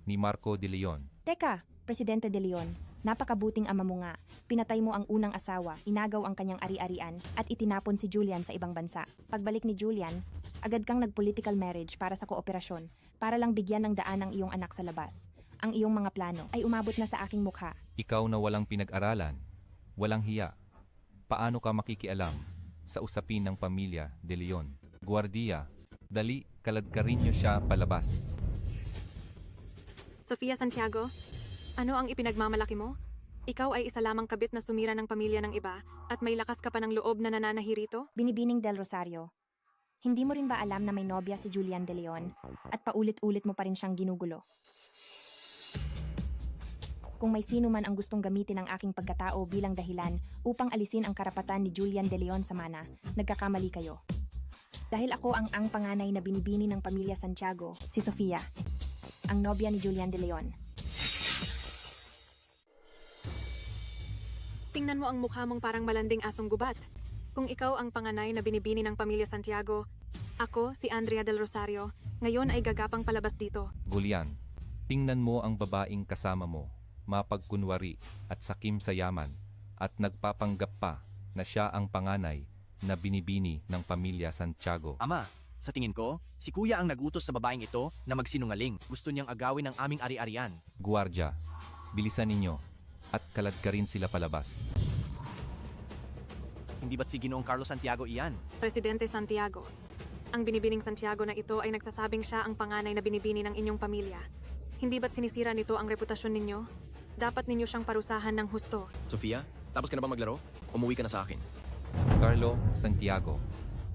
ni Marco De Leon. Teka, Presidente De Leon, Napakabuting ama mo nga. Pinatay mo ang unang asawa, inagaw ang kanyang ari-arian, at itinapon si Julian sa ibang bansa. Pagbalik ni Julian, agad kang nag-political marriage para sa kooperasyon, para lang bigyan ng daan ang iyong anak sa labas. Ang iyong mga plano ay umabot na sa aking mukha. Ikaw na walang pinag-aralan, walang hiya. Paano ka makikialam sa usapin ng pamilya De Leon? Guardia, dali, kaladkarin niyo siya palabas. Sofia Santiago, ano ang ipinagmamalaki mo? Ikaw ay isa lamang kabit na sumira ng pamilya ng iba at may lakas ka pa ng loob na nananahi rito? Binibining Del Rosario. Hindi mo rin ba alam na may nobya si Julian De Leon at paulit-ulit mo pa rin siyang ginugulo? Kung may sino man ang gustong gamitin ang aking pagkatao bilang dahilan upang alisin ang karapatan ni Julian De Leon sa mana, nagkakamali kayo. Dahil ako ang panganay na binibini ng pamilya Santiago, si Sofia, ang nobya ni Julian De Leon. Tingnan mo ang mukha mong parang malanding asong gubat. Kung ikaw ang panganay na binibini ng pamilya Santiago, ako, si Andrea Del Rosario, ngayon ay gagapang palabas dito. Julian, tingnan mo ang babaeng kasama mo, mapagkunwari at sakim sa yaman, at nagpapanggap pa na siya ang panganay na binibini ng pamilya Santiago. Ama, sa tingin ko, si Kuya ang nagutos sa babaeng ito na magsinungaling. Gusto niyang agawin ang aming ari-arian. Guardia, bilisan ninyo at kaladkarin sila palabas. Hindi ba't si Ginoong Carlos Santiago iyan? Presidente Santiago. Ang binibining Santiago na ito ay nagsasabing siya ang panganay na binibini ng inyong pamilya. Hindi ba't sinisira nito ang reputasyon ninyo? Dapat ninyo siyang parusahan ng husto. Sofia, tapos ka na ba maglaro? Umuwi ka na sa akin. Carlo Santiago,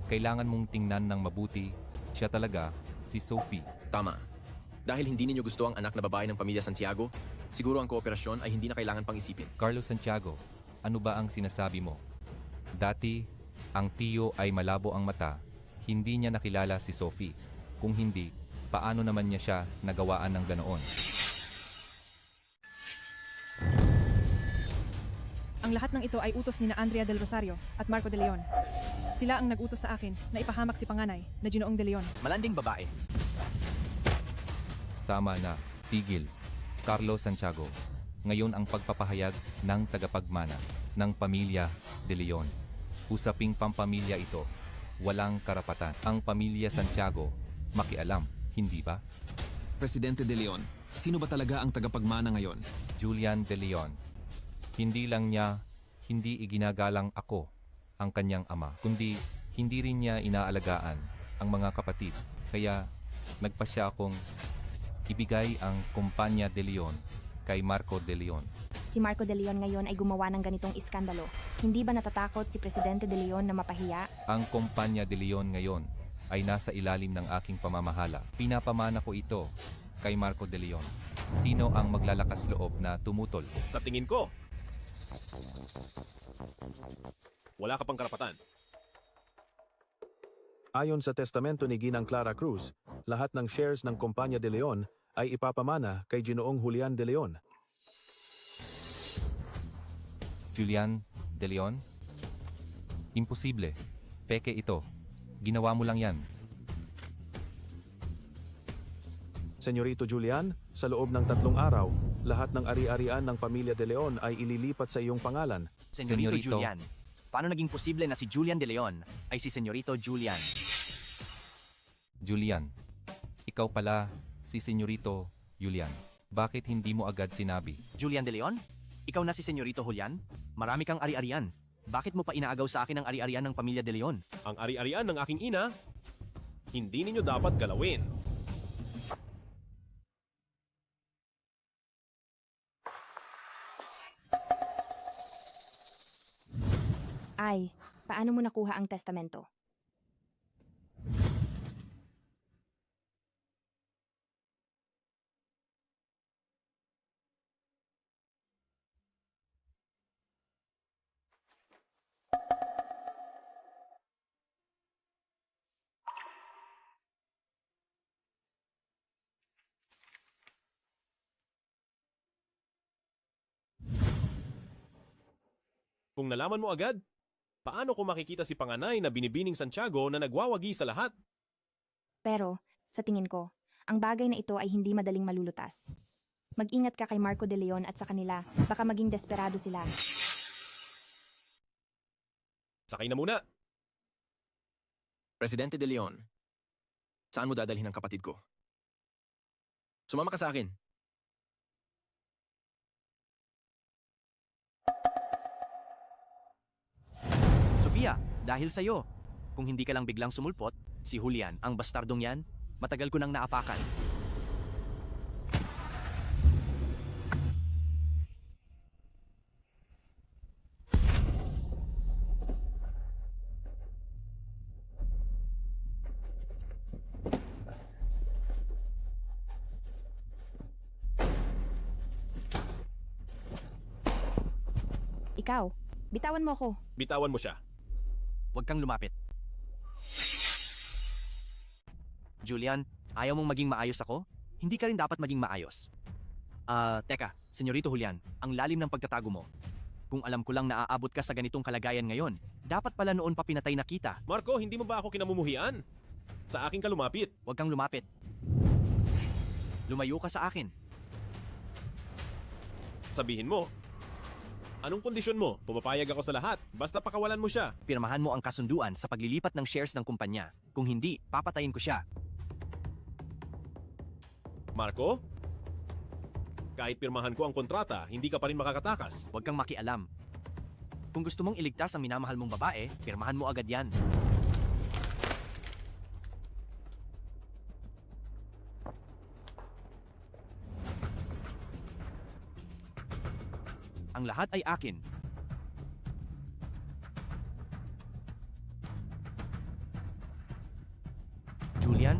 kailangan mong tingnan ng mabuti, siya talaga, si Sophie. Tama. Dahil hindi ninyo gusto ang anak na babae ng pamilya Santiago, siguro ang kooperasyon ay hindi na kailangan pang isipin. Carlo Santiago, ano ba ang sinasabi mo? Dati, ang tiyo ay malabo ang mata, hindi niya nakilala si Sophie. Kung hindi, paano naman niya siya nagawaan ng ganoon? Ang lahat ng ito ay utos ni na Andrea Del Rosario at Marco De Leon. Sila ang nag-utos sa akin na ipahamak si panganay na Ginoong De Leon. Malanding babae. Tama na, tigil. Carlo Santiago, ngayon ang pagpapahayag ng tagapagmana ng pamilya De Leon. Usaping pampamilya ito, walang karapatan. Ang pamilya Santiago, makialam, hindi ba? Presidente De Leon, sino ba talaga ang tagapagmana ngayon? Julian De Leon. Hindi lang niya, hindi iginagalang ako, ang kanyang ama, kundi hindi rin niya inaalagaan ang mga kapatid. Kaya nagpasya akong ibigay ang kumpanya De Leon kay Marco De Leon. Si Marco De Leon ngayon ay gumawa ng ganitong iskandalo. Hindi ba natatakot si Presidente De Leon na mapahiya? Ang kumpanya De Leon ngayon ay nasa ilalim ng aking pamamahala. Pinapamana ko ito kay Marco De Leon. Sino ang maglalakas loob na tumutol? Sa tingin ko, wala ka pang karapatan. Ayon sa testamento ni Ginang Clara Cruz, lahat ng shares ng Kumpanya De Leon ay ipapamana kay Ginoong Julian De Leon. Julian De Leon? Imposible. Peke ito. Ginawa mo lang yan. Senyorito Julian, sa loob ng 3 araw, lahat ng ari-arian ng pamilya De Leon ay ililipat sa iyong pangalan. Senyorito Julian, paano naging posible na si Julian De Leon ay si Senyorito Julian? Julian, ikaw pala si Senyorito Julian. Bakit hindi mo agad sinabi? Julian De Leon? Ikaw na si Senyorito Julian? Marami kang ari-arian. Bakit mo pa inaagaw sa akin ang ari-arian ng pamilya De Leon? Ang ari-arian ng aking ina, hindi ninyo dapat galawin. Ay, paano mo nakuha ang testamento? Kung nalaman mo agad, paano ko makikita si panganay na binibining Santiago na nagwawagi sa lahat? Pero, sa tingin ko, ang bagay na ito ay hindi madaling malulutas. Mag-ingat ka kay Marco De Leon at sa kanila. Baka maging desperado sila. Sakay na muna. Presidente De Leon, saan mo dadalhin ang kapatid ko? Sumama ka sa akin. Sofia, dahil sa'yo. Kung hindi ka lang biglang sumulpot, si Julian, ang bastardong yan, matagal ko nang naapakan. Ikaw, bitawan mo ako. Bitawan mo siya. Huwag kang lumapit. Julian, ayaw mong maging maayos ako? Hindi ka rin dapat maging maayos. Teka, Senyorito Julian, ang lalim ng pagtatago mo. Kung alam ko lang na aabot ka sa ganitong kalagayan ngayon, dapat pala noon pa pinatay na kita. Marco, hindi mo ba ako kinamumuhian? Sa akin ka lumapit. Huwag kang lumapit. Lumayo ka sa akin. Sabihin mo. Anong kondisyon mo? Pumapayag ako sa lahat. Basta pakawalan mo siya. Pirmahan mo ang kasunduan sa paglilipat ng shares ng kumpanya. Kung hindi, papatayin ko siya. Marco? Kahit pirmahan ko ang kontrata, hindi ka pa rin makakatakas. Huwag kang makialam. Kung gusto mong iligtas ang minamahal mong babae, pirmahan mo agad yan. Ang lahat ay akin. Julian,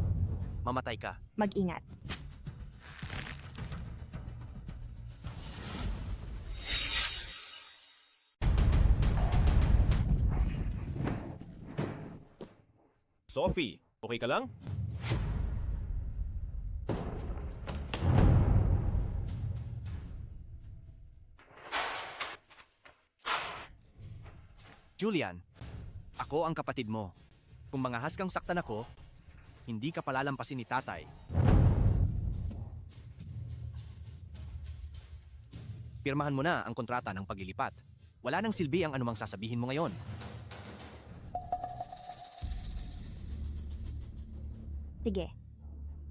mamatay ka. Mag-ingat. Sophie, okay ka lang? Julian, ako ang kapatid mo. Kung mangahas kang saktan ako, hindi ka palalampasin ni tatay. Pirmahan mo na ang kontrata ng paglilipat. Wala nang silbi ang anumang sasabihin mo ngayon. Sige.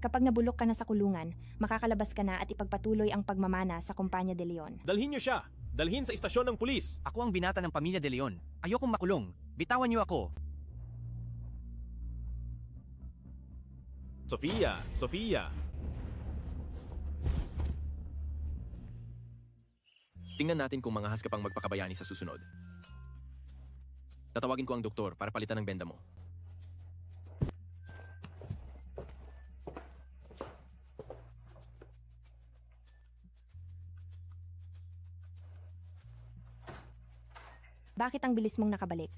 Kapag nabulok ka na sa kulungan, makakalabas ka na at ipagpatuloy ang pagmamana sa Kumpanya de Leon. Dalhin niyo siya. Dalhin sa istasyon ng pulis. Ako ang binata ng pamilya de Leon. Ayokong makulong. Bitawan niyo ako. Sofia. Tingnan natin kung mangahas ka pang magpakabayani sa susunod. Tatawagin ko ang doktor para palitan ng benda mo. Bakit ang bilis mong nakabalik?